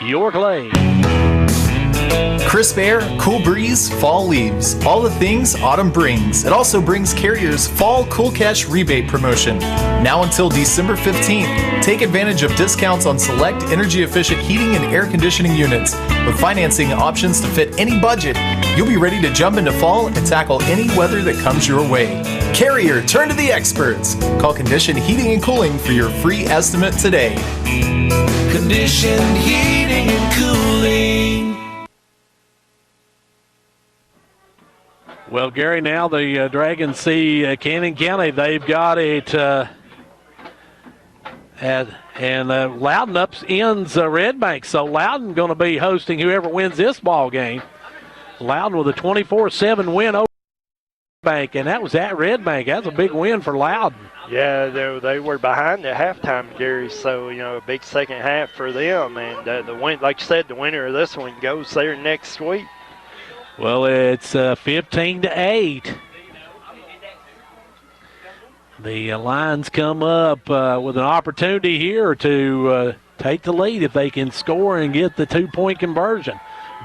York lead. Crisp air, cool breeze, fall leaves. All the things autumn brings. It also brings Carrier's Fall Cool Cash Rebate Promotion. Now until December 15th. Take advantage of discounts on select energy-efficient heating and air conditioning units. With financing options to fit any budget, you'll be ready to jump into fall and tackle any weather that comes your way. Carrier, turn to the experts. Call Condition Heating and Cooling for your free estimate today. Condition Heating and Cooling. Well, Gary, now the Dragons see Cannon County. They've got it, and Loudon ends Red Bank. So Loudon going to be hosting whoever wins this ball game. Loudon with a 24-7 win over Red Bank, and that was at Red Bank. That's a big win for Loudon. Yeah, they were behind at halftime, Gary. So a big second half for them, and the win, like you said, the winner of this one goes there next week. Well, it's 15-8. The Lions come up with an opportunity here to take the lead if they can score and get the 2-point conversion.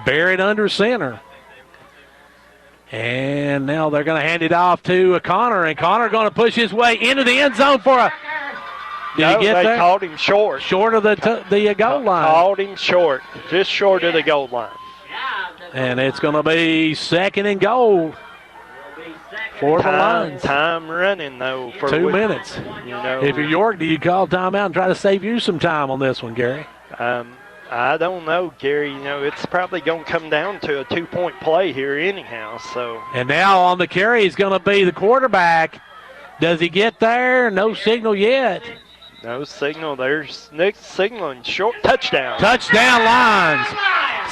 Barrett under center. And now they're going to hand it off to Connor, and Connor going to push his way into the end zone for a. Did he get they there? called him short. Short of the goal line. Called him short, just short of the goal line. And it's going to be 2nd and goal for the Lions. Time running, though. For 2 minutes. You know, if you're York, do you call timeout and try to save you some time on this one, Gary? I don't know, Gary. You know, it's probably going to come down to a 2-point play here anyhow. So. And now on the carry is going to be the quarterback. Does he get there? No signal yet. No signal. There's Nick signaling short touchdown. Touchdown Lions.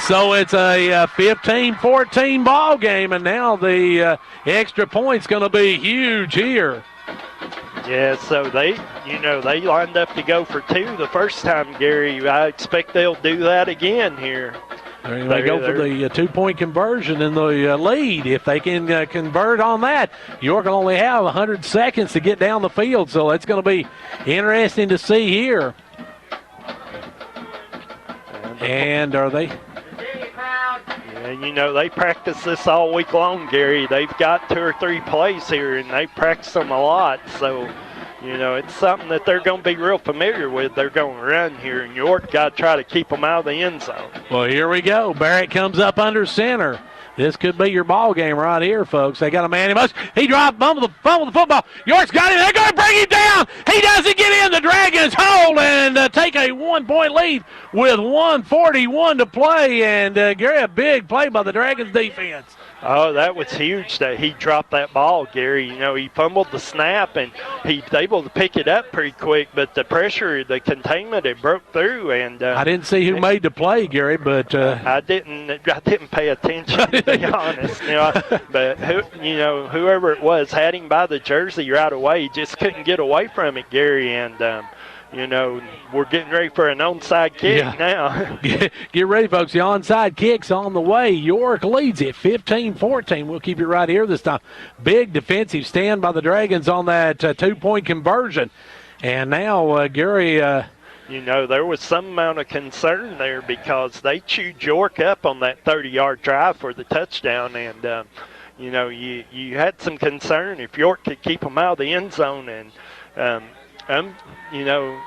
So it's a 15-14 ball game, and now the extra point's going to be huge here. Yeah, so they lined up to go for 2 the first time, Gary. I expect they'll do that again here. They go for the 2-point conversion in the lead. If they can convert on that, York will only have 100 seconds to get down the field, so it's going to be interesting to see here. And are they? Yeah, you know, they practice this all week long, Gary. They've got 2 or 3 plays here, and they practice them a lot. So, you know, it's something that they're going to be real familiar with. They're going to run here, and York got to try to keep them out of the end zone. Well, here we go. Barrett comes up under center. This could be your ball game right here, folks. They got a man in motion. He dropped, fumbled the football. York's got it. They're going to bring him down. He doesn't get in. The Dragons hold and take a 1-point lead with 1:41 to play. And Gary, a big play by the Dragons defense. Oh, that was huge that he dropped that ball, Gary. You know, he fumbled the snap, and he was able to pick it up pretty quick, but the pressure, the containment, it broke through. And I didn't see who made the play, Gary, but I didn't pay attention, to be honest. You know, but whoever it was had him by the jersey right away. He just couldn't get away from it, Gary, and you know, we're getting ready for an onside kick now. Get ready, folks. The onside kick's on the way. York leads it 15-14. We'll keep it right here this time. Big defensive stand by the Dragons on that 2-point conversion. And now, Gary... you know, there was some amount of concern there because they chewed York up on that 30-yard drive for the touchdown. And, you know, you had some concern if York could keep them out of the end zone. And, you know,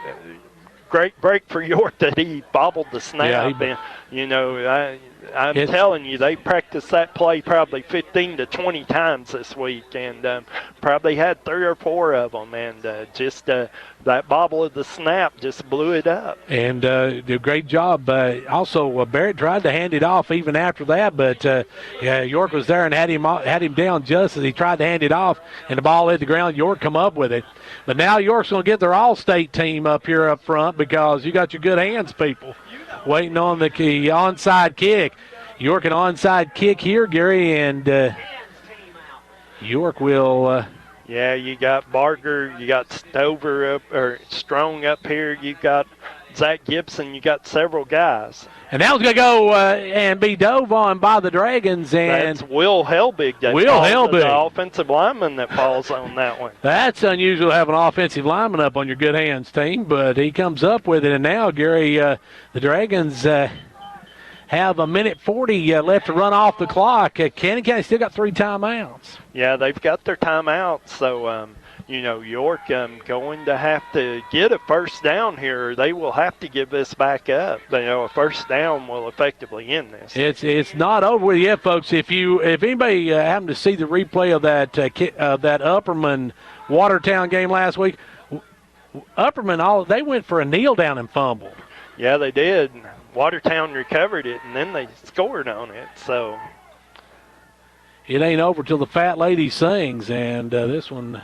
great break for York that he bobbled the snap. And, you know, I'm telling you, they practiced that play probably 15 to 20 times this week, and probably had 3 or 4 of them. And just that bobble of the snap just blew it up. And did a great job. Also, Barrett tried to hand it off even after that, but York was there and had him down just as he tried to hand it off, and the ball hit the ground. York come up with it. But now York's going to get their all-state team up here up front because you got your good hands people waiting on the onside kick. York an onside kick here, Gary, and York will... yeah, you got Barger, you got Strong up here, you got Zach Gibson, you got several guys. And now it's going to go and be dove on by the Dragons. And that's Will Helbig. The offensive lineman that falls on that one. That's unusual to have an offensive lineman up on your good hands team, but he comes up with it. And now, Gary, the Dragons have 1:40 left to run off the clock. Cannon County still got 3 timeouts. Yeah, they've got their timeouts. So, you know, York going to have to get a first down here. They will have to give this back up. You know, a first down will effectively end this. It's not over with yet, folks. If anybody happened to see the replay of that Upperman Watertown game last week, Upperman they went for a kneel down and fumbled. Yeah, they did. Watertown recovered it, and then they scored on it. So it ain't over till the fat lady sings, and this one.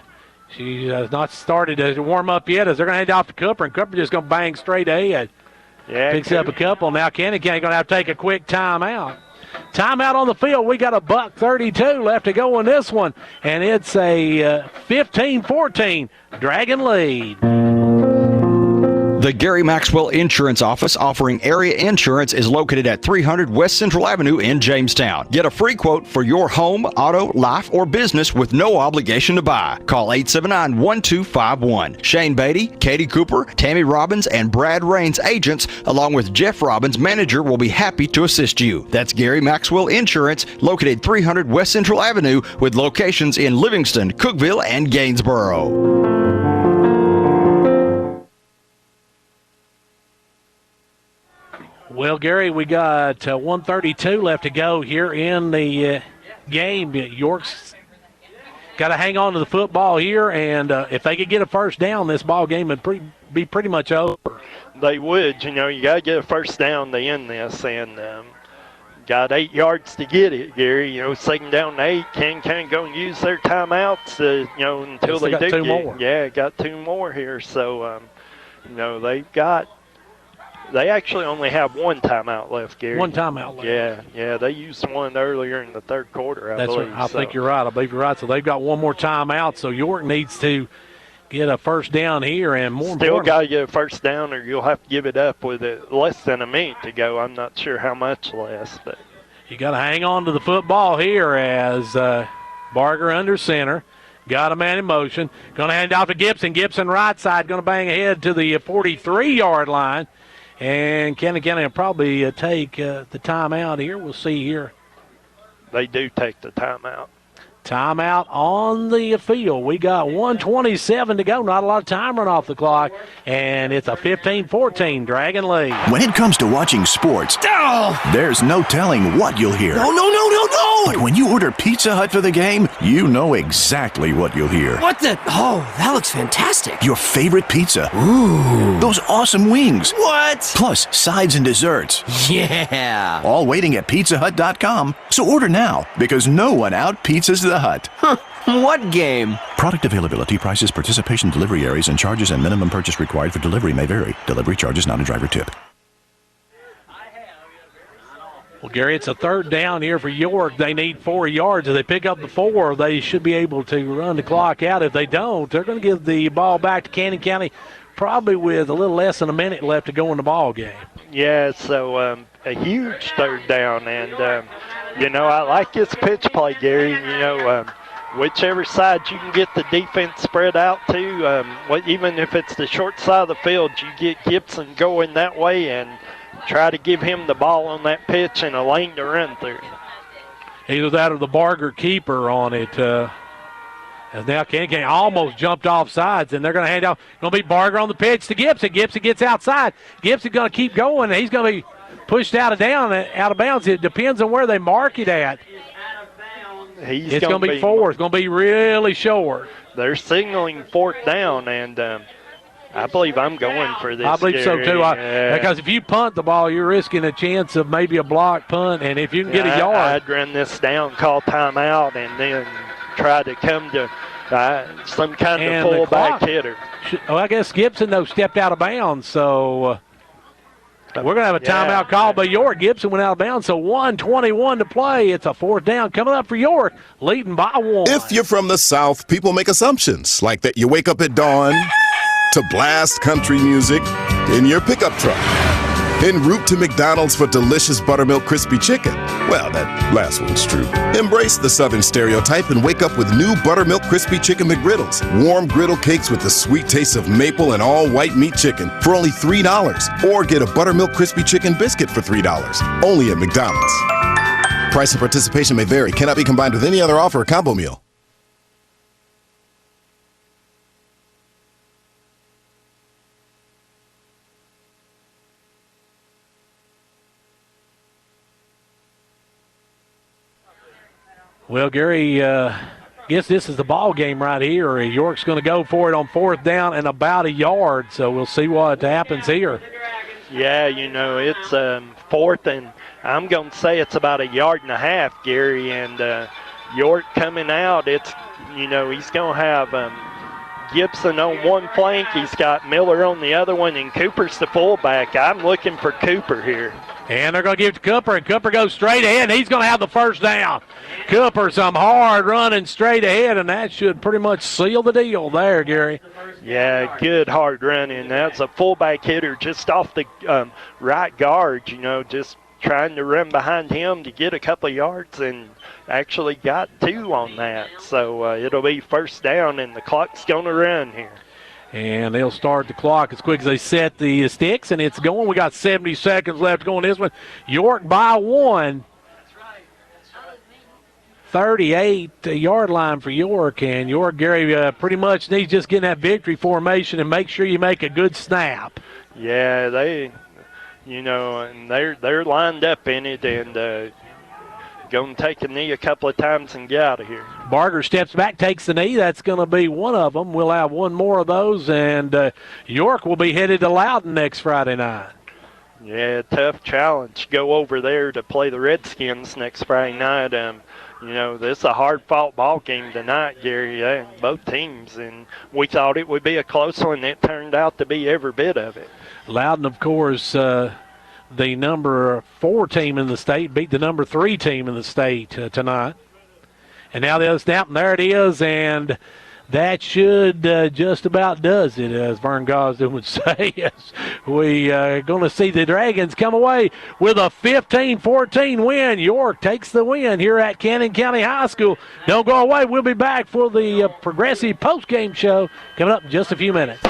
She has not started to warm up yet as they're going to head off to Cooper, and Cooper just going to bang straight ahead. Yeah, picks up a couple. Now Cannon County going to have to take a quick timeout. Timeout on the field. We got $1:32 left to go on this one, and it's a 15-14 Dragon lead. The Gary Maxwell Insurance Office offering area insurance is located at 300 West Central Avenue in Jamestown. Get a free quote for your home, auto, life, or business with no obligation to buy. Call 879-1251. Shane Beatty, Katie Cooper, Tammy Robbins, and Brad Rains agents, along with Jeff Robbins, manager, will be happy to assist you. That's Gary Maxwell Insurance, located 300 West Central Avenue, with locations in Livingston, Cookeville, and Gainsboro. Well, Gary, we got 1:32 left to go here in the game. York's got to hang on to the football here, and if they could get a first down, this ball game would be pretty much over. They would. You know, you got to get a first down to end this, and got 8 yards to get it, Gary. You know, 2nd down and 8. Can go and use their timeouts, you know, until they got do 2 more. Yeah, got 2 more here. So, you know, they actually only have 1 timeout left, Gary. 1 timeout left. Yeah, they used one earlier in the 3rd quarter, I believe. Right. I think you're right. I believe you're right. So they've got 1 more timeout. So York needs to get a first down here, and more still got to get a first down, or you'll have to give it up with less than a minute to go. I'm not sure how much less, but you got to hang on to the football here as Barger under center. Got a man in motion. Going to hand it off to Gibson. Gibson right side, going to bang ahead to the 43-yard line. And Cannon County will probably take the timeout here. We'll see here. They do take the timeout. Timeout on the field. We got 1:27 to go. Not a lot of time run off the clock. And it's a 15-14 Dragon lead. When it comes to watching sports, there's no telling what you'll hear. No. But when you order Pizza Hut for the game, you know exactly what you'll hear. What the? Oh, that looks fantastic. Your favorite pizza. Ooh. Those awesome wings. What? Plus sides and desserts. Yeah. All waiting at pizzahut.com. So order now, because no one out-pizzas the Hut. Huh. What game? Product availability, prices, participation, delivery areas, and charges and minimum purchase required for delivery may vary. Delivery charges not a driver tip. Well, Gary, it's a 3rd down here for York. They need 4 yards. If they pick up the 4, they should be able to run the clock out. If they don't, they're going to give the ball back to Cannon County, probably with a little less than a minute left to go in the ball game. Yeah, so a huge 3rd down, and you know, I like this pitch play, Gary. You know, whichever side you can get the defense spread out to, even if it's the short side of the field, you get Gibson going that way and try to give him the ball on that pitch and a lane to run through. Either that or the Barger keeper on it. As now Cannon almost jumped off sides, and they're going to hand out. Going to be Barger on the pitch to Gibson. Gibson gets outside. Gibson's going to keep going, and he's going to be pushed out of bounds. It depends on where they mark it at. It's going to be 4. It's going to be really short. They're signaling 4th down, and I believe I'm going for this. I believe so, too. Yeah. Because if you punt the ball, you're risking a chance of maybe a block punt, and if you can get a yard. I'd run this down, call timeout, and then try to come to some kind of fullback hitter. Well, I guess Gibson, though, stepped out of bounds, so we're going to have a timeout call by York. Gibson went out of bounds, so 1:21 to play. It's a 4th down coming up for York, leading by 1. If you're from the South, people make assumptions like that you wake up at dawn to blast country music in your pickup truck. En route to McDonald's for delicious buttermilk crispy chicken. Well, that last one's true. Embrace the Southern stereotype and wake up with new buttermilk crispy chicken McGriddles. Warm griddle cakes with the sweet taste of maple and all white meat chicken for only $3. Or get a buttermilk crispy chicken biscuit for $3. Only at McDonald's. Price and participation may vary. Cannot be combined with any other offer or combo meal. Well, Gary, guess this is the ball game right here. York's going to go for it on 4th down and about a yard, so we'll see what happens here. Yeah, you know, it's 4th, and I'm going to say it's about 1.5 yards, Gary, and York coming out, it's, you know, he's going to have Gibson on one flank. He's got Miller on the other one, and Cooper's the fullback. I'm looking for Cooper here. And they're going to give it to Cooper, and Cooper goes straight ahead, and he's going to have the first down. Cooper, some hard running straight ahead, and that should pretty much seal the deal there, Gary. Yeah, good hard running. That's a fullback hitter just off the right guard, just trying to run behind him to get a couple of yards, and actually got 2 on that. So it'll be first down, and the clock's going to run here. And they'll start the clock as quick as they set the sticks, and it's going. We got 70 seconds left to go on this one. York by 1. 38-yard line for York, and York, Gary, pretty much needs just getting that victory formation and make sure you make a good snap. Yeah, they, and they're lined up in it, and going to take a knee a couple of times and get out of here. Barger steps back, takes the knee. That's going to be one of them. We'll have one more of those, and York will be headed to Loudon next Friday night. Yeah, tough challenge. Go over there to play the Redskins next Friday night. This is a hard-fought ball game tonight, Gary. Both teams, and we thought it would be a close one. It turned out to be every bit of it. Loudon, of course, the number 4 team in the state, beat the number 3 team in the state tonight. And now the other snap, and there it is, and that should just about does it, as Vern Gosden would say. Yes, we are going to see the Dragons come away with a 15-14 win. York takes the win here at Cannon County High School. Don't go away. We'll be back for the Progressive postgame show coming up in just a few minutes.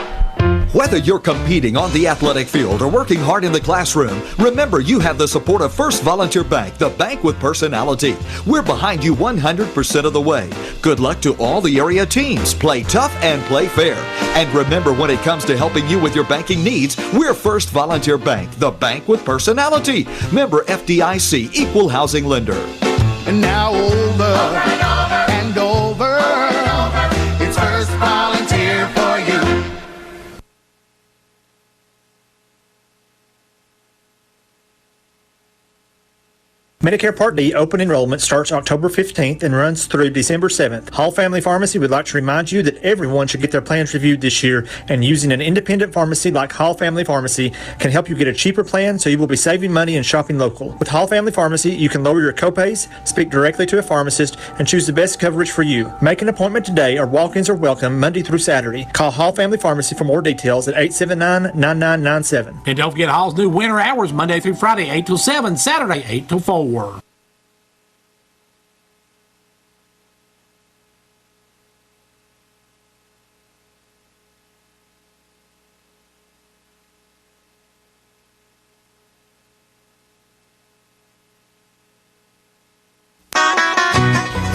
Whether you're competing on the athletic field or working hard in the classroom, remember you have the support of First Volunteer Bank, the bank with personality. We're behind you 100% of the way. Good luck to all the area teams. Play tough and play fair. And remember, when it comes to helping you with your banking needs, we're First Volunteer Bank, the bank with personality. Member FDIC, equal housing lender. And now over and over, it's First Volunteer for you. Medicare Part D open enrollment starts October 15th and runs through December 7th. Hall Family Pharmacy would like to remind you that everyone should get their plans reviewed this year, and using an independent pharmacy like Hall Family Pharmacy can help you get a cheaper plan, so you will be saving money and shopping local. With Hall Family Pharmacy, you can lower your copays, speak directly to a pharmacist, and choose the best coverage for you. Make an appointment today, or walk-ins are welcome Monday through Saturday. Call Hall Family Pharmacy for more details at 879-9997. And don't forget Hall's new winter hours, Monday through Friday, 8 till 7, Saturday, 8 till 4.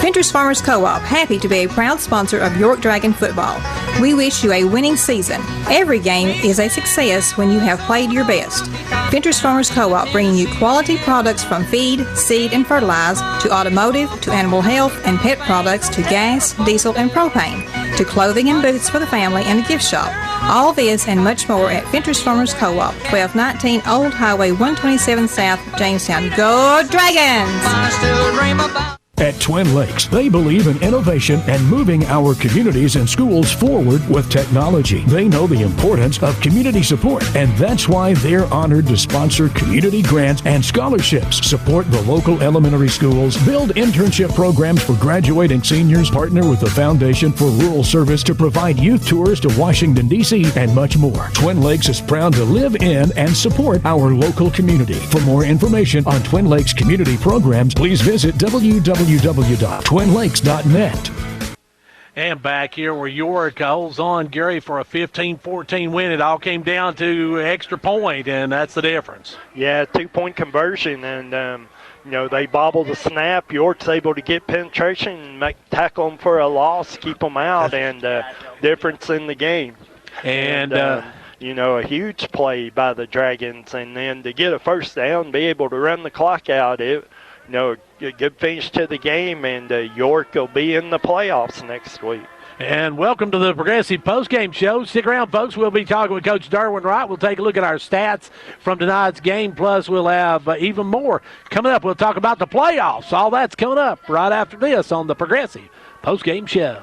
Ventures Farmers Co-op, happy to be a proud sponsor of York Dragon football. We wish you a winning season. Every game is a success when you have played your best. Ventures Farmers Co-op, bringing you quality products from feed, seed, and fertilizer, to automotive, to animal health and pet products, to gas, diesel, and propane, to clothing and boots for the family and a gift shop. All this and much more at Ventures Farmers Co-op, 1219 Old Highway 127 South, Jamestown. Go Dragons! At Twin Lakes, they believe in innovation and moving our communities and schools forward with technology. They know the importance of community support, and that's why they're honored to sponsor community grants and scholarships, support the local elementary schools, build internship programs for graduating seniors, partner with the Foundation for Rural Service to provide youth tours to Washington, D.C., and much more. Twin Lakes is proud to live in and support our local community. For more information on Twin Lakes community programs, please visit www.twinlakes.net. And back here where York holds on, Gary, for a 15-14 win. It all came down to extra point, and that's the difference. Yeah, 2-point conversion, and they bobble the snap. York's able to get penetration and tackle them for a loss, keep them out, and difference in the game. And a huge play by the Dragons, and then to get a first down, be able to run the clock out, a good finish to the game, and York will be in the playoffs next week. And welcome to the Progressive Postgame Show. Stick around, folks. We'll be talking with Coach Derwin Wright. We'll take a look at our stats from tonight's game, plus we'll have even more coming up. We'll talk about the playoffs. All that's coming up right after this on the Progressive Postgame Show.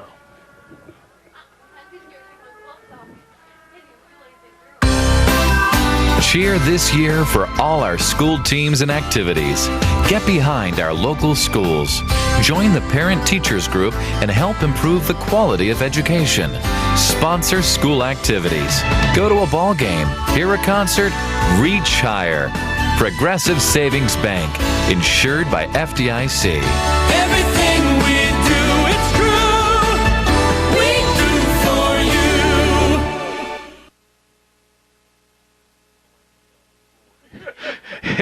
Cheer this year for all our school teams and activities. Get behind our local schools. Join the Parent Teachers Group and help improve the quality of education. Sponsor school activities. Go to a ball game, hear a concert, reach higher. Progressive Savings Bank, insured by FDIC. Everything we do, it's true. We do for you.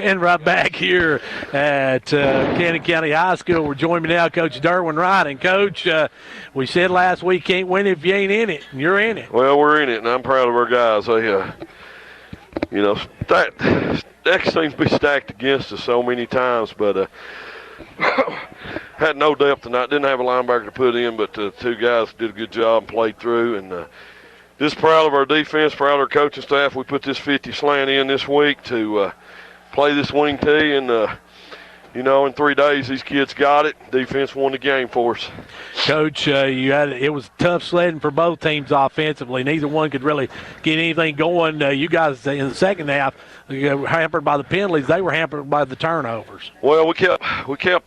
And right back here at Cannon County High School, we're joined now Coach Derwin Wright. And, Coach, we said last week can't win if you ain't in it, and you're in it. Well, we're in it, and I'm proud of our guys. They, that seems to be stacked against us so many times, but had no depth tonight. Didn't have a linebacker to put in, but two guys did a good job and played through. And just proud of our defense, proud of our coaching staff. We put this 50 slant in this week to play this wing tee, and in 3 days these kids got it. Defense won the game for us. Coach, it was tough sledding for both teams offensively. Neither one could really get anything going. You guys in the second half were hampered by the penalties. They were hampered by the turnovers. Well, we kept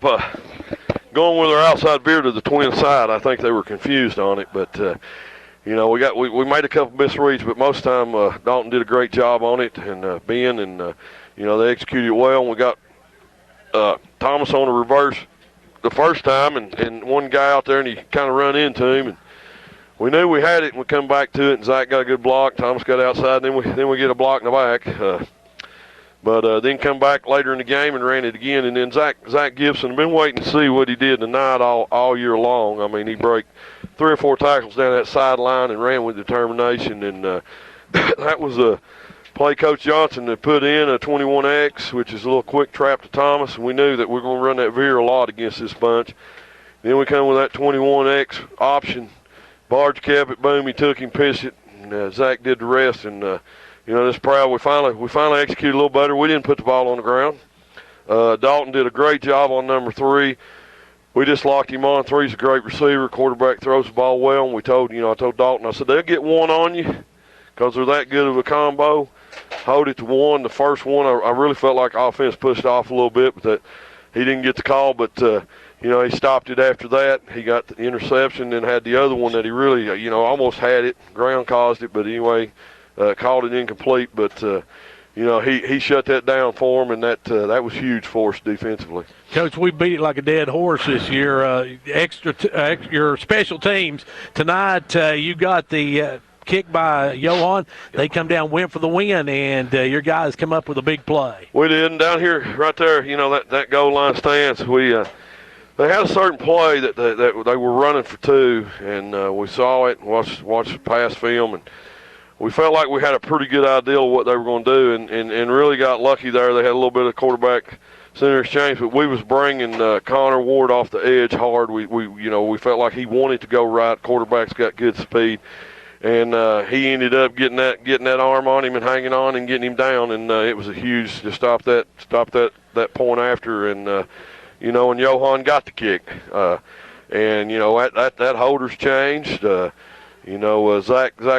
going with our outside veer to the twin side. I think they were confused on it, but we made a couple misreads, but most of the time Dalton did a great job on it, and Ben, and they executed well. And we got Thomas on a reverse the first time, and one guy out there, and he kind of run into him, and we knew we had it, and we come back to it, and Zach got a good block. Thomas got outside, and then we get a block in the back. But then come back later in the game and ran it again. And then Zach Gibson, I've been waiting to see what he did tonight all year long. I mean, he broke 3 or 4 tackles down that sideline and ran with determination. And that was a play Coach Johnson that put in a 21X, which is a little quick trap to Thomas. And we knew that we were going to run that veer a lot against this bunch. Then we come with that 21X option. Barge kept it, boom, he took him, pitched it, and Zach did the rest. And just proud. We finally executed a little better. We didn't put the ball on the ground. Dalton did a great job on number 3. We just locked him on. 3's a great receiver. Quarterback throws the ball well. And I told Dalton, I said, they'll get one on you because they're that good of a combo. Hold it to 1. The first one, I really felt like offense pushed off a little bit, but that he didn't get the call. But, he stopped it after that. He got the interception, then had the other one that he really, almost had it. Ground caused it, but anyway, called it incomplete. But, he shut that down for him, and that was huge for us defensively. Coach, we beat it like a dead horse this year. Your special teams tonight. You got the kick by Johan. They come down, went for the win, and your guys come up with a big play. We did, and down here, right there, that goal line stance. They had a certain play that they were running for 2, and we saw it and watched the pass film, and we felt like we had a pretty good idea of what they were going to do, and really got lucky there. They had a little bit of quarterback center exchange, but we was bringing Connor Ward off the edge hard. We felt like he wanted to go right. Quarterback's got good speed, and he ended up getting that arm on him and hanging on and getting him down, and it was a huge to stop that point after, and and Johan got the kick, and that holder's changed. Zach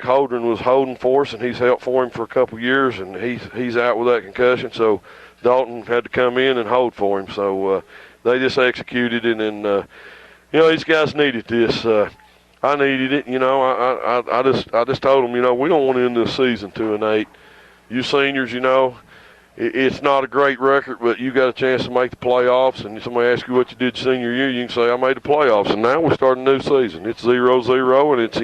Holdren was holding for us, and he's helped for him for a couple years, and he's out with that concussion. So Dalton had to come in and hold for him. So they just executed it, and these guys needed this. I needed it. I just told them, we don't want to end this season 2-8. You seniors, it's not a great record, but you got a chance to make the playoffs, and somebody asks you what you did senior year, you can say, I made the playoffs, and now we're starting a new season. It's 0-0, and it's,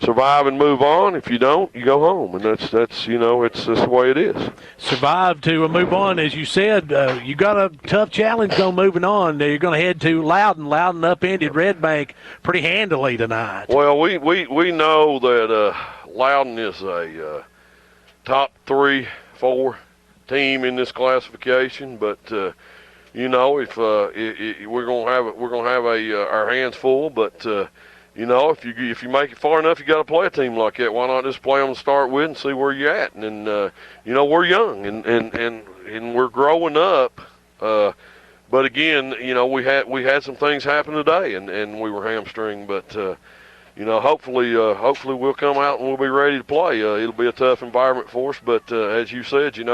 survive and move on. If you don't, you go home, and that's it's the way it is. Survive to move on. As you said, you got a tough challenge though moving on. You're going to head to Loudon. Loudon upended Red Bank pretty handily tonight. Well, we know that Loudon is a top 3-4 team in this classification, but if we're gonna have our hands full, but if you make it far enough, you got to play a team like that. Why not just play them to start with and see where you're at? And we're young and we're growing up, but again, we had some things happen today, and we were hamstringed, but hopefully we'll come out and we'll be ready to play. It'll be a tough environment for us, but as you said, you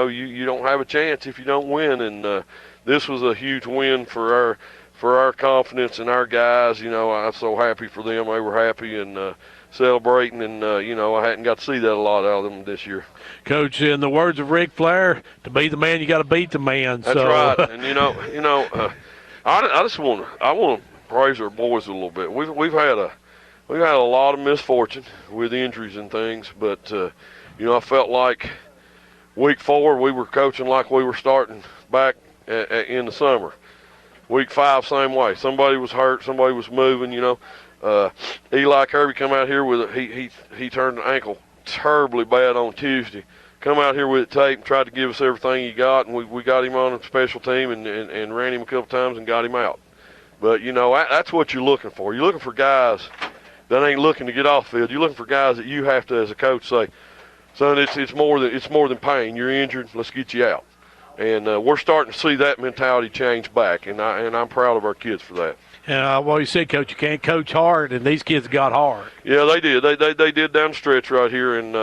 don't have a chance if you don't win. And this was a huge win for our confidence and our guys. I'm so happy for them. They were happy and celebrating, and I hadn't got to see that a lot out of them this year. Coach, in the words of Ric Flair, to be the man, you got to beat the man. That's right. And I want to praise our boys a little bit. We've had a lot of misfortune with injuries and things, but I felt like week 4 we were coaching like we were starting back in the summer. Week 5, same way. Somebody was hurt, somebody was moving. Eli Kirby come out here with he turned an ankle terribly bad on Tuesday. Come out here with tape and tried to give us everything he got, and we got him on a special team and ran him a couple times and got him out. But that's what you're looking for. You're looking for guys that ain't looking to get off the field. You're looking for guys that you have to, as a coach, say, son, it's more than pain. You're injured. Let's get you out. And we're starting to see that mentality change back, and I'm proud of our kids for that. And you said, Coach, you can't coach hard, and these kids got hard. Yeah, they did. They did down the stretch right here, and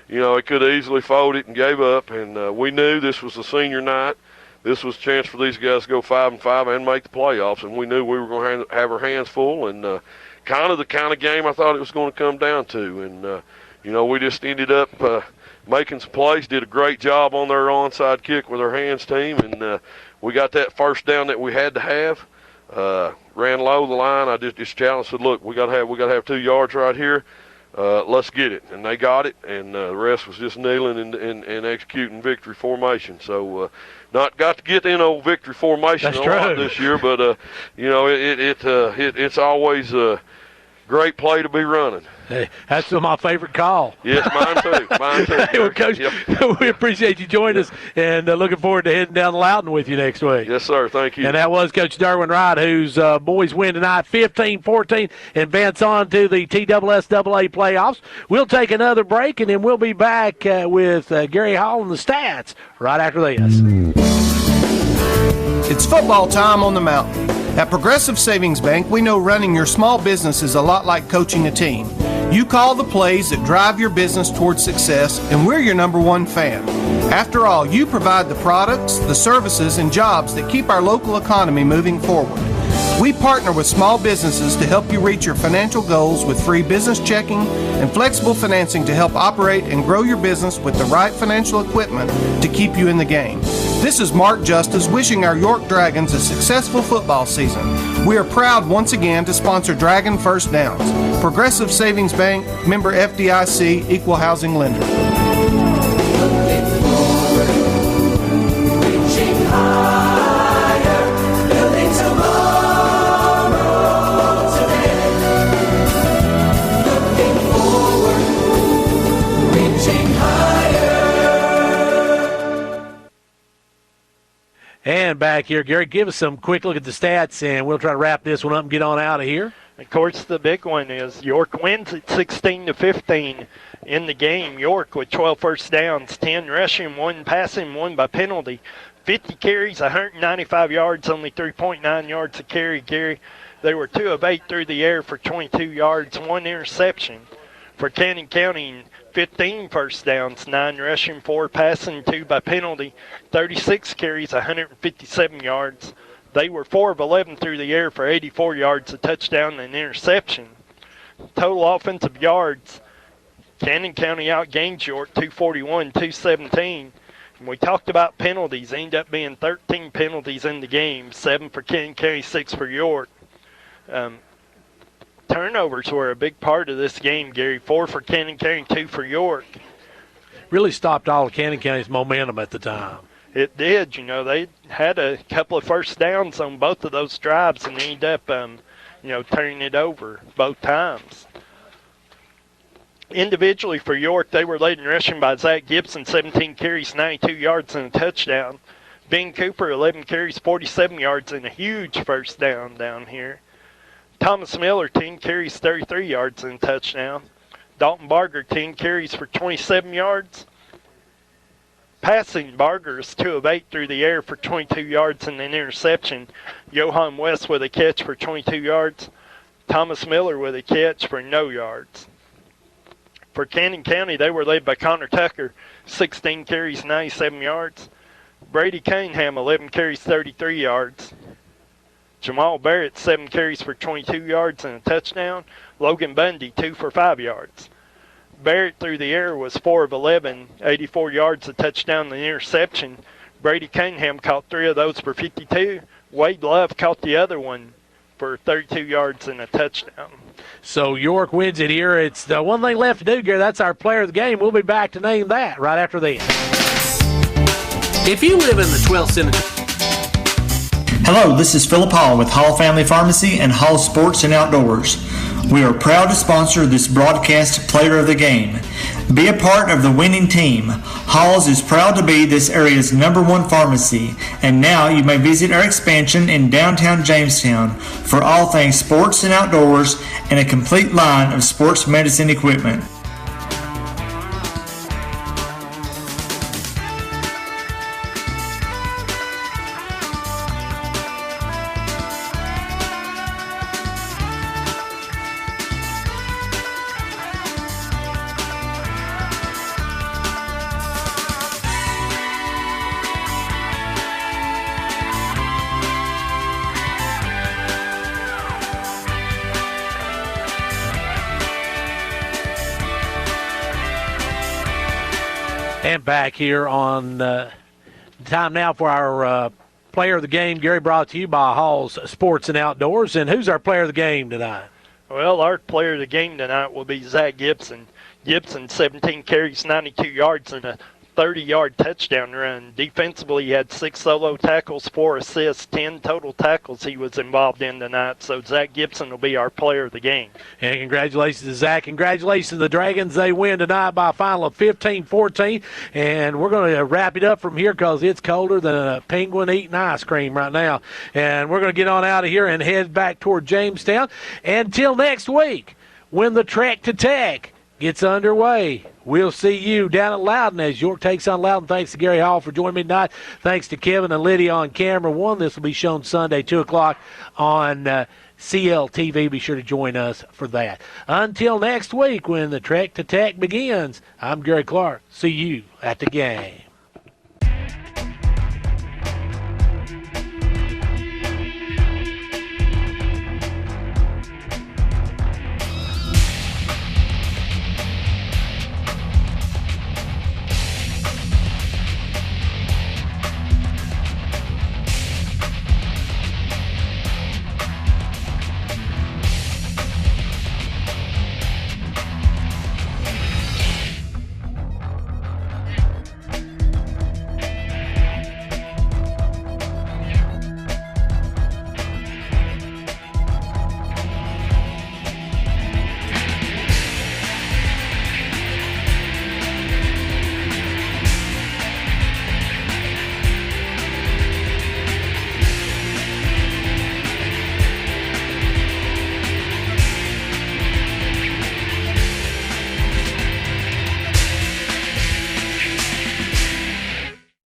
they could have easily folded and gave up. And we knew this was the senior night. This was a chance for these guys to go 5-5 and make the playoffs, and we knew we were going to have our hands full. And kind of the kind of game I thought it was going to come down to. And we just ended up making some plays. Did a great job on their onside kick with our hands team, and we got that first down that we had to have. Ran low the line. I just challenged, said, look, we got to have 2 yards right here. Let's get it. And they got it, and the rest was just kneeling and executing victory formation. So not got to get in old victory formation a lot this year, but it's always a great play to be running. Hey, that's my favorite call. Yes, mine too. Hey, well, Coach, we appreciate you joining us, and looking forward to heading down to Loudoun with you next week. Yes, sir. Thank you. And that was Coach Derwin Wright, whose boys win tonight 15-14, advance on to the TSSAA playoffs. We'll take another break, and then we'll be back with Gary Hall and the stats right after this. It's football time on the mountain. At Progressive Savings Bank, we know running your small business is a lot like coaching a team. You call the plays that drive your business towards success, and we're your #1 fan. After all, you provide the products, the services, and jobs that keep our local economy moving forward. We partner with small businesses to help you reach your financial goals with free business checking and flexible financing to help operate and grow your business with the right financial equipment to keep you in the game. This is Mark Justice wishing our York Dragons a successful football season. We are proud once again to sponsor Dragon First Downs. Progressive Savings Bank, member FDIC, equal housing lender. And back here, Gary, give us some quick look at the stats, and we'll try to wrap this one up and get on out of here. Of course, the big one is York wins at 16-15 in the game. York with 12 first downs, 10 rushing, 1 passing, 1 by penalty. 50 carries, 195 yards, only 3.9 yards a carry, Gary. They were 2 of 8 through the air for 22 yards, 1 interception. For Cannon County, 15 first downs, 9 rushing, 4 passing, 2 by penalty, 36 carries, 157 yards. They were 4 of 11 through the air for 84 yards, a touchdown and an interception. Total offensive yards, Cannon County outgained York 241-217. And we talked about penalties. Ended up being 13 penalties in the game, 7 for Cannon County, 6 for York. Turnovers were a big part of this game, Gary. 4 for Cannon County, 2 for York. Really stopped all of Cannon County's momentum at the time. It did. They had a couple of first downs on both of those drives and ended up, turning it over both times. Individually for York, they were led in rushing by Zach Gibson, 17 carries, 92 yards, and a touchdown. Ben Cooper, 11 carries, 47 yards, and a huge first down here. Thomas Miller, 10 carries, 33 yards, and a touchdown. Dalton Barger, 10 carries for 27 yards. Passing, Barger is 2 of 8 through the air for 22 yards and an interception. Johan West with a catch for 22 yards. Thomas Miller with a catch for no yards. For Cannon County, they were led by Connor Tucker, 16 carries, 97 yards. Brady Cunningham, 11 carries, 33 yards. Jamal Barrett, 7 carries for 22 yards and a touchdown. Logan Bundy, 2 for 5 yards. Barrett through the air was 4 of 11, 84 yards, a touchdown and an interception. Brady Cunningham caught 3 of those for 52. Wade Love caught the other one for 32 yards and a touchdown. So York wins it here. It's the one thing left to do, Gary. That's our player of the game. We'll be back to name that right after this. If you live in the 12th Century. Hello, this is Philip Hall with Hall Family Pharmacy and Hall Sports and Outdoors. We are proud to sponsor this broadcast Player of the Game. Be a part of the winning team. Hall's is proud to be this area's #1 pharmacy, and now you may visit our expansion in downtown Jamestown for all things sports and outdoors and a complete line of sports medicine equipment. And back here on time now for our player of the game, Gary, brought to you by Hall's Sports and Outdoors. And who's our player of the game tonight? Well, our player of the game tonight will be Zach Gibson. Gibson, 17 carries, 92 yards, and a 30-yard touchdown run. Defensively, he had 6 solo tackles, 4 assists, 10 total tackles he was involved in tonight. So Zach Gibson will be our player of the game. And congratulations to Zach. Congratulations to the Dragons. They win tonight by a final of 15-14. And we're going to wrap it up from here because it's colder than a penguin eating ice cream right now. And we're going to get on out of here and head back toward Jamestown. Until next week, when the Trek to Tech gets underway. We'll see you down at Loudon as York takes on Loudon. Thanks to Gary Hall for joining me tonight. Thanks to Kevin and Lydia on camera one. This will be shown Sunday, 2 o'clock on CLTV. Be sure to join us for that. Until next week when the Trek to Tech begins, I'm Gary Clark. See you at the game.